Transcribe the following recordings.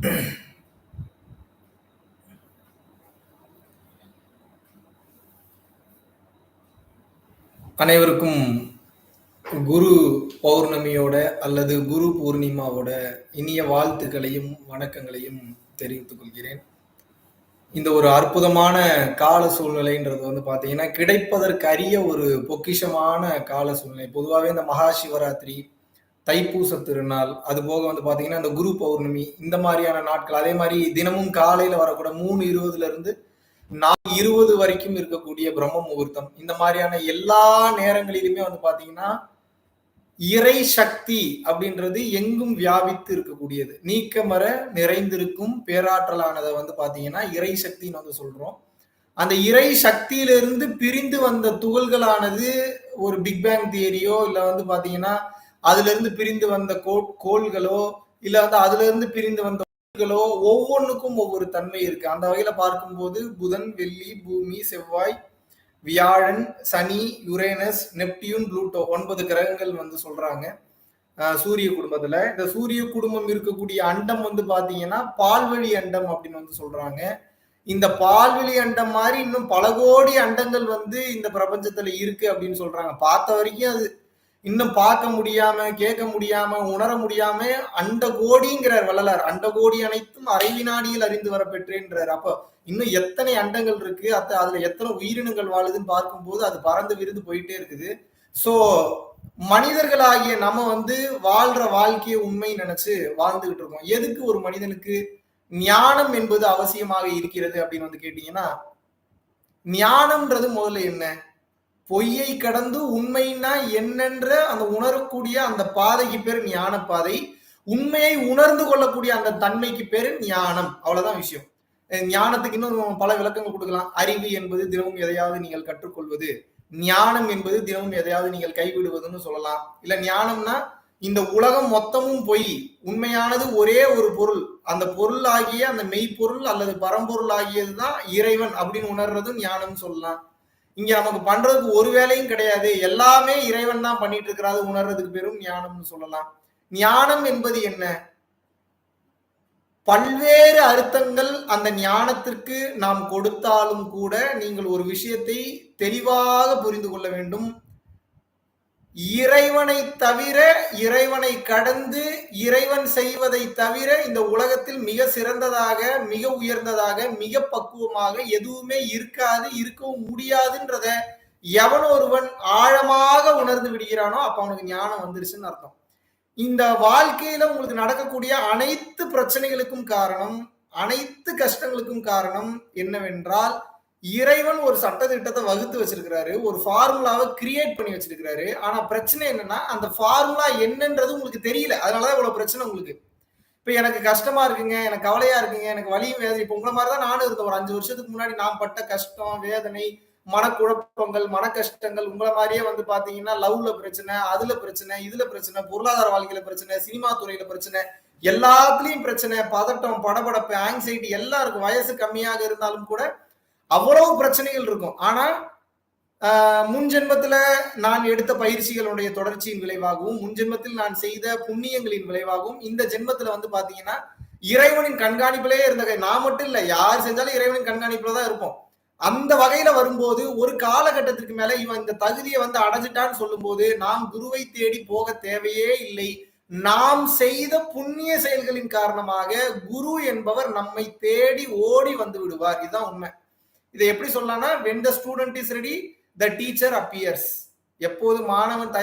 அனைவருக்கும் குரு பௌர்ணமியோட அல்லது குரு பூர்ணிமாவோட இனிய வாழ்த்துக்களையும் வணக்கங்களையும் தெரிவித்துக் கொள்கிறேன். இந்த ஒரு அற்புதமான கால சூழ்நிலைன்றது வந்து பாத்தீங்கன்னா கிடைப்பதற்கு அரிய ஒரு பொக்கிஷமான கால சூழ்நிலை. பொதுவாகவே இந்த மகா சிவராத்திரி, தைப்பூச திருநாள், அது போக வந்து பாத்தீங்கன்னா இந்த குரு பௌர்ணமி, இந்த மாதிரியான நாட்கள், அதே மாதிரி தினமும் காலையில வரக்கூட 3:20 இருந்து 4:20 வரைக்கும் இருக்கக்கூடிய பிரம்ம முகூர்த்தம், இந்த மாதிரியான எல்லா நேரங்களிலுமே வந்து பாத்தீங்கன்னா இறை சக்தி அப்படின்றது எங்கும் வியாபித்து இருக்கக்கூடியது. நீக்கமர நிறைந்திருக்கும் பேராற்றலானதை வந்து பாத்தீங்கன்னா இறை சக்தின்னு வந்து சொல்றோம். அந்த இறை சக்தியிலிருந்து பிரிந்து வந்த துகள்களானது ஒரு பிக் பேங் தியரியோ இல்ல வந்து பாத்தீங்கன்னா அதுல இருந்து பிரிந்து வந்த கோள்களோ இல்ல வந்து அதுல இருந்து பிரிந்து வந்த ஒவ்வொன்றுக்கும் ஒவ்வொரு தன்மை இருக்கு. அந்த வகையில பார்க்கும்போது புதன், வெள்ளி, பூமி, செவ்வாய், வியாழன், சனி, யுரேனஸ், நெப்டியூன், புளூட்டோ 9 கிரகங்கள் வந்து சொல்றாங்க சூரிய குடும்பத்துல. இந்த சூரிய குடும்பம் இருக்கக்கூடிய அண்டம் வந்து பாத்தீங்கன்னா பால்வழி அண்டம் அப்படின்னு வந்து சொல்றாங்க. இந்த பால்வெளி அண்டம் மாதிரி இன்னும் பல கோடி அண்டங்கள் வந்து இந்த பிரபஞ்சத்துல இருக்கு அப்படின்னு சொல்றாங்க. பார்த்த வரைக்கும் அது இன்னும் பார்க்க முடியாம, கேட்க முடியாம, உணர முடியாம அண்ட கோடிங்கிறார் வள்ளலார். அண்ட கோடி அனைத்தும் அரை வினாடியில் அறிந்து வர பெற்றேன்றார். அப்போ இன்னும் எத்தனை அண்டங்கள் இருக்கு, அதுல எத்தனை உயிரினங்கள் வாழுதுன்னு பார்க்கும்போது அது பறந்து விருந்து போயிட்டே இருக்குது. சோ மனிதர்களாகிய நம்ம வந்து வாழ்ற வாழ்க்கையை உண்மை நினைச்சு வாழ்ந்துகிட்டு இருக்கோம். எதுக்கு ஒரு மனிதனுக்கு ஞானம் என்பது அவசியமாக இருக்கிறது அப்படின்னு வந்து கேட்டீங்கன்னா, ஞானம்ன்றது முதல்ல என்ன? பொய்யை கடந்து உண்மைனா என்னென்ற அந்த உணரக்கூடிய அந்த பாதைக்கு பேர் ஞான பாதை. உண்மையை உணர்ந்து கொள்ளக்கூடிய அந்த தன்மைக்கு பேரு ஞானம். அவ்வளவுதான் விஷயம். ஞானத்துக்கு இன்னும் பல விளக்கங்கள் கொடுக்கலாம். அறிவு என்பது தினமும் எதையாவது நீங்கள் கற்றுக்கொள்வது, ஞானம் என்பது தினமும் எதையாவது நீங்கள் கைவிடுவதுன்னு சொல்லலாம். இல்ல ஞானம்னா இந்த உலகம் மொத்தமும் பொய், உண்மையானது ஒரே ஒரு பொருள், அந்த பொருள் ஆகிய அந்த மெய்ப்பொருள் அல்லது பரம்பொருள் ஆகியதுதான் இறைவன் அப்படின்னு உணர்றதும் ஞானம் சொல்லலாம். இங்க நமக்கு பண்றதுக்கு ஒரு வேலையும் கிடையாது, எல்லாமே இறைவன் தான் பண்ணிட்டு இருக்கிறாரு உணர்றதுக்கு பெரும் ஞானம்னு சொல்லலாம். ஞானம் என்பது என்ன? பல்வேறு அர்த்தங்கள் அந்த ஞானத்திற்கு நாம் கொடுத்தாலும் கூட நீங்கள் ஒரு விஷயத்தை தெளிவாக புரிந்து கொள்ள வேண்டும். இறைவனை தவிர, இறைவனை கடந்து, இறைவன் செய்வதை தவிர இந்த உலகத்தில் மிக சிறந்ததாக, மிக உயர்ந்ததாக, மிக பக்குவமாக எதுவுமே இருக்காது, இருக்கவும் முடியாதுன்றத எவன் ஒருவன் ஆழமாக உணர்ந்து விடுகிறானோ அப்ப அவனுக்கு ஞானம் வந்துருச்சுன்னு அர்த்தம். இந்த வாழ்க்கையில உங்களுக்கு நடக்கக்கூடிய அனைத்து பிரச்சனைகளுக்கும் காரணம், அனைத்து கஷ்டங்களுக்கும் காரணம் என்னவென்றால், இறைவன் ஒரு சட்டத்திட்டத்தை வகுத்து வச்சிருக்கிறாரு, ஒரு ஃபார்முலாவை கிரியேட் பண்ணி வச்சிருக்கிறாரு. ஆனா பிரச்சனை என்னன்னா அந்த ஃபார்முலா என்னன்றது உங்களுக்கு தெரியல. அதனாலதான் இவ்வளவு பிரச்சனை உங்களுக்கு. இப்ப எனக்கு கஷ்டமா இருக்குங்க, எனக்கு கவலையா இருக்குங்க, எனக்கு வலியும் வேதனை. இப்ப உங்களை மாதிரிதான் நானும் இருந்தேன். ஒரு 5 வருஷத்துக்கு முன்னாடி நான் பட்ட கஷ்டம், வேதனை, மனக்குழப்பங்கள், மன கஷ்டங்கள் உங்களை மாதிரியே வந்து பாத்தீங்கன்னா லவ்ல பிரச்சனை, அதுல பிரச்சனை, இதுல பிரச்சனை, பொருளாதார வாழ்க்கையில பிரச்சனை, சினிமா துறையில பிரச்சனை, எல்லாத்துலயும் பிரச்சனை, பதட்டம், படபடப்பு, ஆங்ஸைட்டி எல்லாம் இருக்கும். வயசு கம்மியாக இருந்தாலும் கூட அவ்வளவு பிரச்சனைகள் இருக்கும். ஆனா முன் ஜென்மத்துல நான் எடுத்த பயிற்சிகளுடைய தொடர்ச்சியின் விளைவாகவும், முன் ஜென்மத்தில் நான் செய்த புண்ணியங்களின் விளைவாகவும் இந்த ஜென்மத்துல வந்து பாத்தீங்கன்னா இறைவனின் கண்காணிப்பிலே இருந்த, நான் மட்டும் இல்ல, யார் செஞ்சாலும் இறைவனின் கண்காணிப்புல தான் இருப்போம். அந்த வகையில வரும்போது ஒரு காலகட்டத்திற்கு மேல இவன் இந்த தகுதியை வந்து அடைஞ்சிட்டான்னு சொல்லும் போது நாம் குருவை தேடி போக தேவையே இல்லை. நாம் செய்த புண்ணிய செயல்களின் காரணமாக குரு என்பவர் நம்மை தேடி ஓடி வந்து விடுவார். இதுதான் உண்மை. இதை எப்படி சொல்லலாம்னா, when the student is ready the teacher appears. எப்போது மாணவன்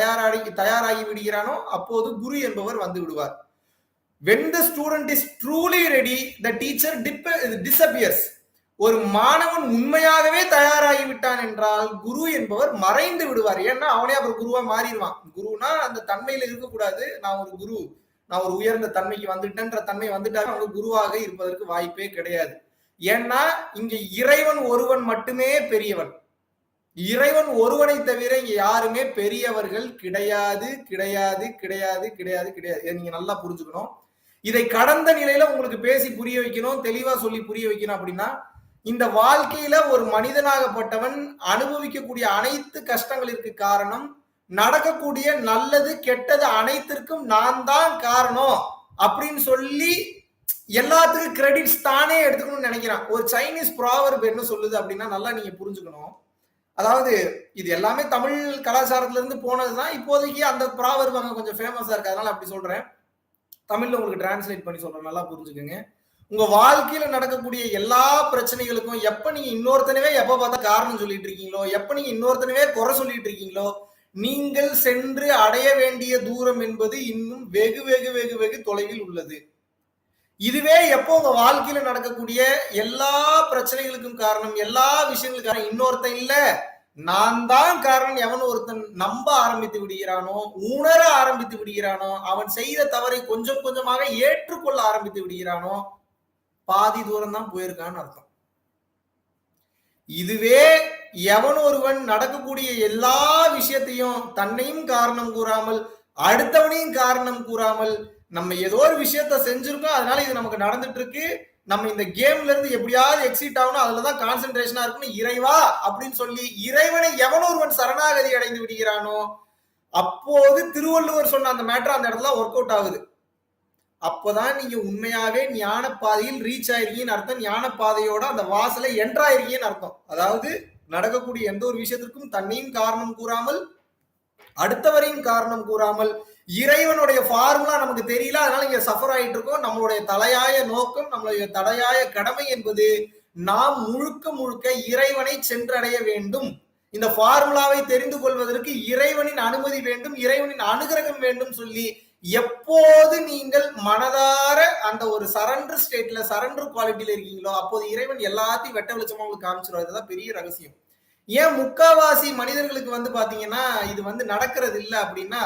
தயாராகி விடுகிறானோ அப்போது குரு என்பவர் வந்து விடுவார். when the student is truly ready the teacher disappears. ஒரு மாணவன் உண்மையாகவே தயாராகி விட்டான் என்றால் குரு என்பவர் மறைந்து விடுவார். ஏன்னா அவனே அப்புறம் குருவா மாறிடுவான். குருனா அந்த தன்மையில இருக்கக்கூடாது. நான் ஒரு குரு, நான் ஒரு உயர்ந்த தன்மைக்கு வந்துட்டேன்ற தன்மை வந்துட்டாலும் அவங்க குருவாக இருப்பதற்கு வாய்ப்பே கிடையாது. ஏன்னா இங்க இறைவன் ஒருவன் மட்டுமே பெரியவன். இறைவன் ஒருவனை தவிர இங்க யாருமே பெரியவர்கள் கிடையாது, கிடையாது, கிடையாது, கிடையாது, கிடையாது. இதை நீங்க நல்லா புரிஞ்சுக்கணும். இதை கடந்த நிலையில உங்களுக்கு பேசி புரிய வைக்கணும், தெளிவா சொல்லி புரிய வைக்கணும். அப்படின்னா இந்த வாழ்க்கையில ஒரு மனிதனாகப்பட்டவன் அனுபவிக்கக்கூடிய அனைத்து கஷ்டங்களிற்கு காரணம், நடக்கக்கூடிய நல்லது கெட்டது அனைத்திற்கும் நான் தான் காரணம் அப்படின்னு சொல்லி எல்லாத்துக்கும் கிரெடிட்ஸ் தானே எடுத்துக்கணும்னு நினைக்கிறான். ஒரு சைனீஸ் ப்ராவர்ப் என்ன சொல்லுது அப்படின்னா நல்லா நீங்க புரிஞ்சுக்கணும். அதாவது இது எல்லாமே தமிழ் கலாச்சாரத்துல இருந்து போனதுதான். இப்போதைக்கு அந்த ப்ராவர்ப் அங்க கொஞ்சம் ஃபேமஸா இருக்கு, அதனால அப்படி சொல்றேன். தமிழ்ல உங்களுக்கு டிரான்ஸ்லேட் பண்ணி சொல்றேன், நல்லா புரிஞ்சுக்கோங்க. உங்க வாழ்க்கையில நடக்கக்கூடிய எல்லா பிரச்சனைகளுக்கும் எப்ப நீங்க இன்னொருத்தனவே எப்ப பார்த்தா காரணம் சொல்லிட்டு இருக்கீங்களோ, எப்ப நீங்க இன்னொருத்தனவே குறை சொல்லிட்டு இருக்கீங்களோ, நீங்கள் சென்று அடைய வேண்டிய தூரம் என்பது இன்னும் வெகு வெகு வெகு வெகு தொலைவில் உள்ளது. இதுவே எப்போ உங்க வாழ்க்கையில நடக்கக்கூடிய எல்லா பிரச்சனைகளுக்கும் காரணம், எல்லா விஷயங்களுக்கும் இன்னொருத்தன் இல்ல நான் தான் காரணம் எவன் ஒருத்தன் நம்ப ஆரம்பித்து விடுகிறானோ, உணர ஆரம்பித்து விடுகிறானோ, அவன் செய்த தவறை கொஞ்சம் கொஞ்சமாக ஏற்றுக்கொள்ள ஆரம்பித்து விடுகிறானோ, பாதி தூரம் தான் போயிருக்கான்னு அர்த்தம். இதுவே எவன் ஒருவன் நடக்கக்கூடிய எல்லா விஷயத்தையும் தன்னையும் காரணம் கூறாமல் அடுத்தவனையும் காரணம் கூறாமல் நம்ம ஏதோ ஒரு விஷயத்த செஞ்சிருக்கோம், அதனால இது நமக்கு நடந்துட்டு இருக்கு, நம்ம இந்த கேம்ல இருந்து எப்படியாவது எக்ஸிட் ஆகணும், அதுலதான் கான்சென்ட்ரேஷனா இருக்குன்னு இறைவா அப்படின்னு சொல்லி இறைவனை எவன் ஒருவன் சரணாகதி அடைந்து விடுகிறானோ, அப்போது திருவள்ளுவர் சொன்ன அந்த மேட்டர் அந்த இடத்துல ஒர்க் அவுட் ஆகுது. அப்போதான் நீங்க உண்மையாவே ஞான பாதையில் ரீச் ஆயிருக்கீங்கன்னு அர்த்தம். ஞான பாதையோட அந்த வாசலை என்ட்ராயிருக்கீங்கன்னு அர்த்தம். அதாவது நடக்கக்கூடிய எந்த ஒரு விஷயத்திற்கும் தன்னையும் காரணம் கூறாமல் அடுத்தவரையும் காரணம் கூறாமல் இறைவனுடைய ஃபார்முலா நமக்கு தெரியல, அதனால இங்க சஃபர் ஆயிட்டு இருக்கோம். நம்மளுடைய தலையாய நோக்கம், நம்மளுடைய தலையாய கடமை என்பது நாம் முழுக்க முழுக்க இறைவனை சென்றடைய வேண்டும். இந்த ஃபார்முலாவை தெரிந்து கொள்வதற்கு இறைவனின் அனுமதி வேண்டும், இறைவனின் அனுகிரகம் வேண்டும் சொல்லி எப்போது நீங்கள் மனதார அந்த ஒரு சரண்டர் ஸ்டேட்ல சரண்டர் குவாலிட்டியில இருக்கீங்களோ அப்போது இறைவன் எல்லாத்தையும் வெட்ட வெளிச்சமா உங்களுக்கு காமிச்சிருவார். இதுதான் பெரிய ரகசியம். ஏன் முக்காவாசி மனிதர்களுக்கு பாத்தீங்கன்னா இது நடக்கிறது இல்லை அப்படின்னா,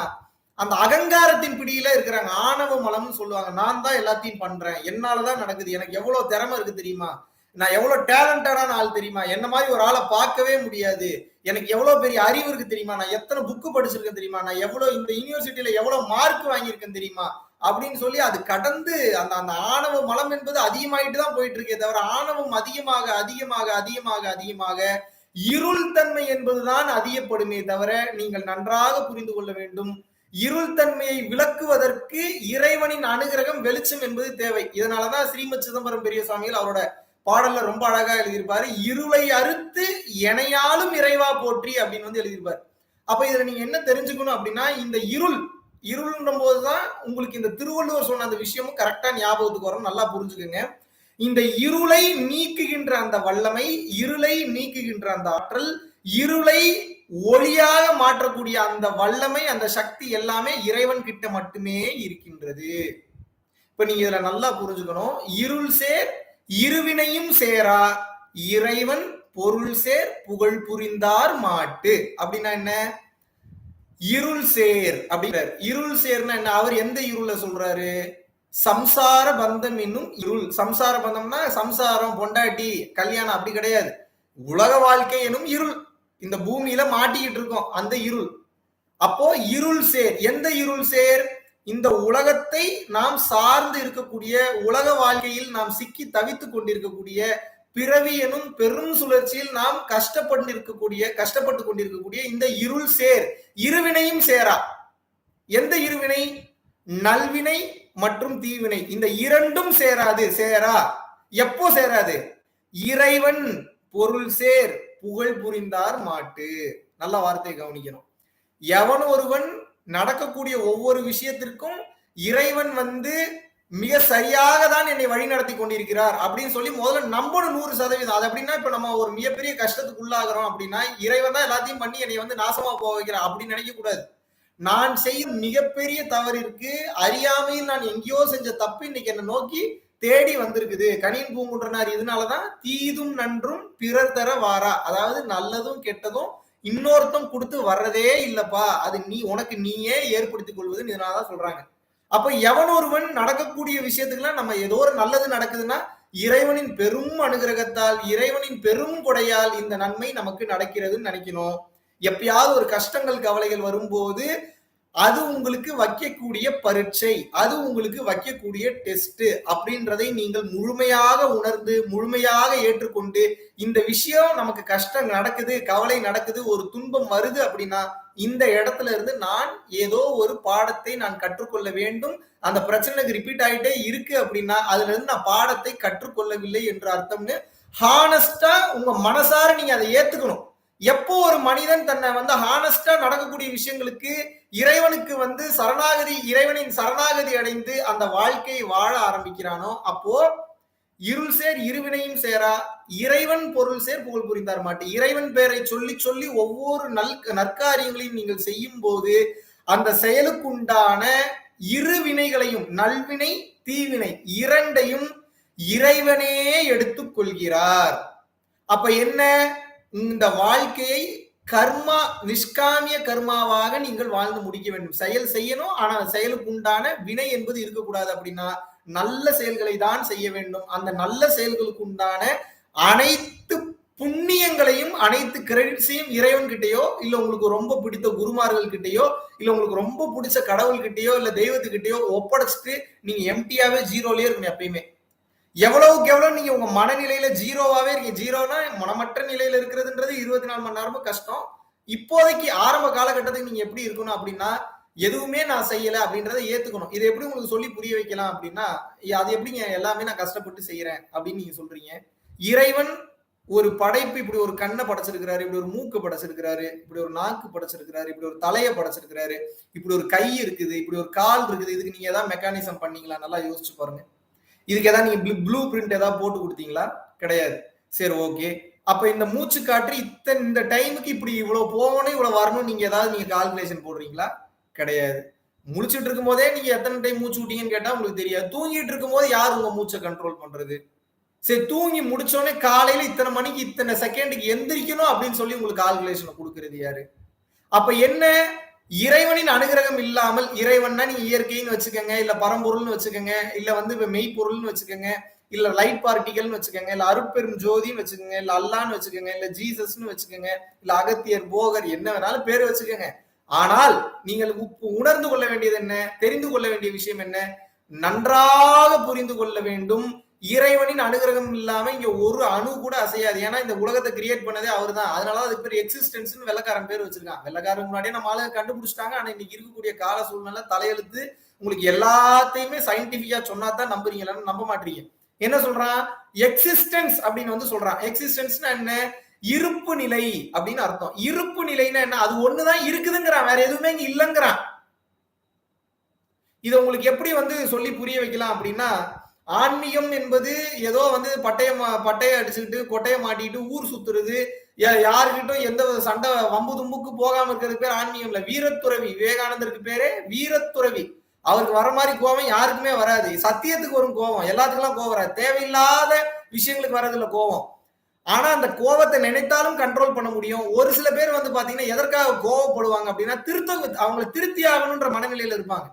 அந்த அகங்காரத்தின் பிடியில இருக்கிறாங்க. ஆணவ மலம்னு சொல்லுவாங்க. நான் தான் எல்லாத்தையும் பண்றேன், என்னாலதான் நடக்குது, எனக்கு எவ்வளவு திறமை இருக்கு தெரியுமா, நான் எவ்வளவு டேலண்டடான ஆள் தெரியுமா, என்ன மாதிரி ஒரு ஆளை பார்க்கவே முடியாது, எனக்கு எவ்வளவு பெரிய அறிவு இருக்கு தெரியுமா, நான் எத்தனை புக்கு படிச்சிருக்கேன் தெரியுமா, நான் எவ்வளவு இந்த யூனிவர்சிட்டியில எவ்வளவு மார்க் வாங்கியிருக்கேன் தெரியுமா அப்படின்னு சொல்லி அது கடந்து அந்த அந்த ஆணவ மலம் என்பது அதிகமாயிட்டு தான் போயிட்டு இருக்கே தவிர, ஆணவம் அதிகமாக அதிகமாக அதிகமாக அதிகமாக இருள் தன்மை என்பதுதான் அதிகப்படுமே தவிர, நீங்கள் நன்றாக புரிந்து கொள்ள வேண்டும், இருள் தன்மையை விளக்குவதற்கு இறைவனின் அனுகிரகம் வெளிச்சம் என்பது தேவை. இதனாலதான் ஸ்ரீமத் சிதம்பரம் பெரிய சுவாமிகள் அவரோட பாடல்ல ரொம்ப அழகா எழுதியிருப்பாரு. இருளை அறுத்து எனையாலும் இறைவா போற்றி அப்படின்னு எழுதியிருப்பாரு. அப்ப இதுல நீங்க என்ன தெரிஞ்சுக்கணும் அப்படின்னா, இந்த இருள்ன்ற போதுதான் உங்களுக்கு இந்த திருவள்ளுவர் சொன்ன அந்த விஷயமும் கரெக்டா ஞாபகத்துக்கு வரும். நல்லா புரிஞ்சுக்கோங்க. இந்த இருளை நீக்குகின்ற அந்த வல்லமை, இருளை நீக்குகின்ற அந்த ஆற்றல், இருளை ஒளியாக மாற்றக்கூடிய அந்த வல்லமை, அந்த சக்தி எல்லாமே இறைவன் கிட்ட மட்டுமே இருக்கின்றது. இப்ப நீங்க இதுல நல்லா புரிஞ்சுக்கணும். இருள் சேர் இருவினையும் சேரா இறைவன் பொருள் சேர் புகழ் புரிந்தார் மாட்டு அப்படின்னா என்ன? இருள் சேர் அப்படின்றார். இருள் சேர்னா என்ன? அவர் எந்த இருளை சொல்றாரு? சம்சார பந்தம் என்னும் இருள். சம்சார பந்தம்னா சம்சாரம், பொண்டாட்டி, கல்யாணம் அப்படி கிடையாது. உலக வாழ்க்கை எனும் இருள், இந்த பூமியில மாட்டிக்கிட்டு இருக்கோம் அந்த இருள். அப்போ இருள் சேர், எந்த இருள் சேர்? இந்த உலகத்தை நாம் சார்ந்து இருக்கக்கூடிய, உலக வாழ்க்கையில் நாம் சிக்கி தவித்துக் கொண்டிருக்கக்கூடிய, பிறவி எனும் பெரும் சுழற்சியில் நாம் கஷ்டப்பட்டு கொண்டிருக்கக்கூடிய இந்த இருள் சேர். இருவினையும் சேரா. எந்த இருவினை? நல்வினை மற்றும் தீவினை. இந்த இரண்டும் சேராது. சேரா. எப்போ சேராது? இறைவன் பொருள் சேர் புகழ் புரிந்தார் மாட்டு. நல்ல வார்த்தையை கவனிக்கணும். எவன் ஒருவன் நடக்கக்கூடிய ஒவ்வொரு விஷயத்திற்கும் இறைவன் மிக சரியாக தான் என்னை வழி நடத்தி கொண்டிருக்கிறார் அப்படின்னு சொல்லி முதல்ல நம்பணும் 100%. அது அப்படின்னா இப்ப நம்ம ஒரு மிகப்பெரிய கஷ்டத்துக்கு உள்ளாகிறோம் அப்படின்னா இறைவன் தான் எல்லாத்தையும் பண்ணி என்னை நாசமா போக வைக்கிறார் அப்படின்னு நினைக்க கூடாது. நான் செய்யும் மிகப்பெரிய தவறிற்கு அறியாமையில் நான் எங்கேயோ செஞ்ச தப்பு இன்னைக்கு என்னை நோக்கி தேடி வந்திருக்குது. கனியின் பூங்குன்றனார் இதனாலதான் தீதும் நன்றும் பிறர் தர வாரா. அதாவது நல்லதும் கெட்டதும் இன்னொருத்தம் கொடுத்து வர்றதே இல்லப்பா, அது உனக்கு நீயே ஏற்படுத்திக் கொள்வதுன்னு இதனாலதான் சொல்றாங்க. அப்ப எவன் ஒருவன் நடக்கக்கூடிய விஷயத்துக்குலாம் நம்ம ஏதோ ஒரு நல்லது நடக்குதுன்னா இறைவனின் பெரும் அனுகிரகத்தால், இறைவனின் பெரும் கொடையால் இந்த நன்மை நமக்கு நடக்கிறதுன்னு நினைக்கணும். எப்பயாவது ஒரு கஷ்டங்கள் கவலைகள் வரும்போது அது உங்களுக்கு வைக்கக்கூடிய பரீட்சை, அது உங்களுக்கு வைக்கக்கூடிய டெஸ்ட் அப்படின்றதை நீங்கள் முழுமையாக உணர்ந்து முழுமையாக ஏற்றுக்கொண்டு, இந்த விஷயம் நமக்கு கஷ்டம் நடக்குது, கவலை நடக்குது, ஒரு துன்பம் வருது அப்படின்னா இந்த இடத்துல இருந்து நான் ஏதோ ஒரு பாடத்தை நான் கற்றுக்கொள்ள வேண்டும். அந்த பிரச்சனைக்கு ரிப்பீட் ஆயிட்டே இருக்கு அப்படின்னா அதுல இருந்து நான் பாடத்தை கற்றுக்கொள்ளவில்லை என்று அர்த்தம்னு ஹானஸ்டா உங்க மனசார நீங்க அதை ஏத்துக்கணும். எப்போ ஒரு மனிதன் தன்னை ஹானஸ்டா நடக்கக்கூடிய விஷயங்களுக்கு இறைவனுக்கு சரணாகதி, இறைவனின் சரணாகதி அடைந்து அந்த வாழ்க்கையை வாழ ஆரம்பிக்கிறானோ அப்போ இருள் சேர் இருவினையும் சேரா, இறைவன் பொருள் சேர் புகழ் புரிந்தார் மாட்டு. இறைவன் பெயரை சொல்லி சொல்லி ஒவ்வொரு நற்காரியங்களையும் நீங்கள் செய்யும் போது அந்த செயலுக்குண்டான இரு வினைகளையும், நல்வினை தீவினை இரண்டையும் இறைவனே எடுத்துக் கொள்கிறார். அப்ப என்ன, இந்த வாழ்க்கையை கர்மா, நிஷ்காமிய கர்மாவாக நீங்கள் வாழ்ந்து முடிக்க வேண்டும். செயல் செய்யணும், ஆனா செயலுக்கு உண்டான வினை என்பது இருக்கக்கூடாது. அப்படின்னா நல்ல செயல்களை தான் செய்ய வேண்டும். அந்த நல்ல செயல்களுக்கு உண்டான அனைத்து புண்ணியங்களையும், அனைத்து கிரெடிட்ஸையும் இறைவன் கிட்டயோ, இல்ல உங்களுக்கு ரொம்ப பிடித்த குருமார்கள் கிட்டயோ, இல்ல உங்களுக்கு ரொம்ப பிடிச்ச கடவுள் கிட்டயோ, இல்ல தெய்வத்துக்கிட்டயோ ஒப்படைச்சிட்டு நீங்க எம்டியாவே ஜீரோலயே இருக்கணும். எப்பயுமே எவ்வளவுக்கு எவ்வளவு நீங்க உங்க மனநிலையில ஜீரோவாவே இருக்கீங்க. ஜீரோனா மனமற்ற நிலையில இருக்கிறதுன்றது 24 மணி நேரமும் கஷ்டம். இப்போதைக்கு ஆரம்ப காலகட்டத்துக்கு நீங்க எப்படி இருக்கணும் அப்படின்னா, எதுவுமே நான் செய்யல அப்படின்றத ஏத்துக்கணும். இதை எப்படி உங்களுக்கு சொல்லி புரிய வைக்கலாம் அப்படின்னா, அது எப்படிங்க எல்லாமே நான் கஷ்டப்பட்டு செய்யறேன் அப்படின்னு நீங்க சொல்றீங்க. இறைவன் ஒரு படைப்பு, இப்படி ஒரு கண்ணை படைச்சிருக்கிறாரு, இப்படி ஒரு மூக்கு படைச்சிருக்கிறாரு, இப்படி ஒரு நாக்கு படைச்சிருக்கிறாரு, இப்படி ஒரு தலையை படைச்சிருக்கிறாரு, இப்படி ஒரு கை இருக்குது, இப்படி ஒரு கால் இருக்குது. இதுக்கு நீங்க ஏதாவது மெக்கானிசம் பண்ணீங்களா? நல்லா யோசிச்சு பாருங்க. இதுக்கு ஏதாவது நீங்க ப்ளூ பிரிண்ட் ஏதாவது போட்டு கொடுத்தீங்களா? கிடையாது. சரி, ஓகே. அப்ப இந்த மூச்சு காற்று இந்த டைமுக்கு இப்படி இவ்வளவு போகணும், இவ்வளவு வரணும், நீங்க ஏதாவது நீங்க கால்குலேஷன் போடுறீங்களா? கிடையாது. முடிச்சுட்டு இருக்கும் போதே நீங்க எத்தனை டைம் மூச்சு விட்டீங்கன்னு கேட்டா உங்களுக்கு தெரியாது. தூங்கிட்டு இருக்கும் போது யார் உங்க மூச்சை கண்ட்ரோல் பண்றது? சரி, தூங்கி முடிச்சோடனே காலையில இத்தனை மணிக்கு இத்தனை செகண்டுக்கு எந்திரிக்கணும் அப்படின்னு சொல்லி உங்களுக்கு கால்குலேஷன் கொடுக்கறது யாரு? அப்ப என்ன, இறைவனின் அனுகிரகம் இல்லாமல், இறைவன்னா நீங்க இயற்கைன்னு வச்சுக்கோங்க, இல்ல பரம்பொருள்னு வச்சுக்கோங்க, இல்ல மெய்ப்பொருள்னு வச்சுக்கோங்க, இல்ல லைட் பார்ட்டிகல்னு வச்சுக்கோங்க, இல்ல அருட்பெரும் ஜோதின்னு வச்சுக்கோங்க, இல்ல அல்லான்னு வச்சுக்கோங்க, இல்ல ஜீசஸ்ன்னு வச்சுக்கோங்க, இல்ல அகத்தியர், போகர், என்ன வேணாலும் பேர் வச்சுக்கோங்க. ஆனால் நீங்கள் உணர்ந்து கொள்ள வேண்டியது என்ன, தெரிந்து கொள்ள வேண்டிய விஷயம் என்ன, நன்றாக புரிந்து கொள்ள வேண்டும். இறைவனின் அனுகிரகம் இல்லாம இங்க ஒரு அணு கூட அசையாது. ஏன்னா இந்த உலகத்தை கிரியேட் பண்ணதே அவர் தான். அதனால அதுக்கு பேர் எக்ஸிஸ்டன்ஸ் வெள்ளக்காரன் பேர் வச்சிருக்காங்க. வெள்ளக்காரன் முன்னாடியே நம்ம ஆளுங்க கண்டுபிடிச்சிட்டாங்க. ஆனா இன்னைக்கு இருக்கக்கூடிய கால சூழ்நிலை தலையெழுத்து. உங்களுக்கு எல்லாத்தையுமே சயின்டிபிக்கா சொன்னா தான் நம்புறீங்களான்னு நம்ப மாட்டீங்க. என்ன சொல்றான், எக்ஸிஸ்டன்ஸ் அப்படின்னு சொல்றான். எக்ஸிஸ்டன்ஸ்னா என்ன, இருப்பு நிலை அப்படின்னு அர்த்தம். இருப்பு நிலைன்னா என்ன, அது ஒண்ணுதான் இருக்குதுங்கிறான், வேற எதுவுமே இங்க இல்லைங்கிறான். இதை உங்களுக்கு எப்படி சொல்லி புரிய வைக்கலாம் அப்படின்னா, ஆன்மீகம் என்பது ஏதோ பட்டைய அடிச்சுக்கிட்டு கொட்டையை மாட்டிட்டு ஊர் சுத்துறது, யாருக்கிட்டும் எந்த சண்டை வம்பு தும்புக்கு போகாம இருக்கிறது பேர் ஆன்மீகம் இல்ல. வீரத்துறவி, விவேகானந்தருக்கு பேரே வீரத்துறவி. அவருக்கு வர மாதிரி கோபம் யாருக்குமே வராது. சத்தியத்துக்கு வரும் கோபம், எல்லாத்துக்கெல்லாம் கோபம் வராது. தேவையில்லாத விஷயங்களுக்கு வரதில்ல கோபம். ஆனா அந்த கோபத்தை நினைத்தாலும் கண்ட்ரோல் பண்ண முடியும். ஒரு சில பேர் பாத்தீங்கன்னா எதற்காக கோபப்படுவாங்க அப்படின்னா, அவங்களை திருத்தி ஆகணும்ன்ற மனநிலையில இருப்பாங்க.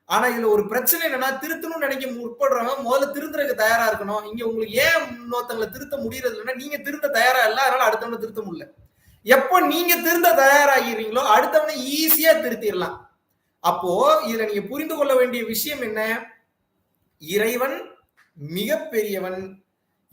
ஆனா இதுல ஒரு பிரச்சனை என்னன்னா, திருத்தணும்னு நினைக்க முற்படுறவங்க முதல்ல திருத்துறதுக்கு தயாரா இருக்கணும். இங்க உங்களுக்கு ஏன் இன்னொருத்தங்களை திருத்த முடியறது இல்லைன்னா, நீங்க திருத்த தயாரா இல்ல, அதனால அடுத்தவனை திருத்த முடியல. எப்போ நீங்க திருத்த தயாராகிறீங்களோ அடுத்தவனை ஈஸியா திருத்திடலாம். அப்போ இதுல நீங்க புரிந்து கொள்ள வேண்டிய விஷயம் என்ன, இறைவன் மிக பெரியவன்,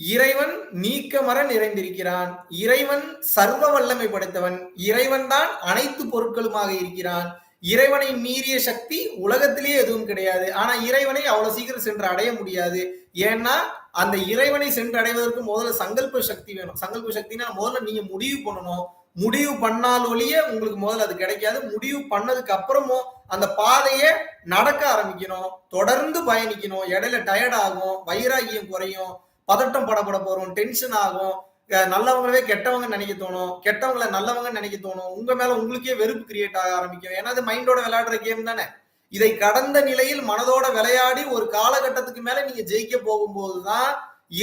இறைவன் நீக்கமர நிறைந்திருக்கிறான், இறைவன் சர்வ வல்லமை படைத்தவன், இறைவன் தான் அனைத்து பொருட்களுமாக இருக்கிறான். இறைவனை மீறிய சக்தி உலகத்திலேயே எதுவும் கிடையாது. ஆனா இறைவனை அவ்வளவு சீக்கிரம் சென்று அடைய முடியாது. ஏன்னா அந்த இறைவனை சென்று அடைவதற்கு முதல்ல சங்கல்ப சக்தி வேணும். சங்கல்ப சக்தினா முதல்ல நீங்க முடிவு பண்ணணும். முடிவு பண்ணால் ஒழிய உங்களுக்கு முதல்ல அது கிடைக்காது. முடிவு பண்ணதுக்கு அப்புறமும் அந்த பாதையை நடக்க ஆரம்பிக்கணும், தொடர்ந்து பயணிக்கணும். இடையில டயர்ட் ஆகும், வைராகியம் குறையும், பதட்டம் படப்பட போறோம், டென்ஷன் ஆகும், நல்லவங்களே கெட்டவங்க நினைக்க தோணும், கெட்டவங்களை நல்லவங்க நினைக்க தோணும், உங்க மேல உங்களுக்கே வெறுப்பு கிரியேட் ஆக ஆரம்பிக்கும். ஏன்னா அது மைண்டோட விளையாடுற கேம் தானே. இதை கடந்த நிலையில் மனதோட விளையாடி ஒரு காலகட்டத்துக்கு மேல நீங்க ஜெயிக்க போகும்போதுதான்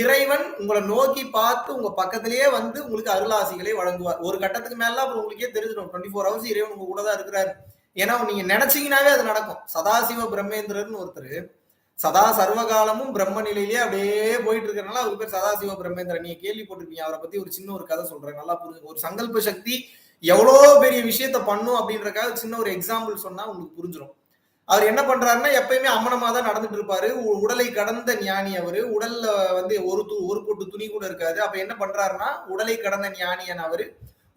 இறைவன் உங்களை நோக்கி பார்த்து உங்க பக்கத்திலேயே உங்களுக்கு அருளாசிகளை வழங்குவார். ஒரு கட்டத்துக்கு மேல அப்புறம் உங்களுக்கே தெரிஞ்சிடும் 24 hours இறைவன் உங்க கூட தான் இருக்கிறாரு. ஏன்னா நீங்க நினைச்சீங்கன்னாவே அது நடக்கும். சதாசிவ பிரம்மேந்திரர்னு ஒருத்தர் சதா சர்வகாலமும் பிரம்ம நிலையிலேயே அப்படியே போயிட்டு இருக்கிறனால அவருக்கு பேர் சதாசிவ பிரம்மேந்திரன். நீங்க கேள்விப்பட்டிருப்பீங்க. அவரை பத்தி ஒரு சின்ன ஒரு கதை சொல்றேன், நல்லா புரிஞ்சு. ஒரு சங்கல்ப சக்தி எவ்வளோ பெரிய விஷயத்த பண்ணும் அப்படின்றக்காக சின்ன ஒரு எக்ஸாம்பிள் சொன்னா உங்களுக்கு புரிஞ்சிடும். அவர் என்ன பண்றாருன்னா எப்பயுமே அம்மனமா தான் நடந்துட்டு இருப்பாரு. உடலை கடந்த ஞானி அவரு. உடல்ல வந்து ஒரு பொட்டு துணி கூட இருக்காது. அப்ப என்ன பண்றாருன்னா உடலை கடந்த ஞானியன் அவரு.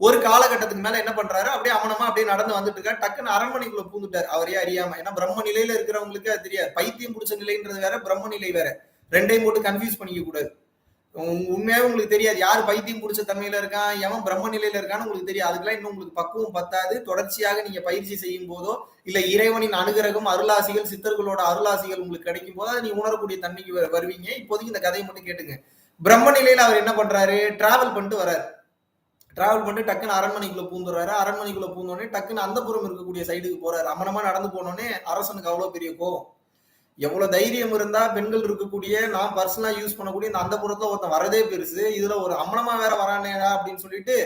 ஒரு காலகட்டத்துக்கு மேல என்ன பண்றாரு, அப்படியே அமனமா அப்படியே நடந்து வந்துட்டு இருக்காரு. டக்குன்னு அரண்மனைக்குள்ள பூந்துட்டார் அவரே அறியாம. ஏன்னா பிரம்ம நிலையில இருக்கிறவங்களுக்கு அது தெரியாது. பைத்தியம் பிடிச்ச நிலைன்றது வேற, பிரம்ம நிலை வேற. ரெண்டையும் போட்டு கன்ஃபியூஸ் பண்ணிக்க கூடாது. உண்மையாவே உங்களுக்கு தெரியாது யார் பைத்தியம் பிடிச்ச தன்மையில இருக்கான், எவன் பிரம்ம நிலையில இருக்கான்னு உங்களுக்கு தெரியாது. அதுக்கெல்லாம் இன்னும் உங்களுக்கு பக்குவம் பத்தாது. தொடர்ச்சியாக நீங்க பயிற்சி செய்யும் போதோ இல்ல இறைவனின் அனுகிரகம், அருளாசிகள், சித்தர்களோட அருளாசிகள் உங்களுக்கு கிடைக்கும் போது அதை நீ உணரக்கூடிய தன்மைக்கு வருவீங்க. இப்போதைக்கு இந்த கதையை மட்டும் கேட்டுங்க. பிரம்ம நிலையில அவர் என்ன பண்றாரு, டிராவல் பண்ணிட்டு வர்றாரு. டிராவல் பண்ணிட்டு டக்குன்னு அரண்மனைக்குள்ள பூந்துறாரு. அரண்மனைக்குள்ள பூந்தோடனே டக்குன்னு அந்தப்புறம் இருக்கக்கூடிய சைடுக்கு போறாரு. அமனமா நடந்து போனோடனே அரசனுக்கு அவ்வளவு பெரிய கோவம். எவ்வளவு தைரியம் இருந்தா பெண்கள் இருக்கக்கூடிய நான் பர்சனலா யூஸ் பண்ணக்கூடிய இந்த அந்த புறத்துல ஒருத்தன் வரதே பெருசு, இதுல ஒரு அம்மனமா வேற வரானேடா அப்படின்னு சொல்லிட்டு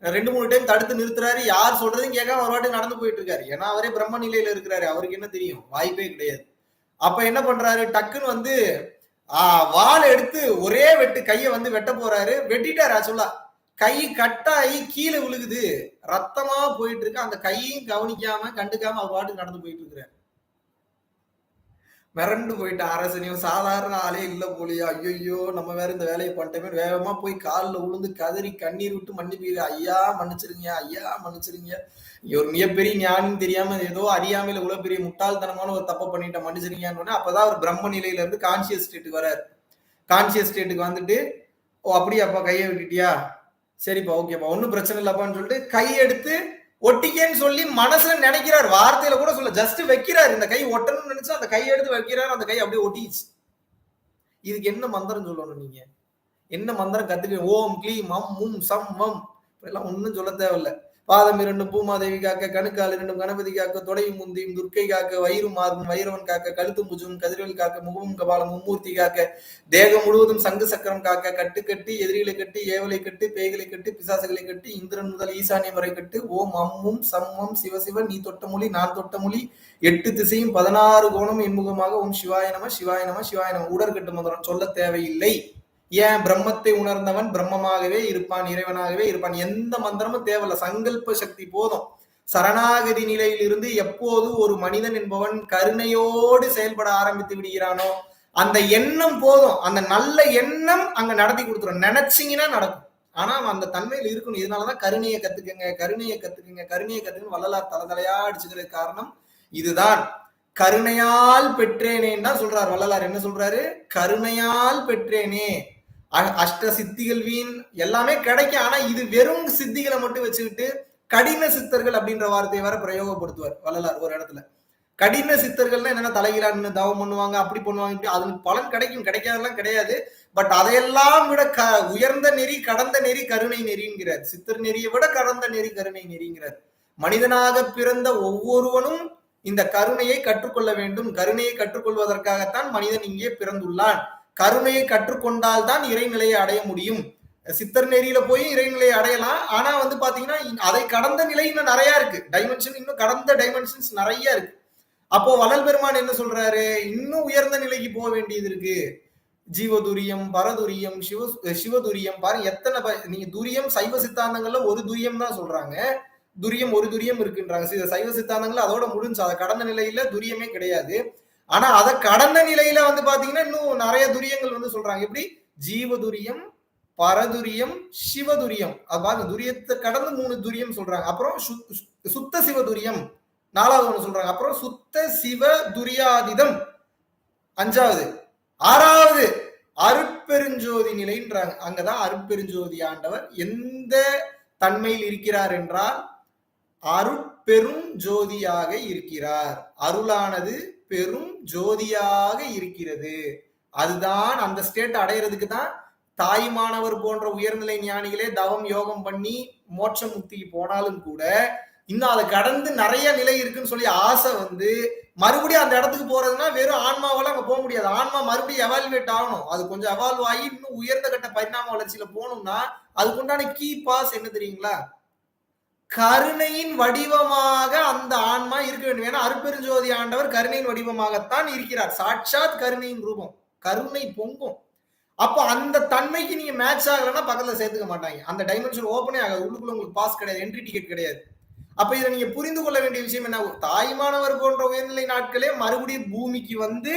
2-3 டைம் தடுத்து நிறுத்துறாரு. யார் சொல்றதையும் கேட்காம ஒரு வாட்டி நடந்து போயிட்டு இருக்காரு. ஏன்னா அவரே பிரம்ம நிலையில இருக்கிறாரு. அவருக்கு என்ன தெரியும், வாய்ப்பே கிடையாது. அப்ப என்ன பண்றாரு, டக்குன்னு வந்து வாள் எடுத்து ஒரே வெட்டு கையை வந்து வெட்ட போறாரு. வெட்டிட்டாரு. ஆக்சுவலா கை கட்டாயி கீழே விழுகுது, ரத்தமா போயிட்டு இருக்கு. அந்த கையையும் கவனிக்காம கண்டுக்காம அவர் பாட்டுக்கு நடந்து போயிட்டு இருக்கிறாரு. மிரண்டு போயிட்ட அரசனையும். சாதாரண ஆளே இல்ல போலியா, ஐயோ நம்ம வேற இந்த வேலையை பண்ணிட்டோமே, வேகமா போய் காலில் விழுந்து கதறி கண்ணீர் விட்டு மன்னிப்பீங்க, ஐயா மன்னிச்சிருங்க, ஐயா மன்னிச்சிருங்க, ஒரு மிகப்பெரிய ஞானம் தெரியாம ஏதோ அறியாமையில இவ்வளவு பெரிய முட்டாள்தனமான ஒரு தப்பை பண்ணிட்ட, மன்னிச்சிருங்கன்னு. அப்பதான் அவர் பிரம்ம நிலையில இருந்து கான்சியஸ் ஸ்டேட்டுக்கு வர்றாரு. கான்சியஸ் ஸ்டேட்டுக்கு வந்துட்டு, ஓ அப்படியாப்பா கையை விட்டுட்டியா, சரிப்பா ஓகேப்பா ஒன்னும் பிரச்சனை இல்லப்பான்னு சொல்லிட்டு கையெடுத்து ஒட்டிக்கேன்னு சொல்லி மனசுல நினைக்கிறார். வார்த்தையில கூட சொல்ல, ஜஸ்ட் வைக்கிறாரு. இந்த கை ஒட்டணும்னு நினைச்சா அந்த கையை எடுத்து வைக்கிறாரு. அந்த கை அப்படியே ஒட்டிச்சு. இதுக்கு என்ன மந்திரம் சொல்லணும், நீங்க என்ன மந்திரம் கத்துக்க, ஓம் க்ளீம் அம் மும் சம் வம் எல்லாம் ஒன்னும் சொல்ல தேவையில்லை. பாதம் 2 பூமாதேவி காக்க, கணுக்கால் 2 கணபதி காக்க, தொடையும் முந்தியும் துர்க்கை காக்க, வயிறும் மார்பும் வைரவன் காக்க, கழுத்தும் புஜும் கதிரவல் காக்க, முகமும் கபாலம் மும்மூர்த்தி காக்க, தேகம் முழுவதும் சங்கு சக்கரம் காக்க, கட்டு கட்டி எதிரிகளை கட்டி, ஏவலை கட்டு, பேய்களை கட்டு, பிசாசுகளை கட்டி, இந்திரன் முதல் ஈசானியம் வரை கட்டு, ஓம் அம்மும் சம்மம் சிவசிவ நீ தொட்ட மொழி நான் தொட்ட மொழி 8 திசையும் 16 கோணம் என்முகமாக ஓம் சிவாய நம சிவாய நம சிவாய நம. உடற்கட்டு மந்திரம் சொல்ல தேவையில்லை. ஏன், பிரம்மத்தை உணர்ந்தவன் பிரம்மமாகவே இருப்பான், இறைவனாகவே இருப்பான். எந்த மந்திரமும் தேவையில்ல, சங்கல்ப சக்தி போதும். சரணாகதி நிலையில் இருந்து எப்போது ஒரு மனிதன் என்பவன் கருணையோடு செயல்பட ஆரம்பித்து விடுகிறானோ அந்த எண்ணம் போதும். அந்த நல்ல எண்ணம் அங்க நடத்தி கொடுத்துரும். நினைச்சீங்கன்னா நடக்கும். ஆனா அந்த தன்மையில் இருக்கணும். இதனாலதான் கருணையை கத்துக்குங்க, கருணையை கத்துக்குங்க, கருணையை கத்துக்குன்னு வள்ளலார் தலையா அடிச்சுக்கிறதுக்கு காரணம் இதுதான். கருணையால் பெற்றேனேன்னு தான் சொல்றாரு வள்ளலார். என்ன சொல்றாரு, கருணையால் பெற்றேனே. அஷ்ட சித்திகள் வீண் எல்லாமே கிடைக்கும். ஆனா இது வெறும் சித்திகளை மட்டும் வச்சுக்கிட்டு கடின சித்தர்கள் அப்படின்ற வார்த்தையை வேற பிரயோகப்படுத்துவார் வள்ளலார் ஒரு இடத்துல. கடின சித்தர்கள்னா என்னன்னா தலைகீழா நின்று தவம் பண்ணுவாங்க, அப்படி பண்ணுவாங்க, இப்படி அதுக்கு பலன் கிடைக்கும், கிடைக்காதெல்லாம் கிடையாது. பட் அதையெல்லாம் விட உயர்ந்த நெறி, கடந்த நெறி கருணை நெறிங்கிறார். சித்தர் நெறியை விட கடந்த நெறி கருணை நெறிங்கிறார். மனிதனாக பிறந்த ஒவ்வொருவனும் இந்த கருணையை கற்றுக்கொள்ள வேண்டும். கருணையை கற்றுக்கொள்வதற்காகத்தான் மனிதன் இங்கே பிறந்துள்ளான். கருணையை கற்றுக்கொண்டால் தான் இறைநிலையை அடைய முடியும். சித்தர் நெறியில போய் இறைநிலையை அடையலாம். ஆனா வந்து பாத்தீங்கன்னா அதை கடந்த நிலை இன்னும் நிறைய இருக்கு. டைமென்ஷன் இன்னும் கடந்த டைமென்ஷன்ஸ் நிறைய இருக்கு. அப்போ வள்ளல் பெருமான் என்ன சொல்றாரு, இன்னும் உயர்ந்த நிலைக்கு போக வேண்டியது இருக்கு. ஜீவதுரியம், பரதுரியம், சிவதுரியம். பாருங்க எத்தனை நீங்க துரியம் சைவ சித்தாந்தங்கள்ல ஒரு துரியம் தான் சொல்றாங்க. துரியம் ஒரு துரியம் இருக்குன்றாங்க. சைவ சித்தாந்தங்கள்ல அதோட முடிஞ்சு. அதை கடந்த நிலையில துரியமே கிடையாது. ஆனா அதை கடந்த நிலையில வந்து பாத்தீங்கன்னா இன்னும் நிறைய துரியங்கள் வந்து சொல்றாங்க. எப்படி, ஜீவதுரியம், பரதுரியம், சிவதுரியம். அது துரியத்தை கடந்து 3 துரியம் சொல்றாங்க. அப்புறம் சுத்த சிவதுரியம் 4வது ஒண்ணு சொல்றாங்க. அப்புறம் சுத்த சிவ துரியாதிதம் 5வது. 6வது அருட்பெருஞ்சோதி நிலைன்றாங்க. அங்கதான் அருட்பெருஞ்சோதி ஆண்டவர் எந்த தன்மையில் இருக்கிறார் என்றால் அருட்பெரும் ஜோதியாக இருக்கிறார். அருளானது பெரும் ஜோதியாக இருக்கிறது. அதுதான் அந்த ஸ்டேட் அடையிறதுக்கு தான் தாய்மானவர் போன்ற உயர்நிலை ஞானிகளே தவம் யோகம் பண்ணி மோட்ச முக்திக்கு போனாலும் கூட இன்னும் அதை கடந்து நிறைய நிலை இருக்குன்னு சொல்லி ஆசை வந்து மறுபடியும் அந்த இடத்துக்கு போறதுன்னா வெறும் ஆன்மாவால அங்க போக முடியாது. ஆன்மா மறுபடியும் எவால்வேட் ஆகணும். அது கொஞ்சம் எவால்வ் ஆகி இன்னும் உயர்ந்த கட்ட பரிணாம வளர்ச்சியில போகணும்னா அதுக்குண்டான கீ பாஸ் என்ன தெரியுங்களா, கருணையின் வடிவமாக அந்த ஆன்மா இருக்க வேண்டும். ஏன்னா அருட்பெருஞ்சோதி ஆண்டவர் கருணையின் வடிவமாகத்தான் இருக்கிறார். சாட்சாத் கருணையின் ரூபம், கருணை பொங்கும். அப்போ அந்த தன்மைக்கு நீங்க மேட்ச் ஆகலைன்னா பக்கத்துல சேர்த்துக்க மாட்டாங்க. அந்த டைமென்ஷன் ஓப்பனே ஆகாது. உள்ளுக்குள்ள உங்களுக்கு பாஸ் கிடையாது, என்ட்ரி டிக்கெட் கிடையாது. அப்ப இதை நீங்க புரிந்து கொள்ள வேண்டிய விஷயம் என்ன? தாய்மானவர் போன்ற உயர்நிலை நாட்களே மறுபடியும் பூமிக்கு வந்து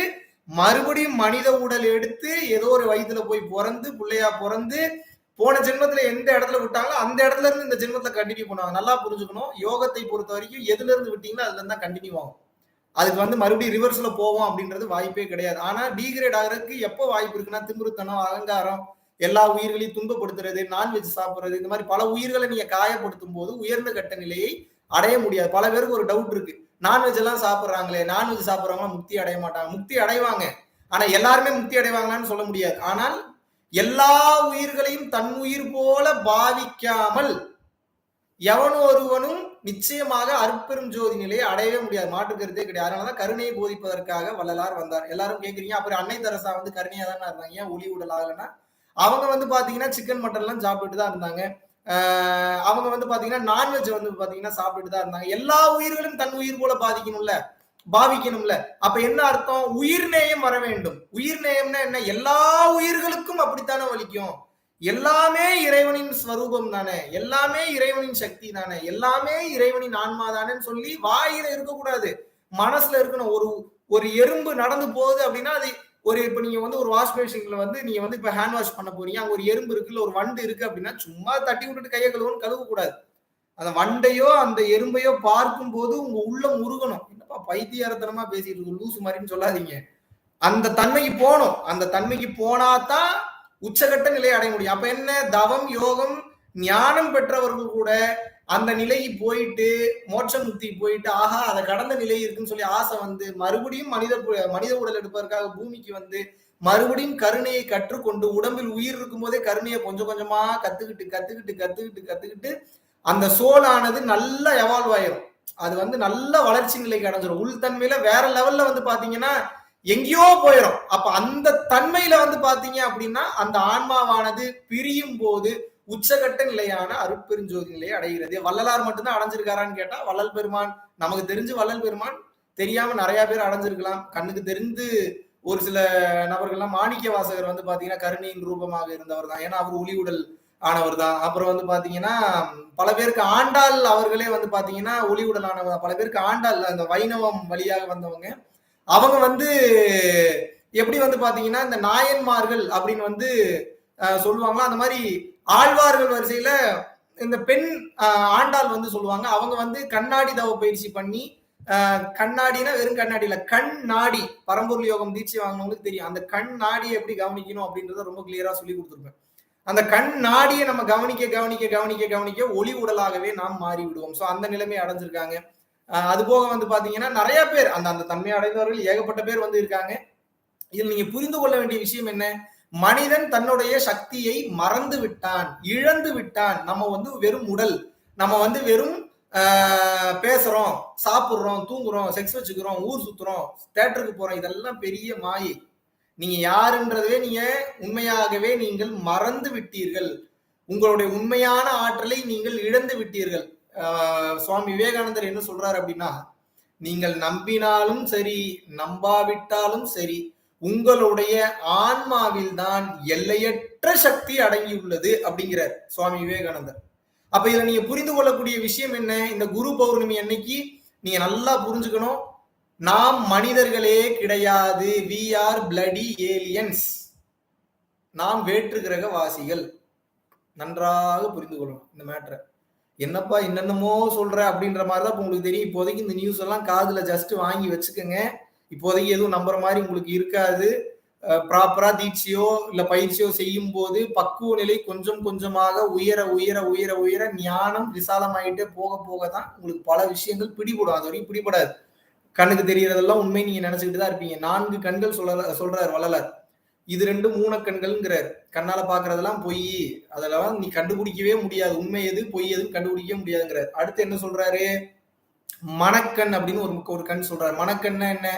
மறுபடியும் மனித உடல் எடுத்து ஏதோ ஒரு வயிற்றுல போய் பிறந்து பிள்ளையா பிறந்து போன ஜென்மத்துல எந்த இடத்துல விட்டாங்களோ அந்த இடத்துல இருந்து இந்த ஜென்மத்துல கண்டினியூ பண்ணுவாங்க. நல்லா புரிஞ்சுக்கணும். யோகத்தை பொறுத்த வரைக்கும் எதுல இருந்து விட்டீங்கன்னா அதுல இருந்தா கண்டினியூ ஆகும். அதுக்கு வந்து மறுபடியும் ரிவர்ஸ்ல போவோம் அப்படின்றது வாய்ப்பே கிடையாது. ஆனா டீகிரேட் ஆகிறதுக்கு எப்போ வாய்ப்பு இருக்குன்னா, திமிருத்தனம், அகங்காரம், எல்லா உயிர்களையும் துன்பப்படுத்துறது, நான்வெஜ் சாப்பிடுறது, இந்த மாதிரி பல உயிர்களை நீங்க காயப்படுத்தும் போது உயர்ந்த கட்ட நிலையை அடைய முடியாது. பல பேருக்கு ஒரு டவுட் இருக்கு. நான்வெஜ் எல்லாம் சாப்பிடுறாங்களே, நான்வெஜ் சாப்பிடுறவங்க முக்தி அடைய மாட்டாங்க. முக்தி அடைவாங்க. ஆனா எல்லாருமே முக்தி அடைவாங்களான்னு சொல்ல முடியாது. ஆனால் எல்லா உயிர்களையும் தன் உயிர் போல பாவிக்காமல் எவன் ஒருவனும் நிச்சயமாக அருட்பெரும் ஜோதி நிலையை அடையவே முடியாது. மாற்று கருத்தே கிடையாது. அதனாலதான் கருணையை போதிப்பதற்காக வள்ளலார் வந்தார். எல்லாரும் கேக்குறீங்க, அப்புறம் அன்னை தெரசா வந்து கருணையா தானே இருந்தாங்க, ஏன் ஒளி உடல் ஆகலைன்னா? அவங்க வந்து பாத்தீங்கன்னா சிக்கன் மட்டன் எல்லாம் சாப்பிட்டுட்டு தான் இருந்தாங்க. அவங்க வந்து பாத்தீங்கன்னா நான்வெஜ் வந்து பாத்தீங்கன்னா சாப்பிட்டுட்டு தான் இருந்தாங்க. எல்லா உயிர்களும் தன் உயிர் போல பாவிக்கணும்ல. அப்ப என்ன அர்த்தம்? உயிர் நேயம் வர வேண்டும். உயிர் நேயம்னா என்ன? எல்லா உயிர்களுக்கும் அப்படித்தானே வலிக்கும். எல்லாமே இறைவனின் ஸ்வரூபம் தானே, எல்லாமே இறைவனின் சக்தி தானே, எல்லாமே இறைவனின் ஆன்மா தானேன்னு சொல்லி வாயில இருக்கக்கூடாது, மனசுல இருக்கணும். ஒரு எறும்பு நடந்து போகுது அப்படின்னா அது இப்ப நீங்க வந்து ஒரு வாஷ் பேஷன்ல வந்து நீங்க வந்து இப்ப ஹேண்ட் வாஷ் பண்ண போறீங்க, அங்க ஒரு எறும்பு இருக்கு, இல்ல ஒரு வண்டு இருக்கு அப்படின்னா சும்மா தட்டி விட்டுட்டு கையை கழுவ கூடாது. அந்த வண்டையோ அந்த எறும்பையோ பார்க்கும் போது உங்க உள்ளம் உருகணும். என்னப்பா பைத்தியாரத்தனமா பேசிட்டு இருக்கு, லூசு மாதிரின்னு சொல்லாதீங்க. அந்த தன்மைக்கு போகணும். அந்த தன்மைக்கு போனாதான் உச்சகட்ட நிலையை அடைய முடியும். அப்ப என்ன? தவம், யோகம், ஞானம் பெற்றவர்கள் கூட அந்த நிலைக்கு போயிட்டு மோட்ச முக்தி போயிட்டு ஆஹா அதை கடந்த நிலை இருக்குன்னு சொல்லி ஆசை வந்து மறுபடியும் மனித உடல் எடுப்பதற்காக பூமிக்கு வந்து மறுபடியும் கருணையை கற்றுக்கொண்டு உடம்பில் உயிர் இருக்கும் போதே கருணையை கொஞ்சம் கொஞ்சமா கத்துக்கிட்டு அந்த சோலானது நல்லா எவால்வ் ஆயிரும். அது வந்து நல்ல வளர்ச்சி நிலைக்கு அடைஞ்சிடும். உள்தன்மையில வேற லெவல்ல வந்து பாத்தீங்கன்னா எங்கேயோ போயிடும். அப்ப அந்த தன்மையில வந்து பாத்தீங்க அப்படின்னா அந்த ஆன்மாவானது பிரியும் போது உச்சகட்ட நிலையான அருட்பெருஞ்சோதி நிலையை அடைகிறது. வள்ளலார் மட்டும்தான் அடைஞ்சிருக்காரான்னு கேட்டா வள்ளல் பெருமான், நமக்கு தெரிஞ்சு வள்ளல் பெருமான் தெரியாம நிறைய பேர் அடைஞ்சிருக்கலாம். கண்ணுக்கு தெரிந்து ஒரு சில நபர்கள்லாம், மாணிக்க வாசகர் வந்து பாத்தீங்கன்னா கருணையின் ரூபமாக இருந்தவர் தான். ஏன்னா அவர் ஒளி உடல் ஆனவர் தான். அப்புறம் வந்து பாத்தீங்கன்னா பல பேருக்கு ஆண்டாள் அவர்களே வந்து பாத்தீங்கன்னா ஒளி உடல் ஆனவர் தான். பல பேருக்கு ஆண்டாள் அந்த வைணவம் வழியாக வந்தவங்க. அவங்க வந்து எப்படி வந்து பாத்தீங்கன்னா இந்த நாயன்மார்கள் அப்படின்னு வந்து சொல்லுவாங்க. அந்த மாதிரி ஆழ்வார்கள் வரிசையில இந்த பெண் ஆண்டாள் வந்து சொல்லுவாங்க. அவங்க வந்து கண்ணாடி தவ பயிற்சி பண்ணி, கண்ணாடினா வெறும் கண்ணாடி இல்ல, கண் நாடி, பரம்பொருள் யோகம் தீட்சை வாங்கினவங்களுக்கு தெரியும். அந்த கண் நாடியை எப்படி கவனிக்கணும் அப்படின்றத ரொம்ப கிளியரா சொல்லி கொடுத்துருப்பேன். அந்த கண் நாடியை நம்ம கவனிக்க ஒளி உடலாகவே நாம் மாறி விடுவோம். ஸோ அந்த நிலைமை அடைஞ்சிருக்காங்க. அது போக வந்து பாத்தீங்கன்னா நிறைய பேர் அந்த தன்மை அடைந்தவர்கள் ஏகப்பட்ட பேர் வந்து இருக்காங்க. இதில் நீங்க புரிந்து கொள்ள வேண்டிய விஷயம் என்ன? மனிதன் தன்னுடைய சக்தியை மறந்து விட்டான், இழந்து விட்டான். நம்ம வந்து வெறும் உடல், நம்ம வந்து வெறும் பேசுறோம், சாப்பிடுறோம், தூங்குறோம், செக்ஸ் வச்சுக்கிறோம், ஊர் சுத்துறோம், தேட்டருக்கு போறோம், இதெல்லாம் பெரிய மாயை. நீங்க யாருன்றதே நீங்க உண்மையாகவே நீங்கள் மறந்து விட்டீர்கள். உங்களுடைய உண்மையான ஆற்றலை நீங்கள் இழந்து விட்டீர்கள். சுவாமி விவேகானந்தர் என்ன சொல்றாரு அப்படின்னா, நீங்கள் நம்பினாலும் சரி நம்பாவிட்டாலும் சரி உங்களுடைய ஆன்மாவில் தான் எல்லையற்ற சக்தி அடங்கியுள்ளது அப்படிங்கிறார் சுவாமி விவேகானந்தர். அப்ப இதை நீங்க புரிந்து கொள்ளக்கூடிய விஷயம் என்ன? இந்த குரு பௌர்ணமி அன்னைக்கு நீங்க நல்லா புரிஞ்சுக்கணும், நாம் மனிதர்களே கிடையாது, we are bloody aliens. நாம் வேற்று கிரக வாசிகள். நன்றாக புரிந்து கொள்ளணும் இந்த மேட்டரை. என்னப்பா என்னென்னமோ சொல்ற அப்படின்ற மாதிரிதான் உங்களுக்கு தெரியும். இப்போதைக்கு இந்த நியூஸ் எல்லாம் காதுல ஜஸ்ட் வாங்கி வச்சுக்கோங்க. இப்போதைக்கு எதுவும் நம்புற மாதிரி உங்களுக்கு இருக்காது. ப்ராப்பரா தீட்சையோ இல்ல பயிற்சியோ செய்யும் போது பக்குவ நிலை கொஞ்சம் கொஞ்சமாக உயர உயர உயர உயர ஞானம் விசாலமாயிட்டே போக போகதான் உங்களுக்கு பல விஷயங்கள் பிடிபடும். அது வரைக்கும் பிடிபடாது. கண்ணுக்கு தெரியறதெல்லாம் உண்மை நீங்க நினைச்சுக்கிட்டு தான் இருப்பீங்க. 4 கண்கள் சொல்றாரு வள்ளலார். இது 2 மூணக்கண்கள்ங்கிறார். கண்ணால பாக்குறதெல்லாம் பொய், அதெல்லாம் நீ கண்டுபிடிக்கவே முடியாது. உண்மை எது பொய் எதுன்னு கண்டுபிடிக்கவே முடியாதுங்கிறார். அடுத்து என்ன சொல்றாரு? மனக்கண் அப்படின்னு ஒரு கண் சொல்றாரு. மனக்கண்ணா என்ன?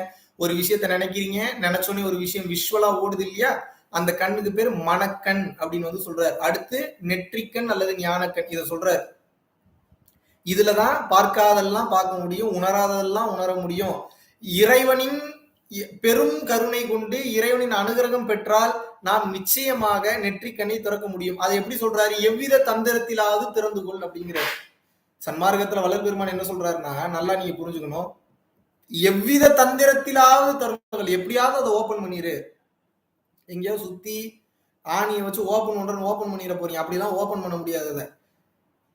ஒரு விஷயத்த நினைக்கிறீங்க, நினைச்சோன்னே ஒரு விஷயம் விஷுவலா ஓடுது இல்லையா, அந்த கண்ணுக்கு பேர் மனக்கண் அப்படின்னு வந்து சொல்றாரு. அடுத்து நெற்றிக்கண் அல்லது ஞானக்கண், இதை சொல்றாரு. இதுலதான் பார்க்காதெல்லாம் பார்க்க முடியும், உணராததெல்லாம் உணர முடியும். இறைவனின் பெரும் கருணை கொண்டு இறைவனின் அனுகிரகம் பெற்றால் நாம் நிச்சயமாக நெற்றிக்கண்ணை திறக்க முடியும். அதை எப்படி சொல்றாரு? எவ்வித தந்திரத்திலாவது திறந்து கொள் அப்படிங்கிறார். சன்மார்க்கத்துல வள்ளல் பெருமான் என்ன சொல்றாருன்னா, நல்லா நீங்க புரிஞ்சுக்கணும், எவ்வித தந்திரத்திலாவது திறந்து, எப்படியாவது அதை ஓபன் பண்ணிரு. எங்கேயாவது சுத்தி ஆணியை வச்சு ஓபன் பண்ணிட போறீங்க, அப்படிலாம் ஓபன் பண்ண முடியாது. அதை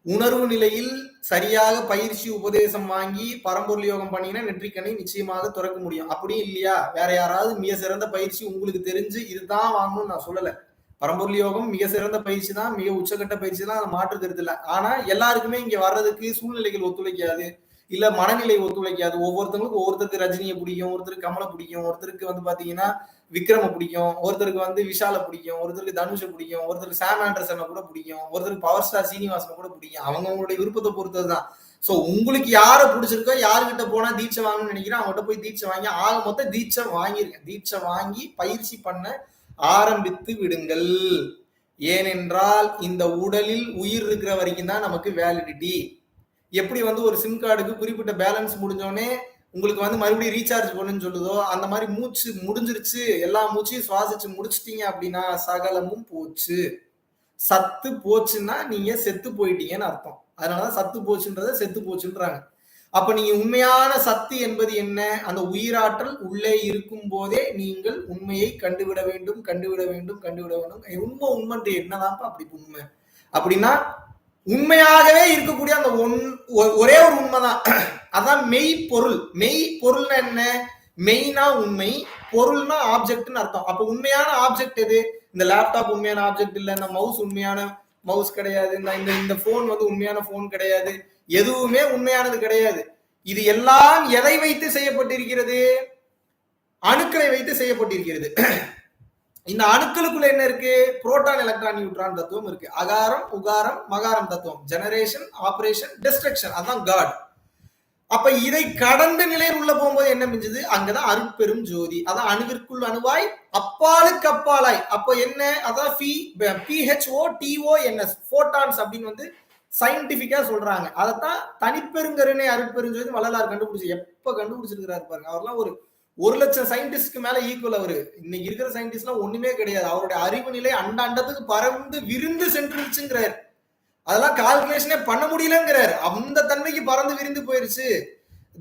உணர்வு நிலையில் சரியாக பயிற்சி உபதேசம் வாங்கி பரம்பொருள் யோகம் பண்ணினா நெற்றிக்கண்ணை நிச்சயமாக திறக்க முடியும். அப்படியும் இல்லையா, வேற யாராவது மிக சிறந்த பயிற்சி உங்களுக்கு தெரிஞ்சு இதுதான் வாங்கணும்னு நான் சொல்லல. பரம்பொருள் யோகம் மிக சிறந்த பயிற்சி தான், மிக உச்சகட்ட பயிற்சி தான், அதை மாற்று கருத்து இல்லை. ஆனா எல்லாருக்குமே இங்க வர்றதுக்கு சூழ்நிலைகள் ஒத்துழைக்காது, இல்ல மனநிலை ஒத்துழைக்காது. ஒவ்வொருத்தவங்களுக்கும் ஒருத்தருக்கு ரஜினியை பிடிக்கும், ஒருத்தருக்கு கமலை பிடிக்கும், ஒருத்தருக்கு வந்து பாத்தீங்கன்னா விக்ரம பிடிக்கும், ஒருத்தருக்கு வந்து விஷால பிடிக்கும், ஒருத்தருக்கு தனுஷை பிடிக்கும், ஒருத்தருக்கு சாம் ஆண்டர்சனை கூட பிடிக்கும், ஒருத்தருக்கு பவர் ஸ்டார் சீனிவாசனை கூட பிடிக்கும். அவங்களுடைய விருப்பத்தை பொறுத்ததுதான். சோ உங்களுக்கு யாரை பிடிச்சிருக்கோ, யாருக்கிட்ட போனா தீட்சை வாங்கணும்னு நினைக்கிறேன் அவங்ககிட்ட போய் தீட்சை வாங்கி, ஆக மொத்தம் தீட்சை வாங்கியிருக்கேன். தீட்சை வாங்கி பயிற்சி பண்ண ஆரம்பித்து விடுங்கள். ஏனென்றால் இந்த உடலில் உயிர் இருக்கிற வரைக்கும் தான் நமக்கு வேலிடிட்டி. எப்படி வந்து ஒரு சிம் கார்டுக்கு குறிப்பிட்ட பேலன்ஸ் முடிஞ்சோடனே உங்களுக்கு வந்து மறுபடியும் ரீசார்ஜ் பண்ணுன்னு சொல்லுதோ, அந்த மாதிரி மூச்சு முடிஞ்சிருச்சு, எல்லா மூச்சையும் சுவாசிச்சு முடிச்சிட்டீங்க அப்படின்னா சகலமும் போச்சு. சத்து போச்சுன்னா நீங்க செத்து போயிட்டீங்கன்னு அர்த்தம். அதனாலதான் சத்து போச்சுன்றத செத்து போச்சுன்றாங்க. அப்ப நீங்க உண்மையான சத்து என்பது என்ன? அந்த உயிராற்றல் உள்ளே இருக்கும் போதே நீங்கள் உண்மையை கண்டுவிட வேண்டும். உண்மைன்ட்டு என்னதான்ப்பா அப்படி உண்மை அப்படின்னா, உண்மையாகவே இருக்கக்கூடிய அந்த ஒரே ஒரு உண்மைதான். அதான் மெய் பொருள். மெய் பொருள்னா என்ன? மெய்னா உண்மை, பொருள்னா ஆப்ஜெக்ட்னு அர்த்தம். அப்ப உண்மையான ஆப்ஜெக்ட் எது? இந்த லேப்டாப் உண்மையான ஆப்ஜெக்ட் இல்ல, இந்த மவுஸ் உண்மையான மவுஸ் கிடையாது, இந்த போன் வந்து உண்மையான போன் கிடையாது, எதுவுமே உண்மையானது கிடையாது. இது எல்லாம் எதை வைத்து செய்யப்பட்டிருக்கிறது? அணுக்களை வைத்து செய்யப்பட்டிருக்கிறது. இந்த அணுக்களுக்குள்ள என்ன இருக்கு? புரோட்டான், எலக்ட்ரான், நியூட்ரான் தத்துவம் இருக்கு. அகாரம், உகாரம், மகாரம் தத்துவம். Generation, operation, destruction. அதான் காட். அப்ப இதை கடந்த நிலையில் உள்ள போகும்போது என்ன மிஞ்சது? அங்கதான் அருட்பெரும் ஜோதி. அதான் அணுவிற்குள் அணுவாய், அப்பாலுக்கு அப்பாலாய். அப்ப என்ன? அதான் PHOTONS, போட்டான்ஸ் அப்படின்னு வந்து சயின்டிபிக்கா சொல்றாங்க. அதைத்தான் தனிப்பெருங்கருணை அருட்பெருஞ்சோதி வள்ளலார் கண்டுபிடிச்சு. எப்ப கண்டுபிடிச்சிருக்கிறாரு பாருங்க. அவர்லாம் ஒரு 1,00,000 சயின்டிஸ்ட்க்கு மேல ஈக்குவல். அவரு இன்னைக்கு இருக்கிற சயின்டிஸ்ட் எல்லாம் ஒண்ணுமே கிடையாது. அவருடைய அறிவு நிலை அண்டத்துக்கு பறந்து விருந்து சென்றுருச்சுங்கிறார். அதெல்லாம் கால்குலேஷனே பண்ண முடியலங்கிறார். அந்த தன்மைக்கு பறந்து விரிந்து போயிருச்சு.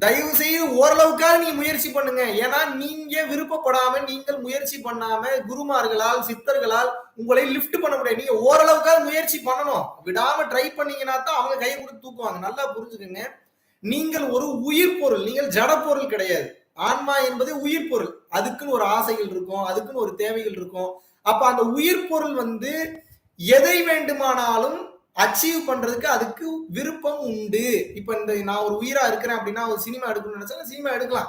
தயவு செய்து ஓரளவுக்காக நீங்க முயற்சி பண்ணுங்க. ஏன்னா நீங்க விருப்பப்படாம, நீங்கள் முயற்சி பண்ணாம, குருமார்களால் சித்தர்களால் உங்களை லிப்ட் பண்ண முடியாது. நீங்க ஓரளவுக்காக முயற்சி பண்ணணும். விடாம ட்ரை பண்ணீங்கன்னா தான் அவங்க கையை கொடுத்து தூக்குவாங்க. நல்லா புரிஞ்சுக்கங்க, நீங்கள் ஒரு உயிர் பொருள், நீங்கள் ஜட பொருள் கிடையாது. ஆன்மா என்பது உயிர் பொருள். அதுக்குன்னு ஒரு ஆசைகள் இருக்கும், அதுக்குன்னு ஒரு தேவைகள் இருக்கும். அப்ப அந்த உயிர் பொருள் வந்து எதை வேண்டுமானாலும் அச்சீவ் பண்றதுக்கு அதுக்கு விருப்பம் உண்டு. இப்ப இந்த நான் ஒரு உயிரா இருக்கிறேன் அப்படின்னா, ஒரு சினிமா எடுக்கணும்னு நினைச்சா சினிமா எடுக்கலாம்.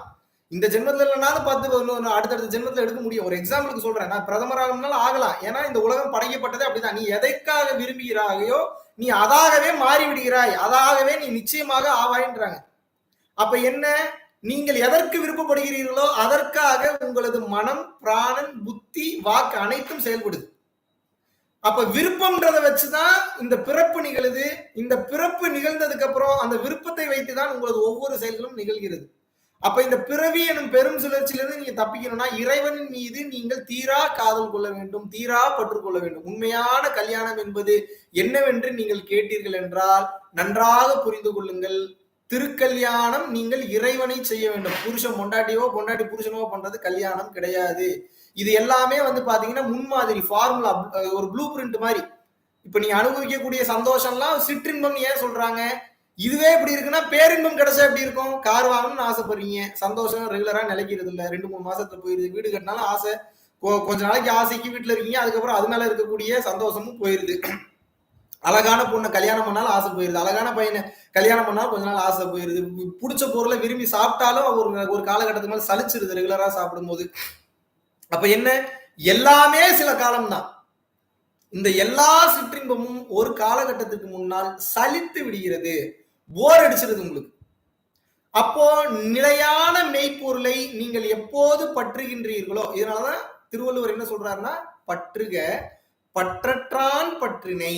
இந்த ஜென்மத்துல இல்லைனாலும் பார்த்து அடுத்தடுத்த ஜென்மத்துல எடுக்க முடியும். ஒரு எக்ஸாம்பிளுக்கு சொல்றேன், நான் பிரதமராகனாலும் ஆகலாம். ஏன்னா இந்த உலகம் படைக்கப்பட்டதே அப்படிதான். நீ எதைக்காக விரும்புகிறாயோ நீ அதாகவே மாறி விடுகிறாய், அதாகவே நீ நிச்சயமாக ஆவாயின்றாங்க. அப்ப என்ன? நீங்கள் எதற்கு விருப்பப்படுகிறீர்களோ அதற்காக உங்களது மனம், பிராணன், புத்தி, வாக்கு அனைத்தும் செயல்படுது. அப்ப விருப்பம்ன்றதை வச்சுதான் இந்த பிறப்பு நிகழுது. இந்த பிறப்பு நிகழ்ந்ததுக்கு அப்புறம் அந்த விருப்பத்தை வைத்துதான் உங்களது ஒவ்வொரு செயல்களும் நிகழ்கிறது. அப்ப இந்த பிறவி எனும் பெரும் சுழற்சியிலிருந்து நீங்க தப்பிக்கணும்னா இறைவனின் மீது நீங்கள் தீரா காதல் கொள்ள வேண்டும், தீரா பற்றுக்கொள்ள வேண்டும். உண்மையான கல்யாணம் என்பது என்னவென்று நீங்கள் கேட்டீர்கள் என்றால் நன்றாக புரிந்து கொள்ளுங்கள். திருக்கல்யாணம் நீங்கள் இறைவனை செய்ய வேண்டும். புருஷன் பொண்டாட்டியோ, பொண்டாட்டி புருஷனோ பண்றது கல்யாணம் கிடையாது. இது எல்லாமே வந்து பாத்தீங்கன்னா முன்மாதிரி, ஃபார்முலா, ஒரு ப்ளூ பிரிண்ட் மாதிரி. இப்ப நீங்க அனுபவிக்கக்கூடிய சந்தோஷம்லாம் சிற்றின்பம் ஏன் சொல்றாங்க? இதுவே இப்படி இருக்குன்னா பேரின்பம் கிடைச்சா எப்படி இருக்கும்? கார் வாங்கணும்னு ஆசைப்படுறீங்க, சந்தோஷம் ரெகுலரா நிலைக்கிறது இல்ல, 2-3 மாசத்துல போயிருது. வீடு கட்டினாலும் ஆசை, கொஞ்ச நாளைக்கு ஆசைக்கு வீட்டுல இருக்கீங்க, அதுக்கப்புறம் அது மேல இருக்கக்கூடிய சந்தோஷமும் போயிருது. அழகான பொண்ணை கல்யாணம் பண்ணாலும் ஆசை போயிருது, அழகான பையனை கல்யாணம் பண்ணாலும் கொஞ்ச நாள் ஆசை போயிருது. பிடிச்ச பொருளை விரும்பி சாப்பிட்டாலும் ஒரு காலகட்டத்துக்கு மேல சலிச்சிருது ரெகுலரா சாப்பிடும் போது. அப்ப என்ன? எல்லாமே சில காலம்தான். இந்த எல்லா சிற்றின்பமும் ஒரு காலகட்டத்துக்கு முன்னால் சலித்து விடுகிறது, போர் அடிச்சிருது உங்களுக்கு. அப்போ நிலையான மெய்ப்பொருளை நீங்கள் எப்போது பற்றுகின்றீர்களோ, இதனாலதான் திருவள்ளுவர் என்ன சொல்றாருன்னா, பற்றுக பற்றற்றான் பற்றினை.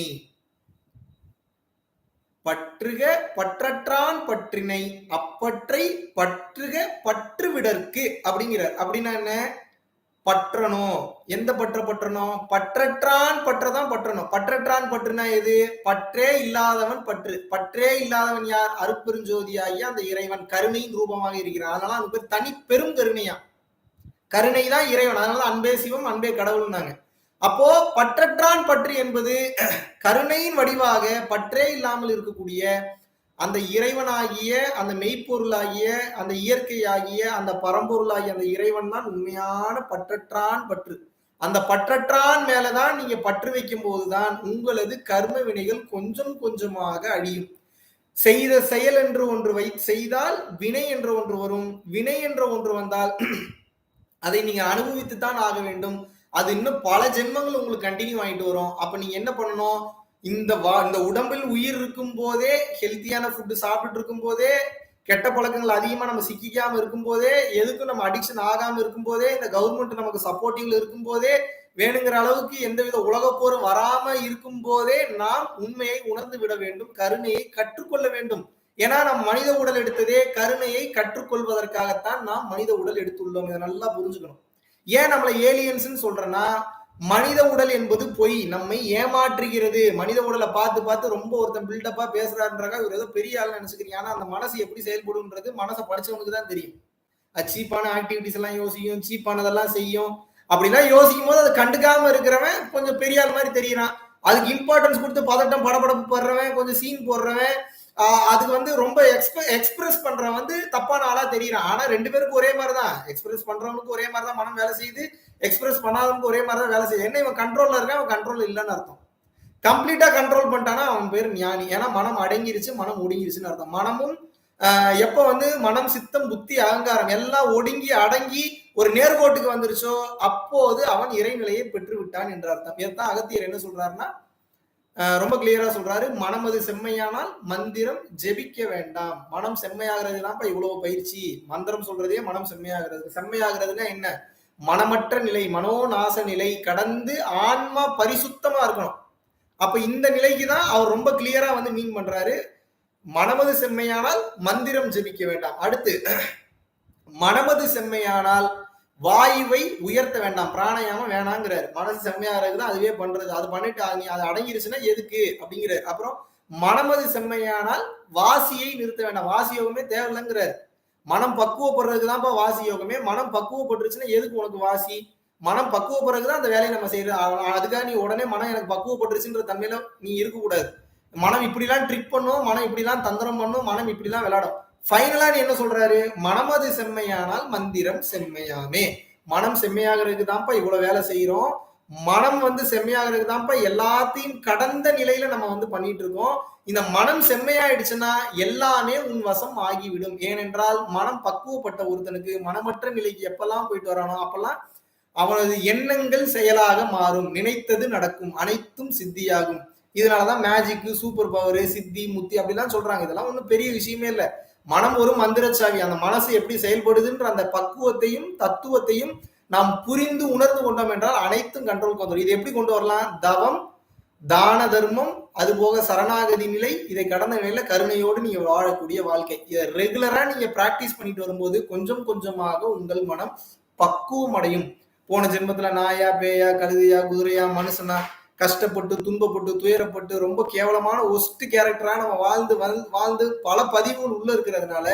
பற்றுக பற்றற்றான் பற்றினை அப்பற்றை பற்றுக பற்று விடற்கு அப்படிங்கிறார். அப்படின்னா என்ன? பற்றணும். எந்த பற்ற பற்றணும்? பற்றற்றான் பற்றதான் பற்றணும். பற்றற்றான் பற்றுனா எது? பற்றே இல்லாதவன் பற்று. பற்றே இல்லாதவன் யார்? அருட்பெருஞ்சோதியாகிய அந்த இறைவன் கருணையின் ரூபமாக இருக்கிறான். அதனால அவனுக்கு பேர் தனி பெரும் கருணையா. கருணை தான் இறைவன். அதனால அன்பே சிவம் அன்பே கடவுள்னாங்க. அப்போ பற்றற்றான் பற்று என்பது கருணையின் வடிவாக பற்றே இல்லாமல் இருக்கக்கூடிய அந்த இறைவனாகிய அந்த மெய்ப்பொருளாகிய அந்த இயற்கையாகிய அந்த பரம்பொருளாகிய அந்த இறைவன் தான் உண்மையான பற்றற்றான் பற்று. அந்த பற்றற்றான் மேலதான் நீங்க பற்று வைக்கும் போதுதான் உங்களது கர்ம வினைகள் கொஞ்சம் கொஞ்சமாக அழியும். செய்த செயல் என்று ஒன்று செய்தால் வினை என்ற ஒன்று வரும். வினை என்ற ஒன்று வந்தால் அதை நீங்க அனுபவித்து தான் ஆக வேண்டும். அது இன்னும் பல ஜென்மங்கள் உங்களுக்கு கண்டினியூ ஆகிட்டு வரும். அப்ப நீங்க என்ன பண்ணணும்? இந்த உடம்பில் உயிர் இருக்கும் போதே ஹெல்த்தியான ஃபுட்டு சாப்பிட்டு இருக்கும் போதே கெட்ட பழக்கங்கள் அதிகமா நம்ம சிக்கிக்காம இருக்கும் போதே எதுக்கும் நம்ம அடிக்ஷன் ஆகாம இருக்கும் போதே இந்த கவர்மெண்ட் நமக்கு சப்போர்ட்டிவ்ல இருக்கும் போதே வேணுங்கிற அளவுக்கு எந்தவித உலகப்போரும் வராம இருக்கும் போதே நாம் உண்மையை உணர்ந்து விட வேண்டும். கருணையை கற்றுக்கொள்ள வேண்டும். ஏன்னா நாம் மனித உடல் எடுத்ததே கருணையை கற்றுக்கொள்வதற்காகத்தான் நாம் மனித உடல் எடுத்துள்ளோம். இதை நல்லா புரிஞ்சுக்கணும். ஏன் நம்மளை ஏலியன்ஸ் சொல்றேன்னா, மனித உடல் என்பது பொய், நம்மை ஏமாற்றுகிறது. மனித உடலை பார்த்து பார்த்து ரொம்ப ஒருத்தன் பில்டப்பா பேசுறாருன்றக்கா இவர் ஏதோ பெரிய ஆள் நினைச்சுக்கிறீங்க. ஆனா அந்த மனசு எப்படி செயல்படும்ன்றது மனசை படிச்சவனுக்கு தான் தெரியும். அது சீப்பான ஆக்டிவிட்டிஸ் எல்லாம் யோசிக்கும், சீப்பானதெல்லாம் செய்யும். அப்படிலாம் யோசிக்கும் போது அதை கண்டுக்காம இருக்கிறவன் கொஞ்சம் பெரிய ஆள் மாதிரி தெரியறான். அதுக்கு இம்பார்ட்டன்ஸ் கொடுத்து பதட்டம் படபடப்பு போடுறவன், கொஞ்சம் சீன் போடுறவன், அதுக்கு ரொம்ப எக்ஸ்பிரஸ் பண்றவன் தப்பான ஆளா தெரியறான். ஆனா ரெண்டு பேருக்கு ஒரே மாதிரிதான். எக்ஸ்பிரஸ் பண்றவனுக்கு ஒரே மாதிரிதான் மனம் வேலை செய்யுது, எக்ஸ்பிரஸ் பண்ணாதவனுக்கு ஒரே மாதிரிதான் வேலை செய்யுது. என்ன இவன் கண்ட்ரோல்ல இருக்கான், அவன் கண்ட்ரோல் இல்லைன்னு அர்த்தம். கம்ப்ளீட்டா கண்ட்ரோல் பண்ணிட்டானா அவன் பேர் ஞானி. ஏன்னா மனம் அடங்கிருச்சு, மனம் ஒடுங்கிருச்சுன்னு அர்த்தம். மனமும் எப்ப மனம் சித்தம் புத்தி அகங்காரம் எல்லாம் ஒடுங்கி அடங்கி ஒரு நேர்கோட்டுக்கு வந்துருச்சோ அப்போது அவன் இறைநிலையை பெற்று விட்டான் என்ற அர்த்தம். இதைத்தான் அகத்தியர் என்ன சொல்றாருன்னா ரொம்ப கிளியரா சொல்றாரு. மனமது செம்மையானால் மந்திரம் ஜெபிக்க வேண்டாம். மனம் செம்மையாகிறது தான் இவ்வளவு பயிற்சி. மந்திரம் சொல்றதே மனம் செம்மையாகிறது. செம்மையாகிறதுனா என்ன? மனமற்ற நிலை, மனோநாச நிலை கடந்து ஆன்மா பரிசுத்தமா இருக்கணும். அப்ப இந்த நிலைக்கு தான் அவர் ரொம்ப கிளியரா மீன் பண்றாரு. மனமது செம்மையானால் மந்திரம் ஜெபிக்க வேண்டாம். அடுத்து மனமது செம்மையானால் வாயுவை உயர்த்த வேண்டாம், பிராணாயாமம் வேணாங்கிறாரு. மனசு செம்மையாகிறதுதான் அதுவே பண்றது. அது பண்ணிட்டு நீ அது அடங்கிருச்சுன்னா எதுக்கு அப்படிங்கிறாரு. அப்புறம் மனமது செம்மையானால் வாசியை நிறுத்த வேண்டாம், வாசி யோகமே தேவையில்லைங்கிறாரு. மனம் பக்குவப்படுறதுக்கு தான்ப்பா வாசி யோகமே. மனம் பக்குவப்பட்டுருச்சுன்னா எதுக்கு உனக்கு வாசி? மனம் பக்குவப்படுறதுதான் அந்த வேலையை நம்ம செய்யறது. அதுக்காக நீ உடனே மனம் எனக்கு பக்குவப்பட்டுருச்சுன்ற தன்மையில நீ இருக்கக்கூடாது. மனம் இப்படிலாம் ட்ரிக் பண்ணும், மனம் இப்படிலாம் தந்திரம் பண்ணும், மனம் இப்படிலாம் விளையாடும். ஃபைனலா நீ என்ன சொல்றாரு? மனமது செம்மையானால் மந்திரம் செம்மையாமே. மனம் செம்மையாகிறதுக்கு தான்ப்பா இவ்வளவு வேலை செய்யறோம். மனம் செம்மையாகிறதுக்கு தான்ப்பா எல்லாத்தையும் கடந்த நிலையில நம்ம பண்ணிட்டு இருக்கோம். இந்த மனம் செம்மையாயிடுச்சுன்னா எல்லாமே உன் வசம் ஆகிவிடும். ஏனென்றால் மனம் பக்குவப்பட்ட ஒருத்தனுக்கு மனமற்ற நிலைக்கு எப்பெல்லாம் போயிட்டு வரானோ அப்பெல்லாம் அவனது எண்ணங்கள் செயலாக மாறும், நினைத்தது நடக்கும், அனைத்தும் சித்தியாகும். இதனாலதான் மேஜிக், சூப்பர் பவர், சித்தி, முத்தி அப்படிலாம் சொல்றாங்க. இதெல்லாம் ஒன்றும் பெரிய விஷயமே இல்லை. மனம் ஒரு மந்திரச்சாவி. அந்த மனசு எப்படி செயல்படுதுன்ற அந்த பக்குவத்தையும் தத்துவத்தையும் நாம் புரிந்து உணர்ந்து கொண்டோம் என்றால் அனைத்தும் கண்ட்ரோல் வந்துடும். இது எப்படி கொண்டு வரலாம்? தவம், தான தர்மம், அது போக சரணாகதி நிலை, இதை கடந்த நிலையில கருணையோடு நீங்க வாழக்கூடிய வாழ்க்கை. இதை ரெகுலரா நீங்க பிராக்டிஸ் பண்ணிட்டு வரும்போது கொஞ்சம் கொஞ்சமாக உங்கள் மனம் பக்குவம் அடையும். போன ஜென்மத்துல நாயா, பேயா, கழுதையா, குதிரையா, மனுஷனா கஷ்டப்பட்டு துன்பப்பட்டு துயரப்பட்டு ரொம்ப கேவலமான ஒஸ்ட் கேரக்டரா நம்ம வாழ்ந்து பல பதிவுகள் உள்ள இருக்கிறதுனால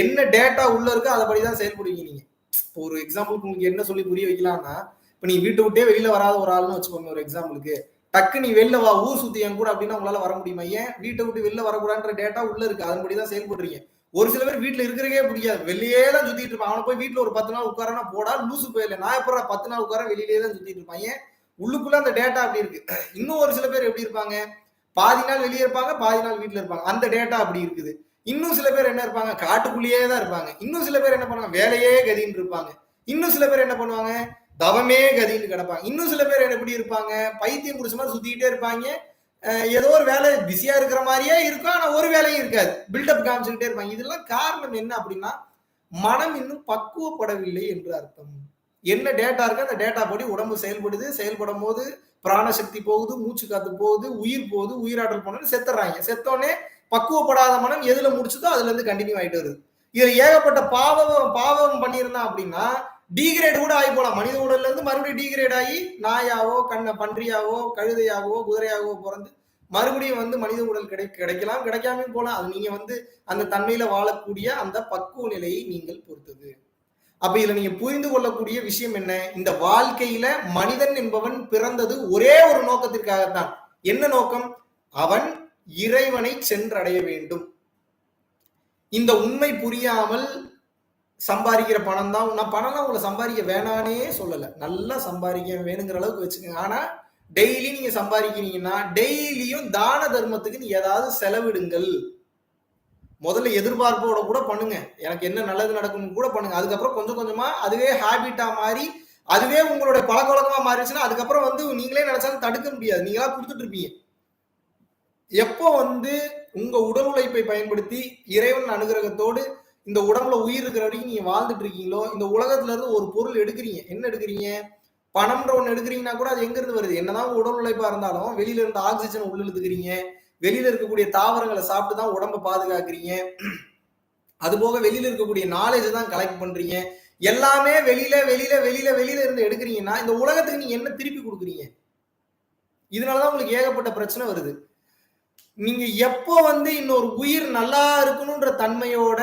என்ன டேட்டா உள்ள இருக்கோ அதைப்படிதான் செயல்படுவீங்க நீங்க. இப்போ ஒரு எக்ஸாம்பிளுக்கு உங்களுக்கு என்ன சொல்லி புரிய வைக்கலாம்னா, இப்ப நீ வீட்டை விட்டே வெளியில வராத ஒரு ஆள்னு வச்சுக்கோங்க. ஒரு எக்ஸாம்பிளுக்கு டக்கு நீ வெளில வா, ஊர் சுத்தி என் கூட அப்படின்னா உங்களால வர முடியுமா? ஏன்? வீட்டை விட்டு வெளில வரக்கூடாதுன்ற டேட்டா உள்ள இருக்கு, அதன்படிதான் செயல்படுறீங்க. ஒரு சில பேர் வீட்டுல இருக்கிறதே பிடிக்காது, வெளியே தான் சுத்திட்டு இருப்பான். அவனை போய் வீட்டுல ஒரு 10 நாள் உட்காரனா போடா லூசு போயிடல, நான் எப்ப 10 நாள் உட்கார வெளியிலேயே தான் சுத்திட்டு இருப்பான். ஏன்? உள்ளுக்குள்ள அந்த டேட்டா அப்படி இருக்கு. இன்னும் ஒரு சில பேர் எப்படி இருப்பாங்க? பாதி நாள் வெளியே இருப்பாங்க, பாதி நாள் வீட்டுல இருப்பாங்க. அந்த டேட்டா அப்படி இருக்குது. இன்னும் சில பேர் என்ன இருப்பாங்க? காட்டுக்குள்ளேயே தான் இருப்பாங்க. இன்னும் சில பேர் என்ன பண்ணுவாங்க? வேலையே கதின்னு இருப்பாங்க. இன்னும் சில பேர் என்ன பண்ணுவாங்க? தவமே கதின்னு கிடப்பாங்க. இன்னும் சில பேர் எப்படி இருப்பாங்க? பைத்தியம் குடிச்ச மாதிரி சுத்திக்கிட்டே இருப்பாங்க. ஏதோ ஒரு வேலை பிஸியா இருக்கிற மாதிரியே இருக்கும், ஆனா ஒரு வேலையும் இருக்காது, பில்டப் காமிச்சுக்கிட்டே இருப்பாங்க. இதெல்லாம் காரணம் என்ன அப்படின்னா மனம் இன்னும் பக்குவப்படவில்லை என்று அர்த்தம். என்ன டேட்டா இருக்கு அந்த டேட்டா படி உடம்பு செயல்படுது. செயல்படும் போது பிராணசக்தி போகுது, மூச்சு காத்து போகுது, உயிர் போகுது, உயிராற்றல் போனோன்னு செத்துறாங்க. செத்தோடனே பக்குவப்படாத மனம் எதுல முடிச்சதோ அதுல இருந்து கண்டினியூ ஆயிட்டு வருது. இதுல ஏகப்பட்ட பாவம் பண்ணியிருந்தான் அப்படின்னா டீகிரேட் கூட ஆகி போலாம். மனித உடல்ல இருந்து மறுபடியும் டீகிரேட் ஆகி நாயாவோ பன்றியாவோ கழுதையாகவோ குதிரையாகவோ பிறந்து மறுபடியும் வந்து மனித உடல் கிடைக்கலாம், கிடைக்காம போலாம். அது நீங்க வந்து அந்த தன்மையில வாழக்கூடிய அந்த பக்குவ நிலையை நீங்கள் பொறுத்தது. அப்ப இதுல நீங்க புரிந்து கொள்ளக்கூடிய விஷயம் என்ன? இந்த வாழ்க்கையில மனிதன் என்பவன் பிறந்தது ஒரே ஒரு நோக்கத்திற்காகத்தான். என்ன நோக்கம்? அவன் இறைவனை சென்றடைய வேண்டும். இந்த உண்மை புரியாமல் சம்பாதிக்கிற பணம் தான். நான் பணம்லாம் உங்களை சம்பாதிக்க வேணானே சொல்லல, நல்லா சம்பாதிக்க வேணுங்கிற அளவுக்கு வச்சுக்கோங்க. ஆனா டெய்லி நீங்க சம்பாதிக்கிறீங்கன்னா டெய்லியும் தான தர்மத்துக்கு நீ ஏதாவது செலவிடுங்கள். முதல்ல எதிர்பார்ப்போட கூட பண்ணுங்க, எனக்கு என்ன நல்லது நடக்கும்னு கூட பண்ணுங்க. அதுக்கப்புறம் கொஞ்சம் கொஞ்சமா அதுவே ஹேபிட்டா மாறி அதுவே உங்களுடைய பழக்க வழக்கமா மாறிடுச்சுன்னா அதுக்கப்புறம் வந்து நீங்களே நினைச்சாலும் தடுக்க முடியாது. நீங்களா கொடுத்துட்டு இருப்பீங்க. எப்போ வந்து உங்க உடல் உழைப்பை பயன்படுத்தி இறைவன் அனுகிரகத்தோடு இந்த உடம்புல உயிர் இருக்கிற வரைக்கும் நீங்க வாழ்ந்துட்டு இருக்கீங்களோ, இந்த உலகத்துல இருந்து ஒரு பொருள் எடுக்கிறீங்க. என்ன எடுக்கிறீங்க? பணம்ன்ற ஒண்ணு எடுக்கிறீங்கன்னா கூட அது எங்க இருந்து வருது? என்னதான் உடல் உழைப்பா இருந்தாலும் வெளியில இருந்து ஆக்சிஜன் உள்ள இழுத்துக்கிறீங்க, வெளியில இருக்கக்கூடிய தாவரங்களை சாப்பிட்டு தான் உடம்பை பாதுகாக்கிறீங்க. அது போக வெளியில இருக்கக்கூடிய நாலேஜ் தான் கலெக்ட் பண்றீங்க. எல்லாமே வெளியில இருந்து எடுக்கிறீங்கன்னா இந்த உலகத்துக்கு நீங்க என்ன திருப்பி கொடுக்குறீங்க? இதனாலதான் உங்களுக்கு ஏகப்பட்ட பிரச்சனை வருது. நீங்க எப்போ வந்து இன்னொரு உயிர் நல்லா இருக்கணும்ன்ற தன்மையோட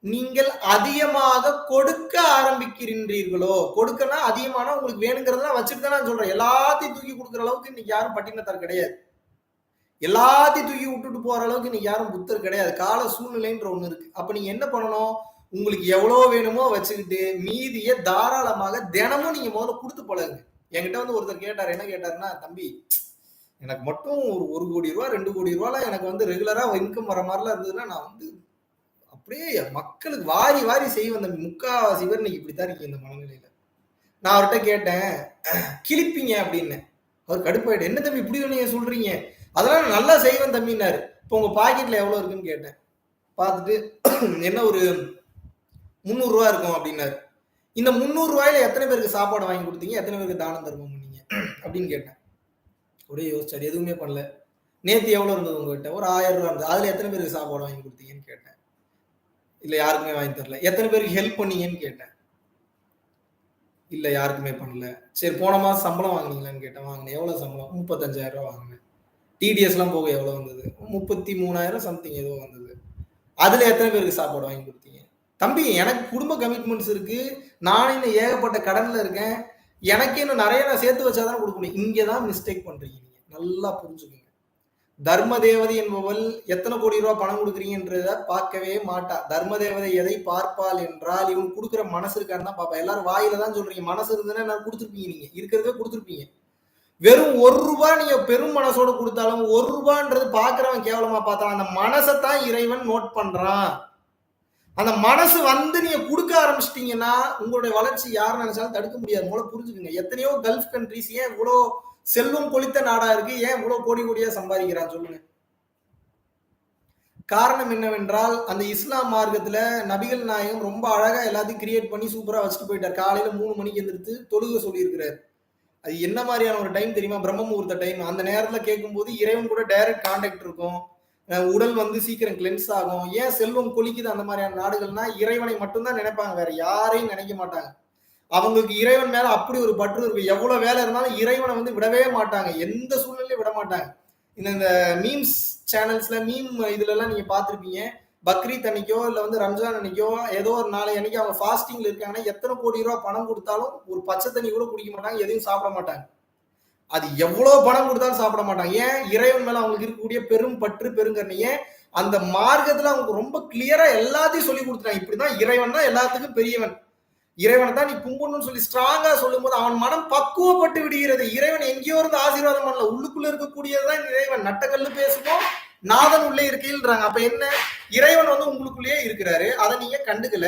நீங்கள் அதிகமாக கொடுக்க ஆரம்பிக்கின்றீர்களோ, கொடுக்கனா அதிகமான உங்களுக்கு வேணுங்கிறதெல்லாம் வச்சுட்டு தான் நான் சொல்றேன். எல்லாத்தையும் தூக்கி கொடுக்குற அளவுக்கு இன்னைக்கு யாரும் பட்டினத்தார் கிடையாது. எல்லாத்தையும் தூக்கி விட்டுட்டு போற அளவுக்கு இன்னைக்கு யாரும் புத்தர் கிடையாது. கால சூழ்நிலைன்ற ஒண்ணு இருக்கு. அப்ப நீங்க என்ன பண்ணணும்? உங்களுக்கு எவ்வளவு வேணுமோ வச்சுக்கிட்டு மீதிய தாராளமாக தினமும் நீங்க முதல்ல கொடுத்து பழகுங்க. என்கிட்ட வந்து ஒருத்தர் கேட்டார், என்ன கேட்டாருன்னா, தம்பி எனக்கு மட்டும் ஒரு 1 கோடி ரூபாய் 2 கோடி ரூபாய் எனக்கு வந்து ரெகுலரா இன்கம் வர மாதிரிலாம் இருந்ததுன்னா நான் வந்து அப்படியே மக்களுக்கு வாரி வாரி செய்வேன் தம்பி. முக்காவாசி பேர் இன்னைக்கு இப்படித்தான் இருக்கீங்க இந்த மனநிலையில. நான் அவர்கிட்ட கேட்டேன், கிளிப்பீங்க அப்படின்னு. அவர் கடுப்பாயிட்டு, என்ன தம்பி இப்படி நீங்க சொல்றீங்க? அதெல்லாம் நல்லா செய்வேன் தம்பின்னாரு. இப்போ உங்க பாக்கெட்ல எவ்வளவு இருக்குன்னு கேட்டேன். பார்த்துட்டு என்ன ஒரு 300 ரூபாய் இருக்கும் அப்படின்னாரு. இந்த 300 ரூபாயில எத்தனை பேருக்கு சாப்பாடு வாங்கி கொடுத்தீங்க, எத்தனை பேருக்கு தானம் தர்மம் பண்ணீங்க அப்படின்னு கேட்டேன். ஒரே யோசிச்சாரு, எதுவுமே பண்ணல. நேத்து எவ்வளவு இருந்தது உங்ககிட்ட? ஒரு 1000 ரூபாய் இருந்தது. அதுல எத்தனை பேருக்கு சாப்பாடு வாங்கி கொடுத்தீங்கன்னு கேட்டேன். இல்ல யாருக்குமே வாங்கி தரல. எத்தனை பேருக்கு ஹெல்ப் பண்ணீங்கன்னு கேட்டேன். இல்ல யாருக்குமே பண்ணல. சரி போன மாசம் சம்பளம் வாங்கினீங்களான்னு கேட்டேன். வாங்கினேன். எவ்வளவு சம்பளம்? 35,000 ரூபாய் வாங்கினேன். டிடிஎஸ் எல்லாம் போக எவ்வளவு வந்தது? 33,000 சம்திங் ஏதோ வந்தது. அதுல எத்தனை பேருக்கு சாப்பாடு வாங்கி கொடுத்தீங்க? தம்பி எனக்கு குடும்ப கமிட்மெண்ட்ஸ் இருக்கு, நானும் இன்னும் ஏகப்பட்ட கடன்ல இருக்கேன், எனக்கு இன்னும் நிறைய நான் சேர்த்து வச்சாதான் கொடுக்க முடியும். இங்கதான் மிஸ்டேக் பண்றீங்க. நீங்க நல்லா புரிஞ்சுக்கோங்க. தர்ம தேவதை என்பவள் எத்தனை கோடி ரூபாய் பணம் கொடுக்குறீங்கன்றத பார்க்கவே மாட்டா. தர்ம தேவதை எதை பார்ப்பாள் என்றால் இவங்க கொடுக்குற மனசு இருக்கான்னு தான் பாப்பா. எல்லாரும் வாயில தான் சொல்றீங்க, மனசு இருந்ததுன்னா என்ன கொடுத்துருப்பீங்க, நீங்க இருக்கிறதே கொடுத்துருப்பீங்க. வெறும் 1 ரூபாய் நீங்க பெரும் மனசோட கொடுத்தாலும் 1 ரூபான்றது பாக்குறவன் கேவலமா பார்த்தான். அந்த மனசைத்தான் இறைவன் நோட் பண்றான். அந்த மனசு வந்து நீங்க கொடுக்க ஆரம்பிச்சிட்டீங்கன்னா உங்களுடைய வளர்ச்சி யார் நினைச்சாலும் தடுக்க முடியாது. மூலம் புரிஞ்சுக்குங்க. எத்தனையோ கல்ஃப் கண்ட்ரிஸ் ஏன் இவ்வளோ செல்வம் கொளித்த நாடா இருக்கு, ஏன் இவ்வளவு கோடி கோடியா சம்பாதிக்கிறான் சொல்லுங்க. காரணம் என்னவென்றால் அந்த இஸ்லாம் மார்க்கத்துல நபிகள் நாயகம் ரொம்ப அழகா எல்லாத்தையும் கிரியேட் பண்ணி சூப்பரா வச்சுட்டு போயிட்டார். காலையில 3 மணிக்கு எந்திரித்து தொழுக சொல்லி இருக்கிறார். அது என்ன மாதிரியான ஒரு டைம் தெரியுமா? பிரம்ம முகூர்த்த டைம். அந்த நேரத்துல கேட்கும் போது இறைவன் கூட டைரக்ட் கான்டாக்ட் இருக்கும், உடல் வந்து சீக்கிரம் கிளென்ஸ் ஆகும். ஏன் செல்வம் கொலிக்குது அந்த மாதிரியான நாடுகள்னா இறைவனை மட்டும்தான் நினைப்பாங்க, வேற யாரையும் நினைக்க மாட்டாங்க. அவங்களுக்கு இறைவன் மேல அப்படி ஒரு பற்று இருக்கு. எவ்வளவு வேலை இருந்தாலும் இறைவனை வந்து விடவே மாட்டாங்க, எந்த சூழ்நிலையும் விட மாட்டாங்க. இந்த மீம்ஸ் சேனல்ஸ்ல மீம் இதுல எல்லாம் நீங்க பாத்திருப்பீங்க, பக்ரீத் அன்னைக்கோ இல்ல வந்து ரம்ஜான் அன்னைக்கோ ஏதோ ஒரு நாளை அன்னைக்கு அவங்க ஃபாஸ்டிங்ல இருக்காங்கன்னா எத்தனை கோடி ரூபாய் பணம் கொடுத்தாலும் ஒரு பச்சை தண்ணி கூட குடிக்க மாட்டாங்க, எதையும் சாப்பிட மாட்டாங்க. அது எவ்வளவு பணம் கொடுத்தாலும் சாப்பிட மாட்டாங்க. ஏன்? இறைவன் மேல அவங்களுக்கு இருக்கக்கூடிய பெரும் பற்று பெருங்கருணைய அந்த மார்க்கத்துல அவங்க ரொம்ப கிளியரா எல்லாத்தையும் சொல்லி கொடுத்துட்டாங்க. இப்படிதான் இறைவன் தான் எல்லாத்துக்கும் பெரியவன், இறைவனை தான் நீ கும்பிடணும்னு சொல்லி ஸ்ட்ராங்கா சொல்லும் போது அவன் மனம் பக்குவப்பட்டு விடுகிறது. இறைவன் எங்கேயோ இருந்து ஆசீர்வாதம் பண்ணல, உள்ளுக்குள்ள இருக்கக்கூடியதுதான் இறைவன். நட்டக்கல்லு பேசுவோம் நாதன் உள்ளே இருக்கையில்றாங்க. அப்ப என்ன? இறைவன் வந்து உங்களுக்குள்ளேயே இருக்கிறாரு, அதை நீங்க கண்டுக்கல.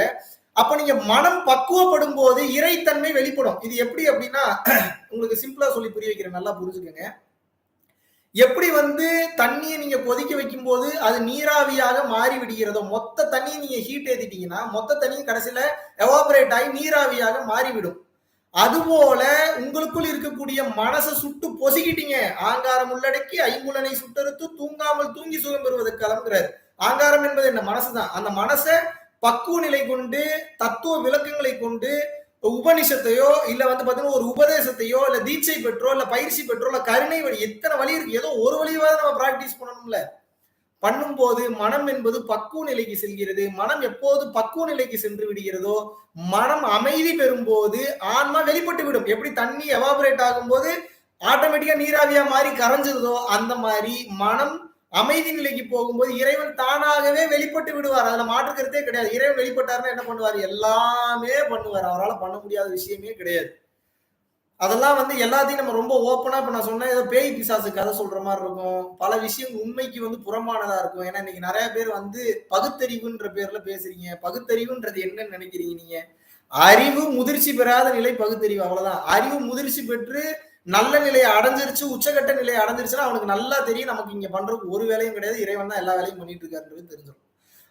அப்ப நீங்க மனம் பக்குவப்படும் போது இறைத்தன்மை வெளிப்படும். இது எப்படி அப்படின்னா உங்களுக்கு சிம்பிளா சொல்லி புரிய வைக்கிறேன், நல்லா புரிஞ்சுக்கோங்க. எப்படி வந்து தண்ணியை நீங்க கொதிக்க வைக்கும் போது அது நீராவியாக மாறி விடுகிறதோ, மொத்த தண்ணியை நீங்க ஹீட் ஏத்திட்டீங்கன்னா மொத்த தண்ணியும் கடைசியில எவாபரேட் ஆகி நீராவியாக மாறிவிடும். அதுபோல உங்களுக்குள் இருக்கக்கூடிய மனசை சுட்டு பொசுக்கிட்டீங்க. ஆங்காரம் உள்ளடக்கி ஐம்புலனை சுட்டறுத்து தூங்காமல் தூங்கி சுகம் பெறுவதற்கு கிளம்புகிறார். ஆங்காரம் என்பது என்ன? மனசுதான். அந்த மனசை பக்குவ நிலை கொண்டு தத்துவ விளக்கங்களை கொண்டு உபனிஷத்தையோ இல்ல வந்து பாத்தீங்கன்னா ஒரு உபதேசத்தையோ இல்ல தீட்சை பெற்றோ இல்ல பயிற்சி பெற்றோ இல்ல கருணை வழி, எத்தனை வழி இருக்கு, ஏதோ ஒரு வழியாவது நம்ம பிராக்டிஸ் பண்ணணும்ல. பண்ணும்போது மனம் என்பது பக்குவ நிலைக்கு செல்கிறது. மனம் எப்போது பக்குவ நிலைக்கு சென்று விடுகிறதோ, மனம் அமைதி பெறும்போது ஆன்மா வெளிப்பட்டு விடும். எப்படி தண்ணி எவாபரேட் ஆகும்போது ஆட்டோமேட்டிக்கா நீராவியா மாறி கரைஞ்சிருதோ, அந்த மாதிரி மனம் அமைதி நிலைக்கு போகும்போது இறைவன் தானாகவே வெளிப்பட்டு விடுவார். அதுல மாற்று கருத்தே கிடையாது. இறைவன் வெளிப்பட்டாருன்னா என்ன பண்ணுவார்? எல்லாமே பண்ணுவார். அவரால் பண்ண முடியாத விஷயமே கிடையாது. அதெல்லாம் வந்து எல்லாத்தையும் நம்ம ரொம்ப ஓப்பனா இப்ப நான் சொன்னேன் ஏதோ பேய் பிசாசு கதை சொல்ற மாதிரி இருக்கும். பல விஷயம் உண்மைக்கு வந்து புறமானதா இருக்கும். ஏன்னா இன்னைக்கு நிறைய பேர் வந்து பகுத்தறிவுன்ற பேர்ல பேசுறீங்க. பகுத்தறிவுன்றது என்னன்னு நினைக்கிறீங்க நீங்க? அறிவு முதிர்ச்சி பெறாத நிலை பகுத்தறிவு, அவ்வளவுதான். அறிவு முதிர்ச்சி பெற்று நல்ல நிலையை அடைஞ்சிருச்சு, உச்சகட்ட நிலையை அடைஞ்சிருச்சுன்னா அவனுக்கு நல்லா தெரியும் நமக்கு இங்க பண்றதுக்கு ஒரு வேலையும் கிடையாது, இறைவன் தான் எல்லா வேலையும் பண்ணிட்டு இருக்காருன்றது தெரிஞ்சிடும்.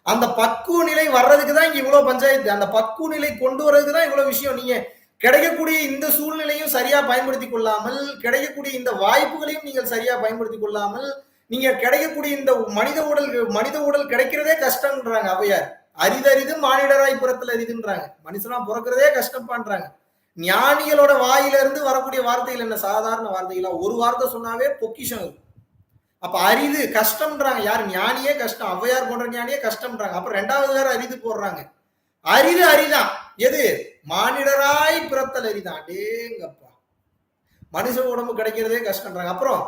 அந்த பக்குவ நிலை வர்றதுக்கு தான் இங்க இவ்வளவு பஞ்சாயத்து. அந்த பக்குவ நிலை கொண்டு வர்றதுக்கு தான் இவ்வளவு விஷயம். நீங்க கிடைக்கக்கூடிய இந்த சூழ்நிலையும் சரியா பயன்படுத்தி கொள்ளாமல், கிடைக்கக்கூடிய இந்த வாய்ப்புகளையும் நீங்கள் சரியா பயன்படுத்தி கொள்ளாமல், நீங்க கிடைக்கக்கூடிய இந்த மனித உடல் கிடைக்கிறதே கஷ்டம்ன்றாங்க அவையார். அரிதறிது மானிடராய் புறத்தில் அரிதுன்றாங்க. மனுஷனா பிறக்கிறதே கஷ்டம் பண்றாங்க. ஞானிகளோட வாயிலிருந்து வரக்கூடிய வார்த்தைகள் என்ன? சாதாரண வார்த்தைகளா? ஒரு வார்த்தை சொன்னாவே பொக்கிஷம். அப்ப அரிது கஷ்டம்ன்றாங்க. யார்? ஞானியே கஷ்டம். ஔவையார் போன்ற ஞானியே கஷ்டம்ன்றாங்க. அப்ப ரெண்டாவது வேற அரிது போடுறாங்க. அரிது அரிதான். எது? மானிடராய் பிறத்தல் அரிதான். அடேங்கப்பா, மனுஷ உடம்பு கிடைக்கிறதே கஷ்டம்ன்றாங்க. அப்புறம்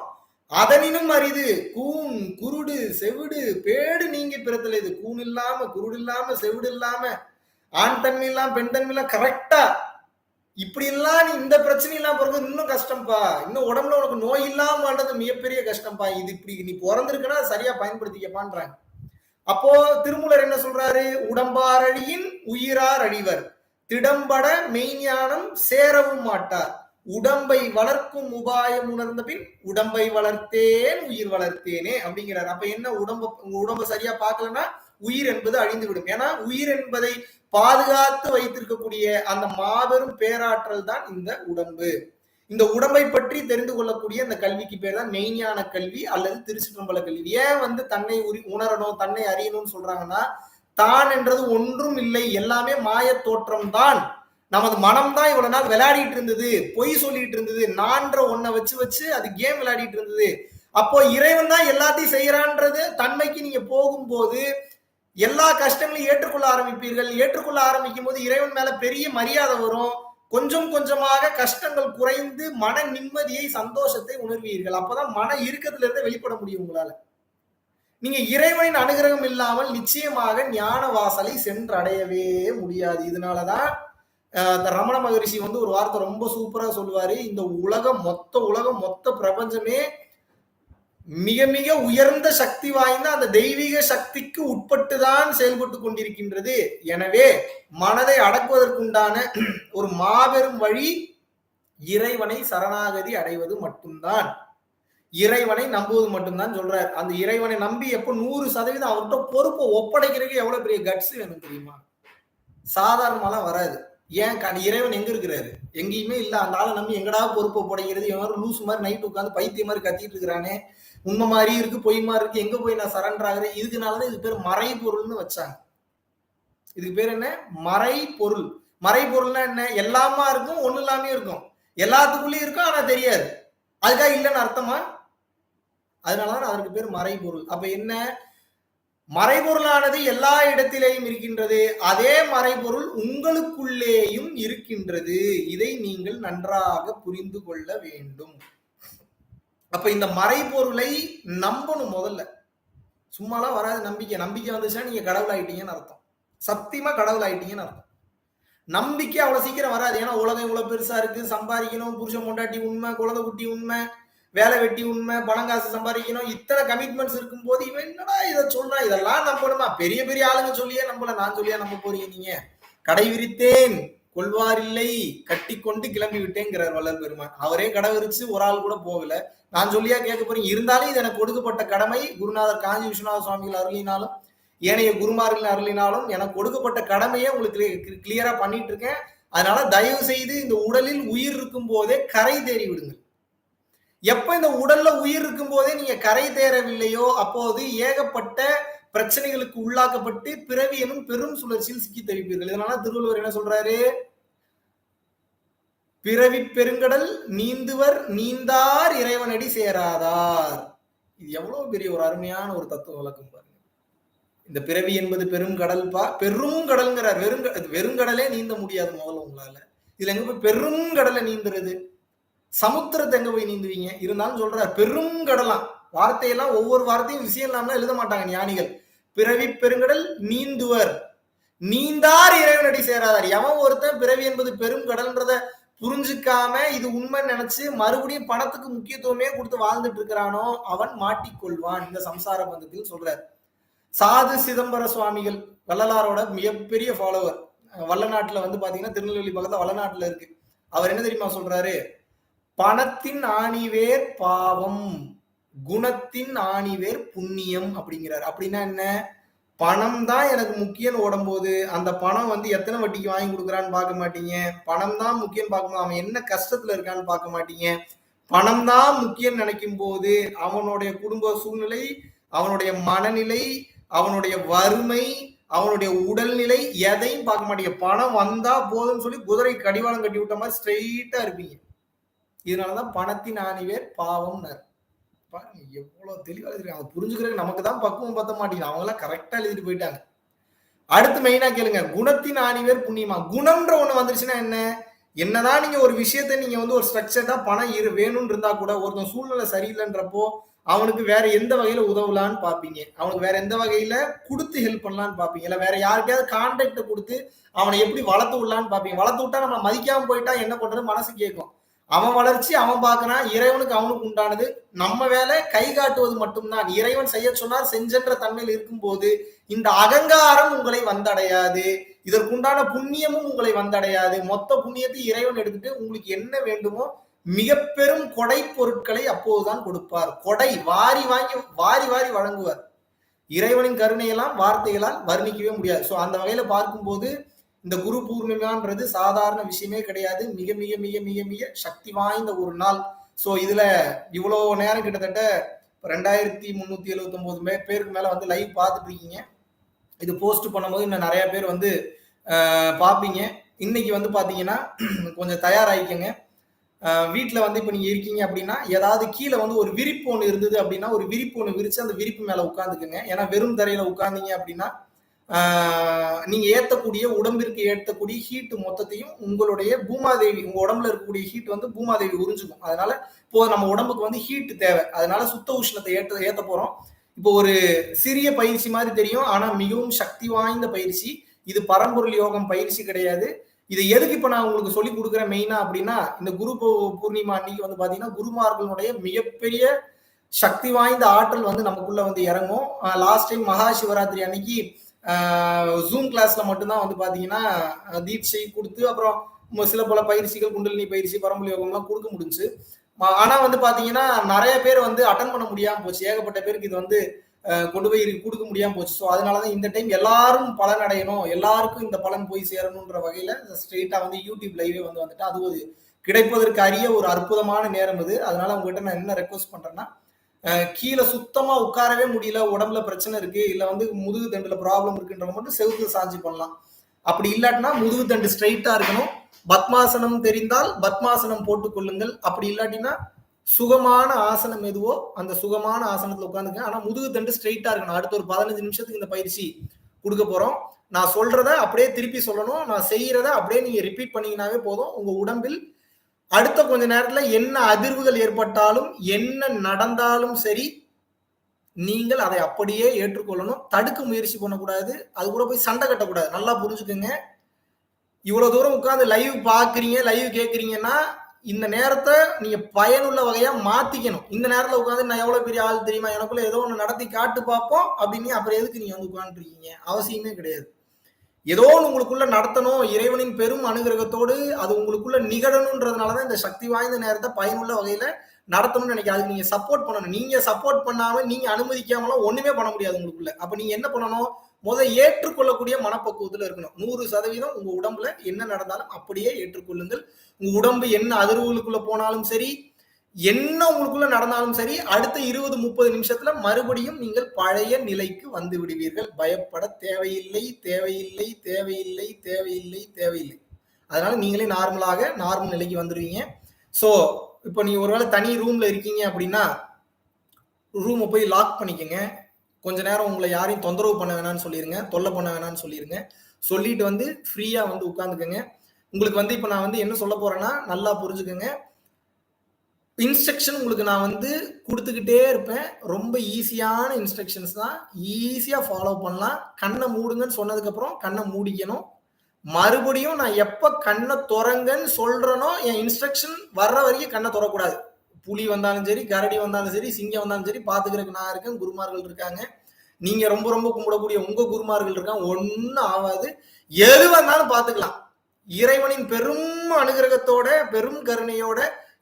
அதனினும் அரிது கூன் குருடு செவிடு பேடு நீங்கி பிறத்தல். இது கூன் இல்லாம குருடு இல்லாம செவிடு இல்லாம ஆண் தன்மை இல்லாம பெண் தன்மை இல்லாம கரெக்டா இப்படி எல்லாம் நீ இந்த பிரச்சனை எல்லாம் பிறகு இன்னும் கஷ்டம்ப்பா. இன்னும் உடம்புல உனக்கு நோய் இல்லாம வாழ்றது மிகப்பெரிய கஷ்டம்ப்பா. இது இப்படி நீ பிறந்திருக்குன்னா சரியா பயன்படுத்திக்கப்பான்றாங்க. அப்போ திருமூலர் என்ன சொல்றாரு? உடம்பார் அழியின் உயிரார் அழிவர், திடம்பட மெய்ஞானம் சேரவும் மாட்டார், உடம்பை வளர்க்கும் உபாயம் உணர்ந்த பின் உடம்பை வளர்த்தேன் உயிர் வளர்த்தேனே அப்படிங்கிறார். அப்ப என்ன? உடம்ப சரியா பார்க்கலன்னா உயிர் என்பது அழிந்து விடும். ஏன்னா உயிர் என்பதை பாதுகாத்து வைத்திருக்கக்கூடிய அந்த மாபெரும் பேராற்றல் தான் இந்த உடம்பு. இந்த உடம்பை பற்றி தெரிந்து கொள்ளக்கூடிய இந்த கல்விக்கு பேர் தான் மெய்ஞான கல்வி அல்லது திருச்சிற்றம்பல கல்வி. ஏன் வந்து தன்னை உணரணும், தன்னை அறியணும்னு சொல்றாங்கன்னா, தான் என்றது ஒன்றும் இல்லை, எல்லாமே மாய தோற்றம் தான். நமது மனம் தான் இவ்வளவு நாள் விளையாடிட்டு இருந்தது, பொய் சொல்லிட்டு இருந்தது, நான்ற ஒன்ன வச்சு அது கேம் விளையாடிட்டு இருந்தது. அப்போ இறைவன் தான் எல்லாத்தையும் செய்யறான்றது தன்மைக்கு நீங்க போகும்போது எல்லா கஷ்டங்களையும் ஏற்றுக்கொள்ள ஆரம்பிப்பீர்கள். ஏற்றுக்கொள்ள ஆரம்பிக்கும் போது இறைவன் மேல பெரிய மரியாதை வரும். கொஞ்சம் கொஞ்சமாக கஷ்டங்கள் குறைந்து மன நிம்மதியை சந்தோஷத்தை உணர்வீர்கள். அப்பதான் மன இறுக்கத்துல இருந்து வெளிப்பட முடியும் உங்களால. நீங்க இறைவனின் அனுகிரகம் இல்லாமல் நிச்சயமாக ஞான வாசலை சென்று அடையவே முடியாது. இதனாலதான் ரமண மகரிஷி வந்து ஒரு வார்த்தை ரொம்ப சூப்பரா சொல்லுவாரு. இந்த உலகம் மொத்த பிரபஞ்சமே மிக மிக உயர்ந்த சக்தி வாய்ந்த அந்த தெய்வீக சக்திக்கு உட்பட்டுதான் செயல்பட்டு கொண்டிருக்கின்றது. எனவே மனதை அடக்குவதற்குண்டான ஒரு மாபெரும் வழி இறைவனை சரணாகதி அடைவது மட்டும்தான், இறைவனை நம்புவது மட்டும்தான் சொல்றார். அந்த இறைவனை நம்பி எப்ப 100% அவர்கிட்ட பொறுப்பை ஒப்படைக்கிறதுக்கு எவ்வளவு பெரிய கட்ஸ் வேணும் தெரியுமா? சாதாரணமாலாம் வராது. ஏன்? இறைவன் எங்க இருக்கிறாரு? எங்கேயுமே இல்ல. அந்த ஆளை நம்பி எங்கடா பொறுப்பை ஒப்படைக்கிறது? எவரும் லூஸ் மாதிரி நைட் உட்காந்து பைத்திய மாதிரி கத்திட்டு இருக்கிறானே, உண்மை மாதிரி இருக்கு பொய் மாதிரி இருக்கு, எங்க போய் நான் சரண்டர் ஆகுறேன்? இதுக்குனாலதான் இது பேர் மறைபொருள்னு வச்சாங்க. இதுக்கு பேர் என்ன? மறைபொருள். மறைபொருள்னா என்ன? எல்லாமா இருக்கும், ஒண்ணு இல்லாமே இருக்கும், எல்லாத்துக்குள்ளயும் இருக்கும், ஆனா தெரியாது. அதுக்காக இல்லைன்னு அர்த்தமா? அதனாலதான் அதற்கு பேர் மறைபொருள். அப்ப என்ன? மறைபொருளானது எல்லா இடத்திலேயும் இருக்கின்றது. அதே மறைபொருள் உங்களுக்குள்ளேயும் இருக்கின்றது. இதை நீங்கள் நன்றாக புரிந்து கொள்ள வேண்டும். அப்ப இந்த மறைபொருளை நம்பணும். முதல்ல சும்மாலாம் வராது நம்பிக்கை. நம்பிக்கை வந்துச்சுன்னா நீங்க கடவுள் ஆயிட்டீங்கன்னு அர்த்தம். சத்தியமா கடவுள் ஆயிட்டீங்கன்னு அர்த்தம். நம்பிக்கை அவ்வளவு சீக்கிரம் வராது. ஏன்னா உலகம் இவ்வளவு பெருசா இருக்கு, சம்பாதிக்கணும், புருஷன் பொண்டாட்டி உண்மை, குழந்தை குட்டி உண்மை, வேலை வெட்டி உண்மை, பணம் காசு சம்பாதிக்கணும், இத்தனை கமிட்மெண்ட்ஸ் இருக்கும் போது இவன் என்னடா இதை சொல்றான், இதெல்லாம் நம்பணுமா? பெரிய பெரிய ஆளுங்க சொல்லியே நம்பல, நான் சொல்லியா நம்ப போறீங்க? நீங்க கடை விரித்தேன் கொள்வார் இல்லை, கட்டி கொண்டு கிளம்பி விட்டேங்கிறார் வள்ளல் பெருமான். அவரே கடை விரிச்சு ஒரு ஆள் கூட போகல, நான் சொல்லியா கேட்க போறீங்க? இருந்தாலும் இது எனக்கு கொடுக்கப்பட்ட கடமை. குருநாதர் காஞ்சி விஸ்வநாத சுவாமிகள் அருளினாலும் ஏனைய குருமார்கள் அருளினாலும் எனக்கு கொடுக்கப்பட்ட கடமையை உங்களுக்கு கிளியரா பண்ணிட்டு இருக்கேன். அதனால தயவு செய்து இந்த உடலில் உயிர் இருக்கும் போதே கரை தேறி விடுங்கள். எப்ப இந்த உடல்ல உயிர் இருக்கும் போதே நீங்க கரை தேரவில்லையோ அப்போது ஏகப்பட்ட பிரச்சனைகளுக்கு உள்ளாக்கப்பட்டு பிறவி எனும் பெரும் சுழற்சியில் சிக்கி தவிப்பீர்கள். இதனால திருவள்ளுவர் என்ன சொல்றாரு? பிறவி பெருங்கடல் நீந்துவர் நீந்தார் இறைவனடி சேராதார். இது எவ்வளவு பெரிய ஒரு அருமையான ஒரு தத்துவ விளக்கம் பாருங்க. இந்த பிறவி என்பது பெரும் கடல்பா, பெரும் கடல்ங்கிறார். வெறுங்கடலே நீந்த முடியாது முதல்ல உங்களால. இதுல எங்க போய் பெரும் கடலை நீந்துறது? சமுத்திரத்தை எங்க போய் நீந்துவீங்க? இருந்தாலும் சொல்றார் பெரும் கடலாம். வார்த்தையெல்லாம் ஒவ்வொரு வார்த்தையும் விஷயம் இல்லாம எழுத மாட்டாங்க ஞானிகள். பிறவி பெருங்கடல் நீந்துவர் நீந்தார் இறைவனடி சேராதார். எவன் ஒருத்தன் பிறவி என்பது பெரும் கடல்ன்றத புரிஞ்சுக்காம இது உண்மை நினைச்சு மறுபடியும் பணத்துக்கு முக்கியத்துவமே கொடுத்து வாழ்ந்துட்டு இருக்கிறானோ அவன் மாட்டிக்கொள்வான் இந்த சம்சார பந்தத்தில் சொல்றார். சாது சிதம்பர சுவாமிகள் வள்ளலாரோட மிகப்பெரிய ஃபாலோவர். வல்லநாட்டுல வந்து பாத்தீங்கன்னா திருநெல்வேலி பக்கத்துல வல்லநாட்டுல இருக்கு. அவர் என்ன தெரியுமா சொல்றாரு? பணத்தின் ஆணிவேர் பாவம், குணத்தின் ஆணிவேர் புண்ணியம் அப்படிங்கிறார். அப்படின்னா என்ன? பணம் தான் எனக்கு முக்கியம் ஓடும்போது அந்த பணம் வந்து எத்தனை வட்டிக்கு வாங்கி கொடுக்குறான்னு பார்க்க மாட்டீங்க. பணம் தான் முக்கியம் பார்க்கணும். அவன் என்ன கஷ்டத்துல இருக்கான்னு பார்க்க மாட்டீங்க. பணம் தான் முக்கியம் நினைக்கும் போது அவனுடைய குடும்ப சூழ்நிலை, அவனுடைய மனநிலை, அவனுடைய வறுமை, அவனுடைய உடல்நிலை எதையும் பார்க்க மாட்டீங்க. பணம் வந்தா போதும்னு சொல்லி குதிரை கடிவாளம் கட்டி விட்ட மாதிரி ஸ்ட்ரெயிட்டா இருப்பீங்க. இதனாலதான் பணத்தின் ஆணிவேர் பாவம். பாருங்க எவ்வளவு தெளிவா எழுதிருக்காங்க. அதை புரிஞ்சுக்கிறதுக்கு நமக்கு தான் பக்குவம் பத்த மாட்டேங்குது. அவங்க எல்லாம் கரெக்டா எழுதிட்டு போயிட்டாங்க. அடுத்து மெயினா கேளுங்க, குணத்தின் ஆணிவேர் புண்ணியமா. குணம்ன்ற ஒண்ணு வந்துருச்சுன்னா என்ன? என்னதான் நீங்க ஒரு விஷயத்த நீங்க வந்து ஒரு ஸ்ட்ரக்சர்டா பணம் வேணும்னு இருந்தா கூட ஒருத்தன் சூழ்நிலை சரியில்லைன்றப்போ அவனுக்கு வேற எந்த வகையில உதவலான்னு பாப்பீங்க. அவனுக்கு வேற எந்த வகையில கொடுத்து ஹெல்ப் பண்ணலான்னு பாப்பீங்க. இல்ல வேற யாருக்கையாவது கான்டாக்ட் கொடுத்து அவனை எப்படி வளர்த்து விடலான்னு பாப்பீங்க. வளர்த்து விட்டா நம்ம மதிக்காம போயிட்டா என்ன பண்றது மனசு கேட்கும். அவன் வளர்ச்சி அவன் பார்க்கறான். இறைவனுக்கு அவனுக்கு உண்டானது. நம்ம வேலை கை காட்டுவது மட்டும்தான். இறைவன் செய்ய சொன்னார் செஞ்சென்ற தன்மையில் இருக்கும் போது இந்த அகங்காரம் உங்களை வந்தடையாது. இதற்குண்டான புண்ணியமும் உங்களை வந்தடையாது. மொத்த புண்ணியத்தை இறைவன் எடுத்துட்டு உங்களுக்கு என்ன வேண்டுமோ மிக பெரும் கொடை பொருட்களை அப்போதுதான் கொடுப்பார். கொடை வாரி வாங்கி வாரி வாரி வழங்குவார். இறைவனின் கருணையெல்லாம் வார்த்தைகளால் வர்ணிக்கவே முடியாது. சோ அந்த வகையில பார்க்கும்போது இந்த குரு பூர்ணிமான்றது சாதாரண விஷயமே கிடையாது. மிக மிக மிக மிக மிக சக்தி வாய்ந்த ஒரு நாள். சோ இதுல இவ்வளவு நேரம் கிட்டத்தட்ட 2379 பேருக்கு மேல வந்து லைவ் பார்த்துட்டு இருக்கீங்க. இது போஸ்ட் பண்ணும்போது இன்னும் நிறைய பேர் வந்து பார்ப்பீங்க. இன்னைக்கு வந்து பாத்தீங்கன்னா கொஞ்சம் தயாராகிக்கங்க. வீட்டுல வந்து இப்ப நீங்க இருக்கீங்க அப்படின்னா ஏதாவது கீழே வந்து ஒரு விரிப்பு ஒண்ணு இருந்தது அப்படின்னா ஒரு விரிப்பு ஒண்ணு விரிச்சு அந்த விரிப்பு மேல உட்காந்துக்குங்க. ஏன்னா வெறும் தரையில உட்கார்ந்தீங்க அப்படின்னா நீங்க ஏத்தக்கூடிய உடம்பிற்கு ஏற்றக்கூடிய ஹீட் மொத்தத்தையும் உங்களுடைய பூமாதேவி உங்க உடம்புல இருக்கக்கூடிய ஹீட் வந்து பூமாதேவி உறிஞ்சுக்கும். அதனால இப்போ நம்ம உடம்புக்கு வந்து ஹீட் தேவை. அதனால சுத்த உஷ்ணத்தை ஏத்த போறோம். இப்போ ஒரு சிறிய பயிற்சி மாதிரி தெரியும். ஆனா மிகவும் சக்தி வாய்ந்த பயிற்சி. இது பரம்பொருள் யோகம் பயிற்சி கிடையாது. இது எதுக்கு இப்ப நான் உங்களுக்கு சொல்லி கொடுக்குறேன் மெயினா அப்படின்னா இந்த குரு பூர்ணிமா அன்னைக்கு வந்து பாத்தீங்கன்னா குருமார்களுடைய மிகப்பெரிய சக்தி வாய்ந்த ஆற்றல் வந்து நமக்குள்ள வந்து இறங்கும். லாஸ்ட் டைம் மகா சிவராத்திரி அன்னைக்கு ஜூம் கிளாஸ்ல மட்டும்தான் வந்து பாத்தீங்கன்னா தீட்சை கொடுத்து அப்புறம் சில பல பயிற்சிகள் குண்டலினி பயிற்சி பரம்பொருள் யோகம்லாம் கொடுக்க முடிஞ்சு. ஆனா வந்து பாத்தீங்கன்னா நிறைய பேர் வந்து அட்டன் பண்ண முடியாம போச்சு. ஏகப்பட்ட பேருக்கு இது வந்து கொண்டு போய் கொடுக்க முடியாம போச்சு. ஸோ அதனாலதான் இந்த டைம் எல்லாரும் பலன் அடையணும், எல்லாருக்கும் இந்த பலன் போய் சேரணும்ன்ற வகையில ஸ்ட்ரெயிட்டா வந்து யூடியூப் லைவே வந்துட்டு அது ஒரு கிடைப்பதற்கு அரிய ஒரு அற்புதமான நேரம் இது. அதனால உங்ககிட்ட நான் என்ன ரெக்வஸ்ட் பண்றேன்னா கீழே சுத்தமா உட்காரவே முடியல, உடம்புல பிரச்சனை இருக்கு, இல்ல வந்து முதுகு தண்டுல ப்ராப்ளம் இருக்குன்றவங்க மட்டும் செவுத்துல சாஞ்சி பண்ணலாம். அப்படி இல்லாட்டினா முதுகு தண்டு ஸ்ட்ரைட்டா இருக்கணும். பத்மாசனம் தெரிந்தால் பத்மாசனம் போட்டுக் கொள்ளுங்கள். அப்படி இல்லாட்டினா சுகமான ஆசனம் எதுவோ அந்த சுகமான ஆசனத்துல உட்காந்துங்க. ஆனா முதுகு தண்டு ஸ்ட்ரைட்டா இருக்கணும். அடுத்த ஒரு 15 நிமிஷத்துக்கு இந்த பயிற்சி கொடுக்க போறோம். நான் சொல்றத அப்படியே திருப்பி சொல்லணும். நான் செய்யறத அப்படியே நீங்க ரிப்பீட் பண்ணீங்கன்னாவே போதும். உங்க உடம்பில் அடுத்த கொஞ்ச நேரத்துல என்ன அதிர்வுகள் ஏற்பட்டாலும் என்ன நடந்தாலும் சரி நீங்கள் அதை அப்படியே ஏற்றுக்கொள்ளணும். தடுக்க முயற்சி பண்ணக்கூடாது. அது கூட போய் சண்டை கட்டக்கூடாது. நல்லா புரிஞ்சுக்கோங்க. இவ்வளவு தூரம் உட்கார்ந்து லைவ் பாக்குறீங்க, லைவ் கேட்கறீங்கன்னா இந்த நேரத்தை நீங்க பயனுள்ள வகையா மாத்திக்கணும். இந்த நேரத்துல உட்காந்து நான் எவ்வளவு பெரிய ஆள் தெரியுமா, எனக்குள்ள ஏதோ ஒண்ணு நடத்தி காட்டு பார்ப்போம் அப்படின்னு அப்புறம் எதுக்கு நீங்க வந்து உட்காந்துருக்கீங்க? அவசியமே கிடையாது. ஏதோ ஒன்று உங்களுக்குள்ள நடத்தணும். இறைவனின் பெரும் அனுகிரகத்தோடு அது உங்களுக்குள்ள நிகழணும்ன்றதுனாலதான் இந்த சக்தி வாய்ந்த நேரத்தை பயனுள்ள வகையில நடத்தணும்னு நினைக்கிறேன். அதுக்கு நீங்க சப்போர்ட் பண்ணணும். நீங்க சப்போர்ட் பண்ணாம நீங்க அனுமதிக்காமலாம் ஒண்ணுமே பண்ண முடியாது உங்களுக்குள்ள. அப்ப நீங்க என்ன பண்ணணும்? ஏற்றுக்கொள்ளக்கூடிய மனப்பக்குவத்தில் இருக்கணும். 100% உங்க உடம்புல என்ன நடந்தாலும் அப்படியே ஏற்றுக்கொள்ளுங்கள். உங்க உடம்பு என்ன அதிர்வுகளுக்குள்ள போனாலும் சரி, என்ன உங்களுக்குள்ள நடந்தாலும் சரி, அடுத்த 20-30 நிமிஷத்துல மறுபடியும் நீங்கள் பழைய நிலைக்கு வந்து விடுவீர்கள். பயப்பட தேவையில்லை, தேவையில்லை, தேவையில்லை, தேவையில்லை, தேவையில்லை. அதனால நீங்களே நார்மல் நிலைக்கு வந்துடுவீங்க. ஸோ இப்போ நீங்க ஒருவேளை தனி ரூம்ல இருக்கீங்க அப்படின்னா ரூமை போய் லாக் பண்ணிக்கங்க. கொஞ்ச நேரம் உங்களை யாரையும் தொந்தரவு பண்ண வேணாம்னு சொல்லிருங்க, தொல்லை பண்ண வேணாம்னு சொல்லிருங்க. சொல்லிட்டு வந்து ஃப்ரீயா வந்து உட்காந்துக்கங்க. உங்களுக்கு வந்து இப்போ நான் வந்து என்ன சொல்ல போறேன்னா நல்லா புரிஞ்சுக்கங்க. இன்ஸ்ட்ரக்ஷன் உங்களுக்கு நான் வந்து கொடுத்துக்கிட்டே இருப்பேன். ரொம்ப ஈஸியான இன்ஸ்ட்ரக்ஷன்ஸ் தான். ஈஸியா ஃபாலோ பண்ணலாம். கண்ணை மூடுங்கன்னு சொன்னதுக்கப்புறம் கண்ணை மூடிக்கணும். மறுபடியும் நான் எப்ப கண்ணை துறங்கன்னு சொல்றேனோ என் இன்ஸ்ட்ரக்ஷன் வர்ற வரைக்கும் கண்ணை துறக்கூடாது. புலி வந்தாலும் சரி, கரடி வந்தாலும் சரி, சிங்கம் வந்தாலும் சரி, பாத்துக்கிறதுக்கு நான் இருக்கேன், குருமார்கள் இருக்காங்க. நீங்க ரொம்ப ரொம்ப கும்பிடக்கூடிய உங்க குருமார்கள் இருக்காங்க. ஒன்னும் ஆகாது. எது வந்தாலும் பாத்துக்கலாம். இறைவனின் பெரும் அனுகிரகத்தோட பெரும் கருணையோட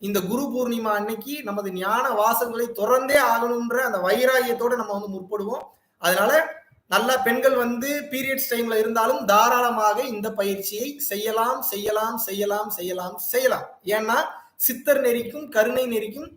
இந்த குரு பூர்ணிமா அன்னைக்கு நமது ஞான வாசல்களை திறந்தே ஆகணும்ன்ற அந்த வைராகியத்தோட நம்ம வந்து முற்படுவோம். அதனால நல்லா பெண்கள் வந்து பீரியட்ஸ் டைம்ல இருந்தாலும் தாராளமாக இந்த பயிற்சியை செய்யலாம் செய்யலாம் செய்யலாம் செய்யலாம் செய்யலாம். ஏன்னா சித்தர் நெறிக்கும் கருணை நெறிக்கும்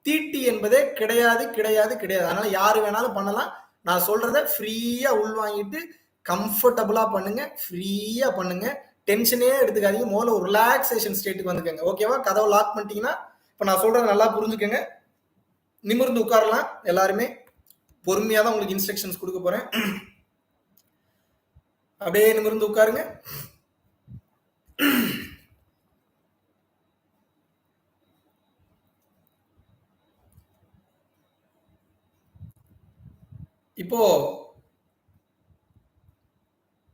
தீட்டி என்பதே கிடையாது கிடையாது கிடையாது. அதனால யாரு வேணாலும் பண்ணலாம். நான் சொல்றத ஃப்ரீயா உள்வாங்கிட்டு கம்ஃபர்டபுளா பண்ணுங்க, ஃப்ரீயா பண்ணுங்க, டென்ஷனே எடுத்துக்காதீங்க. முதல்ல ஒரு ரிலாக்ஸேஷன் ஸ்டேட்டுக்கு வந்துக்கங்க. ஓகேவா? கதவை லாக் பண்ணிட்டீங்கன்னா இப்ப நான் சொல்றத நல்லா புரிஞ்சுக்கங்க. நிமிர்ந்து உட்காரலாம். எல்லாருமே பொறுமையா தான் உங்களுக்கு இன்ஸ்ட்ரக்ஷன்ஸ் கொடுக்க போறேன். அப்படியே நிமிர்ந்து உட்காருங்க. இப்போ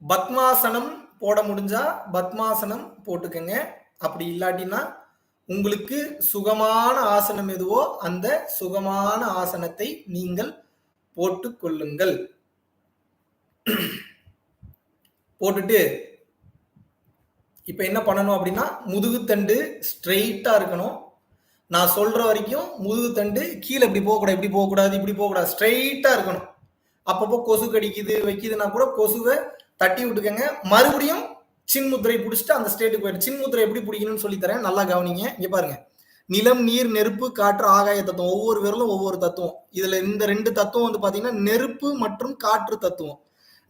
பத்மாசனம் போட முடிஞ்சா பத்மாசனம் போட்டுக்கங்க. அப்படி இல்லாட்டினா உங்களுக்கு சுகமான ஆசனம் எதுவோ அந்த சுகமான ஆசனத்தை நீங்கள் போட்டுக் கொள்ளுங்கள். போட்டுட்டு இப்ப என்ன பண்ணணும் அப்படின்னா முதுகுத்தண்டு ஸ்ட்ரெயிட்டா இருக்கணும். நான் சொல்ற வரைக்கும் முதுகுத்தண்டு கீழே இப்படி போகக்கூடாது, இப்படி போகக்கூடாது, இப்படி போகக்கூடாது, ஸ்ட்ரெயிட்டா இருக்கணும். அப்பப்போ கொசு கடிக்குது வைக்குதுன்னா கூட கொசுவை தட்டி விட்டுக்கங்க. மறுபடியும் சின்முத்திரை பிடிச்சிட்டு அந்த ஸ்டேட்டுக்கு போயிடும். சின்முத்திரை எப்படி பிடிக்கணும்னு சொல்லி தரேன், நல்லா கவனிங்க. இங்க பாருங்க, நிலம், நீர், நெருப்பு, காற்று, ஆகாய தத்துவம். ஒவ்வொரு விரலும் ஒவ்வொரு தத்துவம். இதுல இந்த 2 தத்துவம் வந்து பாத்தீங்கன்னா நெருப்பு மற்றும் காற்று தத்துவம்.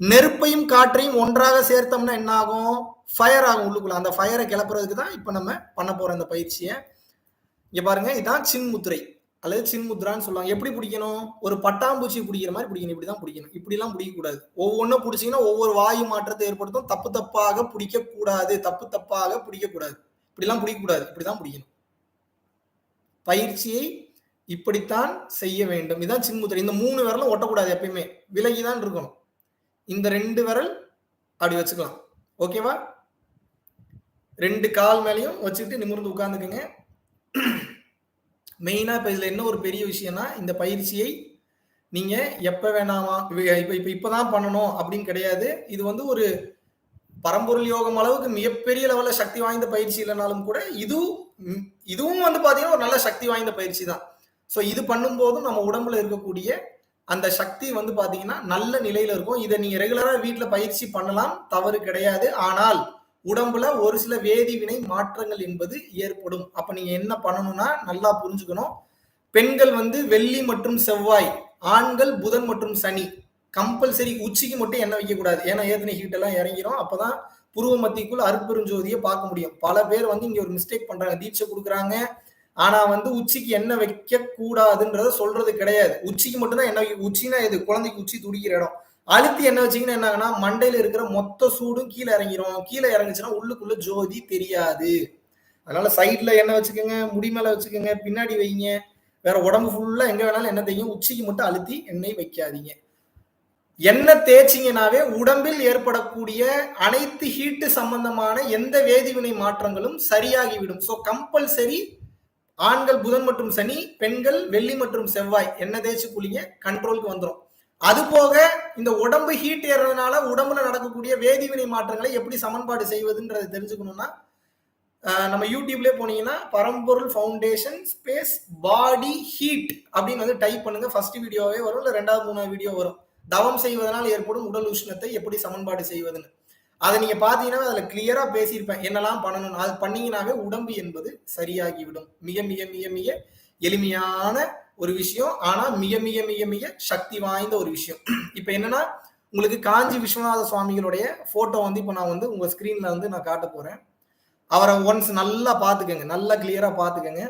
நெருப்பையும் காற்றையும் ஒன்றாக சேர்த்தோம்னா என்ன ஆகும்? ஃபயர் ஆகும் உள்ளுக்குள்ள. அந்த ஃபயரை கிளப்புறதுக்கு தான் இப்ப நம்ம பண்ண போறோம் இந்த பயிற்சியை. இங்க பாருங்க, இதான் சின்முத்திரை அல்லது சின்முத்ரான்னு சொல்லுவாங்க. எப்படி பிடிக்கணும்? ஒரு பட்டாம்பூச்சி பிடிக்கிற மாதிரி பிடிக்கணும். இப்படிதான் பிடிக்கணும். இப்படிலாம் பிடிக்கக்கூடாது. ஒவ்வொன்றும் பிடிச்சிங்கன்னா ஒவ்வொரு வாயு மாற்றத்தை ஏற்படுத்தும். தப்பு தப்பாக பிடிக்க கூடாது. தப்பு தப்பாக பிடிக்கக்கூடாது. இப்படிலாம் பிடிக்கக்கூடாது. இப்படிதான் பிடிக்கணும். பயிற்சியை இப்படித்தான் செய்ய வேண்டும். இதான் சின்முத்திரை. இந்த 3 விரலும் ஒட்டக்கூடாது. எப்பயுமே விலகிதான் இருக்கணும். இந்த 2 விரல் அப்படி வச்சுக்கலாம். ஓகேவா? 2 கால் மேலையும் வச்சுக்கிட்டு நிமிர்ந்து உட்கார்ந்துக்குங்க. மெயினா இப்ப இதுல என்ன ஒரு பெரிய விஷயம்னா, இந்த பயிற்சியை நீங்க எப்ப வேணாமா இப்பதான் பண்ணணும் அப்படின்னு கிடையாது. இது வந்து ஒரு பரம்பொருள் யோகம் அளவுக்கு மிகப்பெரிய லெவல்ல சக்தி வாய்ந்த பயிற்சி இல்லைனாலும் கூட இதுவும் வந்து பாத்தீங்கன்னா ஒரு நல்ல சக்தி வாய்ந்த பயிற்சி தான். ஸோ இது பண்ணும்போதும் நம்ம உடம்புல இருக்கக்கூடிய அந்த சக்தி வந்து பாத்தீங்கன்னா நல்ல நிலையில இருக்கும். இதை நீங்க ரெகுலரா வீட்டுல பயிற்சி பண்ணலாம், தவறு கிடையாது. ஆனால் உடம்புல ஒரு சில வேதிவினை மாற்றங்கள் என்பது ஏற்படும். அப்ப நீங்க என்ன பண்ணணும்னா நல்லா புரிஞ்சுக்கணும். பெண்கள் வந்து வெள்ளி மற்றும் செவ்வாய், ஆண்கள் புதன் மற்றும் சனி. கம்பல்சரி உச்சிக்கு மட்டும் எண்ணெய் வைக்க கூடாது. ஏன்னா ஏற்கனவே ஹீட் எல்லாம் இறங்கிரும். அப்பதான் புருவ மத்திக்குள் அருட்பெருஞ்சோதியை பார்க்க முடியும். பல பேர் வந்து இங்க ஒரு மிஸ்டேக் பண்றாங்க. தீட்சை கொடுக்குறாங்க, ஆனா வந்து உச்சிக்கு எண்ணெய் வைக்க கூடாதுன்றத சொல்றது கிடையாது. உச்சிக்கு மட்டும்தான் எண்ணெய் வைக்க. உச்சினா எது? குழந்தைக்கு உச்சி துடிக்கிற இடம். அழுத்தி என்ன வச்சீங்கன்னா என்ன ஆகுனா மண்டையில இருக்கிற மொத்த சூடும் கீழே இறங்கிரும். கீழே இறங்குச்சுன்னா உள்ளுக்குள்ள ஜோதி தெரியாது. அதனால சைட்ல எண்ணெய் வச்சுக்கோங்க, முடி மேல வச்சுக்கோங்க, பின்னாடி வைங்க. வேற உடம்பு ஃபுல்லா எங்க வேணாலும் எண்ணெய் தேய்ங்க. உச்சிக்கு மட்டும் அழுத்தி எண்ணெய் வைக்காதீங்க. எண்ணெய் தேய்ச்சிங்கனாவே உடம்பில் ஏற்படக்கூடிய அனைத்து ஹீட்டு சம்பந்தமான எந்த வேதிவினை மாற்றங்களும் சரியாகிவிடும். ஸோ கம்பல்சரி ஆண்கள் புதன் மற்றும் சனி, பெண்கள் வெள்ளி மற்றும் செவ்வாய் எண்ணெய் தேய்ச்சி குளிங்க, கண்ட்ரோலுக்கு வந்துடும். அது போக இந்த உடம்பு ஹீட் ஏறதுனால உடம்புல நடக்கக்கூடிய வேதிவினை மாற்றங்களை எப்படி சமன்பாடு செய்வதுன்றதை தெரிஞ்சுக்கணும்னா நம்ம யூடியூப்லேயே போனீங்கன்னா பரம்பொருள் ஃபவுண்டேஷன் ஸ்பேஸ் பாடி ஹீட் அப்படின்னு வந்து டைப் பண்ணுங்க. ஃபர்ஸ்ட் வீடியோவே வரும், இல்லை 2வது 3வது வீடியோ வரும். தவம் செய்வதனால் ஏற்படும் உடல் உஷ்ணத்தை எப்படி சமன்பாடு செய்வதுன்னு. அதை நீங்க பாத்தீங்கன்னா அதுல கிளியரா பேசியிருப்பேன் என்னெல்லாம் பண்ணணும். அது பண்ணீங்கன்னாவே உடம்பு என்பது சரியாகிவிடும். மிக மிக மிக மிக எளிமையான ஒரு விஷயம். ஆனா மிக மிக மிக மிக சக்தி வாய்ந்த ஒரு விஷயம். இப்ப என்னன்னா உங்களுக்கு காஞ்சி விஸ்வநாத சுவாமிகளுடைய போட்டோ வந்து இப்ப நான் வந்து உங்க ஸ்கிரீன்ல வந்து நான் காட்ட போறேன். அவரை ஒன்ஸ் நல்லா பாத்துக்கங்க, நல்லா கிளியரா பாத்துக்கங்க.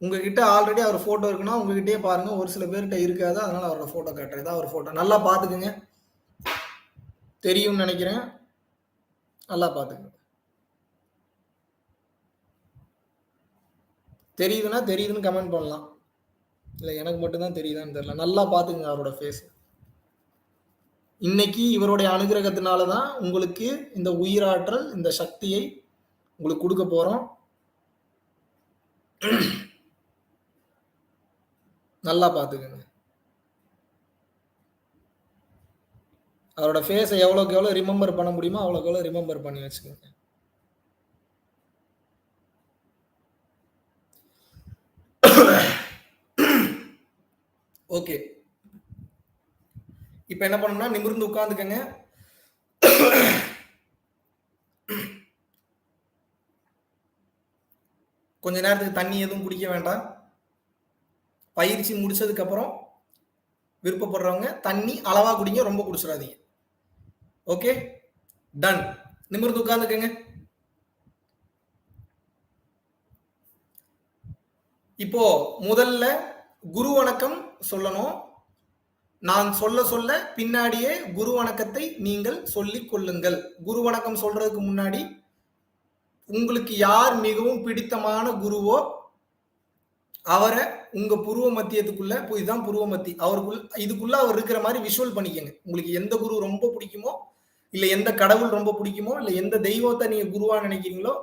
உங்ககிட்ட ஆல்ரெடி அவர் போட்டோ இருக்குன்னா உங்ககிட்டயே பாருங்க. ஒரு சில பேர்கிட்ட இருக்காது, அதனால அவரோட போட்டோ காட்டுறேன். இதான் அவர் போட்டோ. நல்லா பாத்துக்கங்க. தெரியும்னு நினைக்கிறேன். நல்லா பாத்துக்கங்க. தெரியுதுன்னா தெரியுதுன்னு கமெண்ட் பண்ணலாம். இல்ல எனக்கு மட்டும் தான் தெரியுதான்னு தெரியல. நல்லா பாத்துக்கங்க அவரோட ஃபேஸ். இன்னைக்கு இவருடைய அனுகிரகத்தினால தான் உங்களுக்கு இந்த உயிராற்றல், இந்த சக்தியை உங்களுக்கு கொடுக்க போறோம். நல்லா பாத்துக்கங்க. அவரோட ஃபேஸை எவ்வளோக்கு எவ்வளோ ரிமெம்பர் பண்ண முடியுமோ அவ்வளோக்கு எவ்வளோ ரிமெம்பர் பண்ணி வச்சுக்கோங்க. ஓகே. இப்ப என்ன பண்ணணும்னா நிமிர்ந்து உட்கார்ந்துக்கங்க. கொஞ்ச நேரத்துக்கு தண்ணி எதுவும் குடிக்க வேண்டாம். பயிற்சி முடிச்சதுக்கு அப்புறம் விருப்பப்படுறவங்க தண்ணி அளவா குடிங்க, ரொம்ப குடிச்சிடாதீங்க. Okay, ton. நிமிர்ந்து உட்கார்ந்துக்கங்க. இப்போ முதல்ல குரு வணக்கம் சொல்லணும். நான் சொல்ல சொல்ல பின்னாடியே குரு வணக்கத்தை நீங்கள் சொல்லிக் கொள்ளுங்கள். குரு வணக்கம் சொல்றதுக்கு முன்னாடி உங்களுக்கு யார் மிகவும் பிடித்தமான குருவோ அவரை உங்க புருவ மத்தியத்துக்குள்ள, இதுதான் புருவ மத்தி, அவருக்குள்ள இதுக்குள்ள அவர் இருக்கிற மாதிரி விஷுவல் பண்ணிக்கங்க. உங்களுக்கு எந்த குரு ரொம்ப பிடிக்குமோ, இல்ல எந்த கடவுள் ரொம்ப பிடிக்குமோ, இல்ல எந்த தெய்வத்தை நீங்க குருவா நினைக்கிறீங்களோ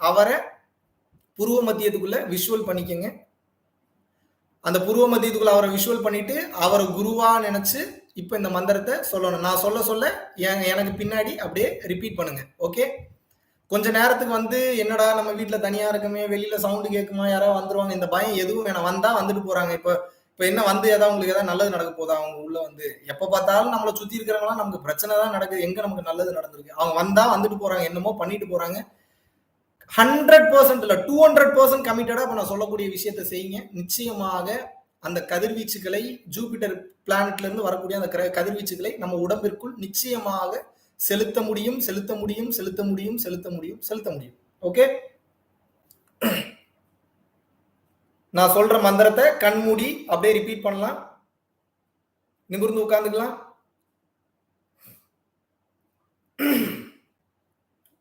அவரை புருவ மத்தியத்துக்குள்ள விஷுவல் பண்ணிக்கங்க. அந்த புருவ மத்தியத்துக்குள்ள அவரை விஷுவல் பண்ணிட்டு அவரை குருவா நினைச்சு இப்ப இந்த மந்திரத்தை சொல்லணும். நான் சொல்ல சொல்ல எனக்கு பின்னாடி அப்படியே ரிப்பீட் பண்ணுங்க. ஓகே, கொஞ்ச நேரத்துக்கு வந்து என்னடா நம்ம வீட்டுல தனியா இருக்கமே, வெளியில சவுண்டு கேட்குமா, யாராவது வந்துருவாங்க, இந்த பயம் எதுவும் வேணாம். வந்தா வந்துட்டு போறாங்க. இப்ப என்ன வந்து ஏதாவது உங்களுக்கு ஏதாவது நல்லது நடக்க போதா? அவங்க உள்ள வந்து எப்ப பார்த்தாலும் நம்மளை சுத்தி இருக்கிறவங்களாம் நமக்கு பிரச்சனை தான் நடக்குது. எங்க நமக்கு நல்லது நடந்திருக்கு? அவங்க வந்தா வந்துட்டு போறாங்க, என்னமோ பண்ணிட்டு போறாங்க. 100% இல்ல 200% கமிட்டடா இப்ப நான் சொல்லக்கூடிய விஷயத்தை செய்யுங்க. நிச்சயமாக அந்த கதிர்வீச்சுகளை, ஜூபிட்டர் பிளானட்ல இருந்து வரக்கூடிய அந்த கதிர்வீச்சுகளை நம்ம உடம்பிற்குள் நிச்சயமாக செலுத்த முடியும், செலுத்த முடியும், செலுத்த முடியும், செலுத்த முடியும், செலுத்த முடியும். ஓகே, நான் சொல்ற மந்திரத்தை கண்மூடி அப்படியே ரிப்பீட் பண்ணலாம். நிமிர்ந்து உட்கார்ந்துக்கலாம்.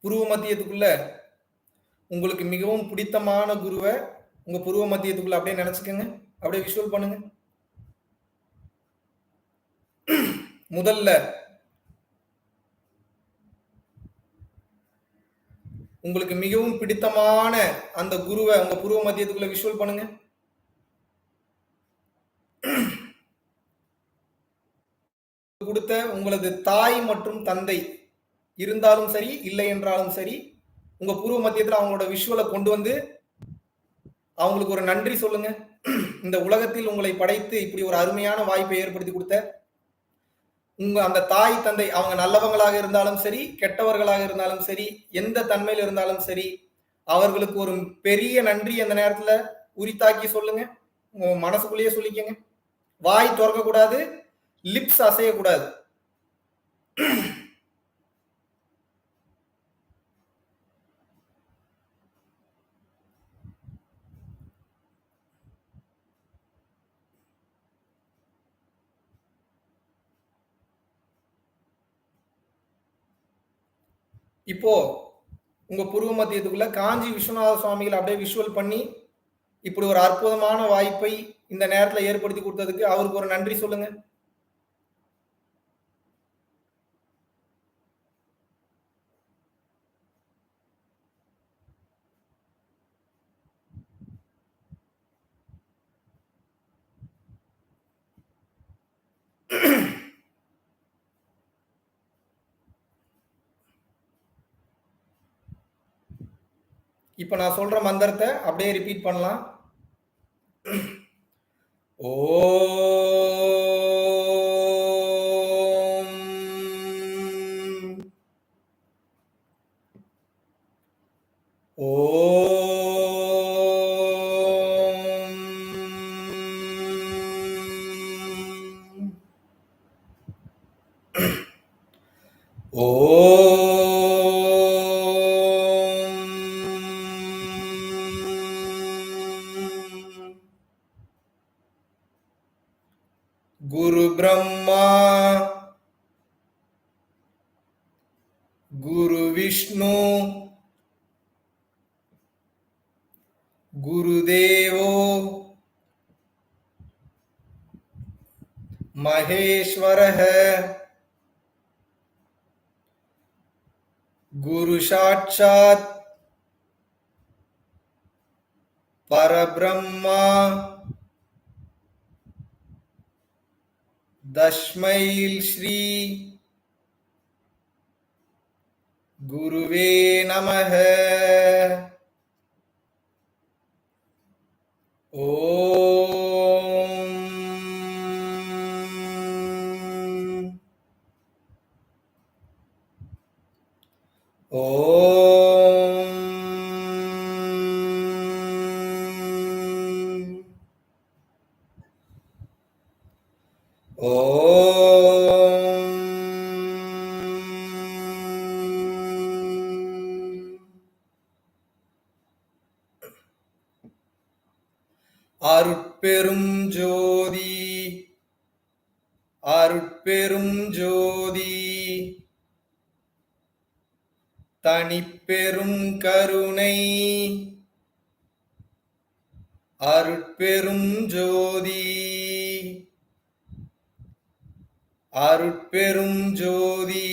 புருவ மத்தியத்துக்குள்ள உங்களுக்கு மிகவும் பிடித்தமான குருவை உங்க புருவ மத்தியத்துக்குள்ள அப்படியே நினைச்சுக்கோங்க. அப்படியே விஷுவல் பண்ணுங்க. முதல்ல உங்களுக்கு மிகவும் பிடித்தமான அந்த குருவை உங்க புருவ மத்தியத்துக்குள்ள விஷுவல் பண்ணுங்க. கொடுத்த உங்களது தாய் மற்றும் தந்தை இருந்தாலும் சரி, இல்லை என்றாலும் சரி, உங்க புருவ மத்தியத்தில் அவங்களோட விஷுவலை கொண்டு வந்து அவங்களுக்கு ஒரு நன்றி சொல்லுங்க. இந்த உலகத்தில் உங்களை படைத்து இப்படி ஒரு அருமையான வாய்ப்பை ஏற்படுத்தி கொடுத்த உங்க அந்த தாய் தந்தை, அவங்க நல்லவங்களாக இருந்தாலும் சரி, கெட்டவர்களாக இருந்தாலும் சரி, எந்த தன்மையில் இருந்தாலும் சரி, அவர்களுக்கு ஒரு பெரிய நன்றி அந்த நேரத்துல உரித்தாக்கி சொல்லுங்க. உங்க மனசுக்குள்ளேயே சொல்லிக்கங்க. வாய் திறக்க கூடாது, லிப்ஸ் அசையக்கூடாது. இப்போ உங்க புருவ மத்தியத்துக்குள்ள காஞ்சி விஸ்வநாத சுவாமிகளை அப்படியே விஷுவல் பண்ணி இப்படி ஒரு அற்புதமான வாய்ப்பை இந்த நேரத்துல ஏற்படுத்தி கொடுத்ததுக்கு அவருக்கு ஒரு நன்றி சொல்லுங்க. இப்ப நான் சொல்ற மந்திரத்தை அப்படியே ரிப்பீட் பண்ணலாம். குரு பிரம்மா குரு விஷ்ணு குருதேவோ மகேஸ்வரः குரு சாட்சாத் பரபிரம்மா தஸ்மை ஸ்ரீ குருவே நமः. ஓம் அருட்பெரும் ஜோதி அருட்பெரும் ஜோதி தனிப்பெரும் கருணை அருட்பெரும் ஜோதி அருட்பெரும் ஜோதி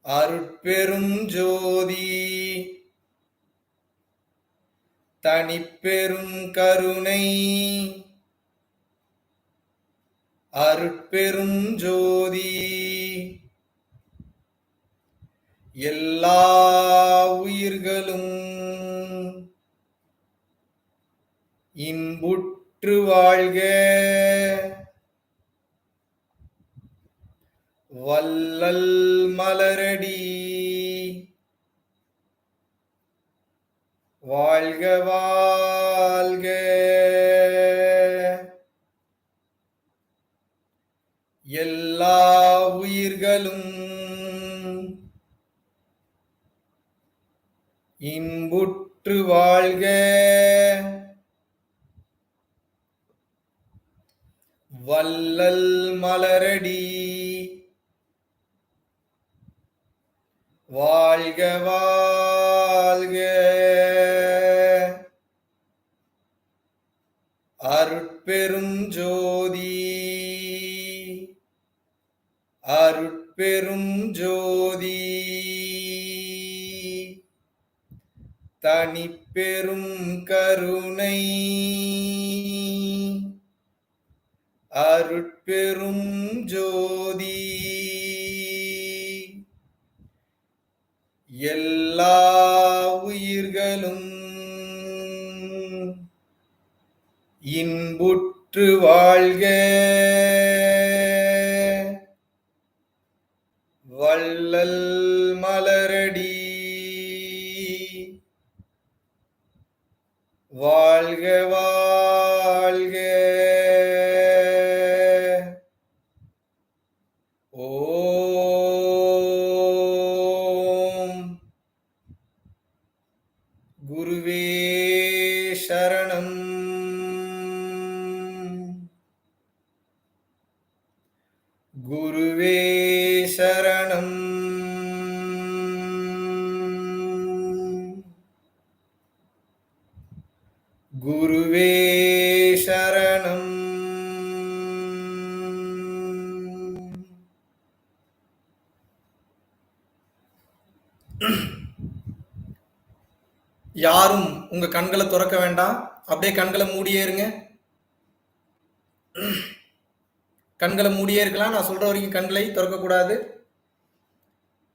அருட்பெரும் ஜோதி தனிப்பெரும் கருணை அருட்பெரும் ஜோதி எல்லா உயிர்களும் இன்புற்று வாழ்க. வள்ளல் மலரடி வாழ்க வாழ்க. எல்லா உயிர்களும் இன்புற்று வாழ்க. வள்ளல் மலரடி வாழ்க வாழ்க. அருட்பெரும் ஜோதி அருட்பெரும் ஜோதி தனிப்பெரும் கருணை அருட்பெரும் ஜோதி எல்லா உயிர்களும் இன்புற்று வாழ்க. வள்ளல் மலரடி வாழ்க வாழ்க. ஓம் குருவே சரணம். குருவே சரணம். குருவே சரணம். யாரும் உங்க கண்களை துறக்க வேண்டாம். அப்படியே கண்களை மூடியே இருங்க. கண்களை மூடியே இருக்கலாம். நான் சொல்ற வரைக்கும் கண்களை திறக்க கூடாது.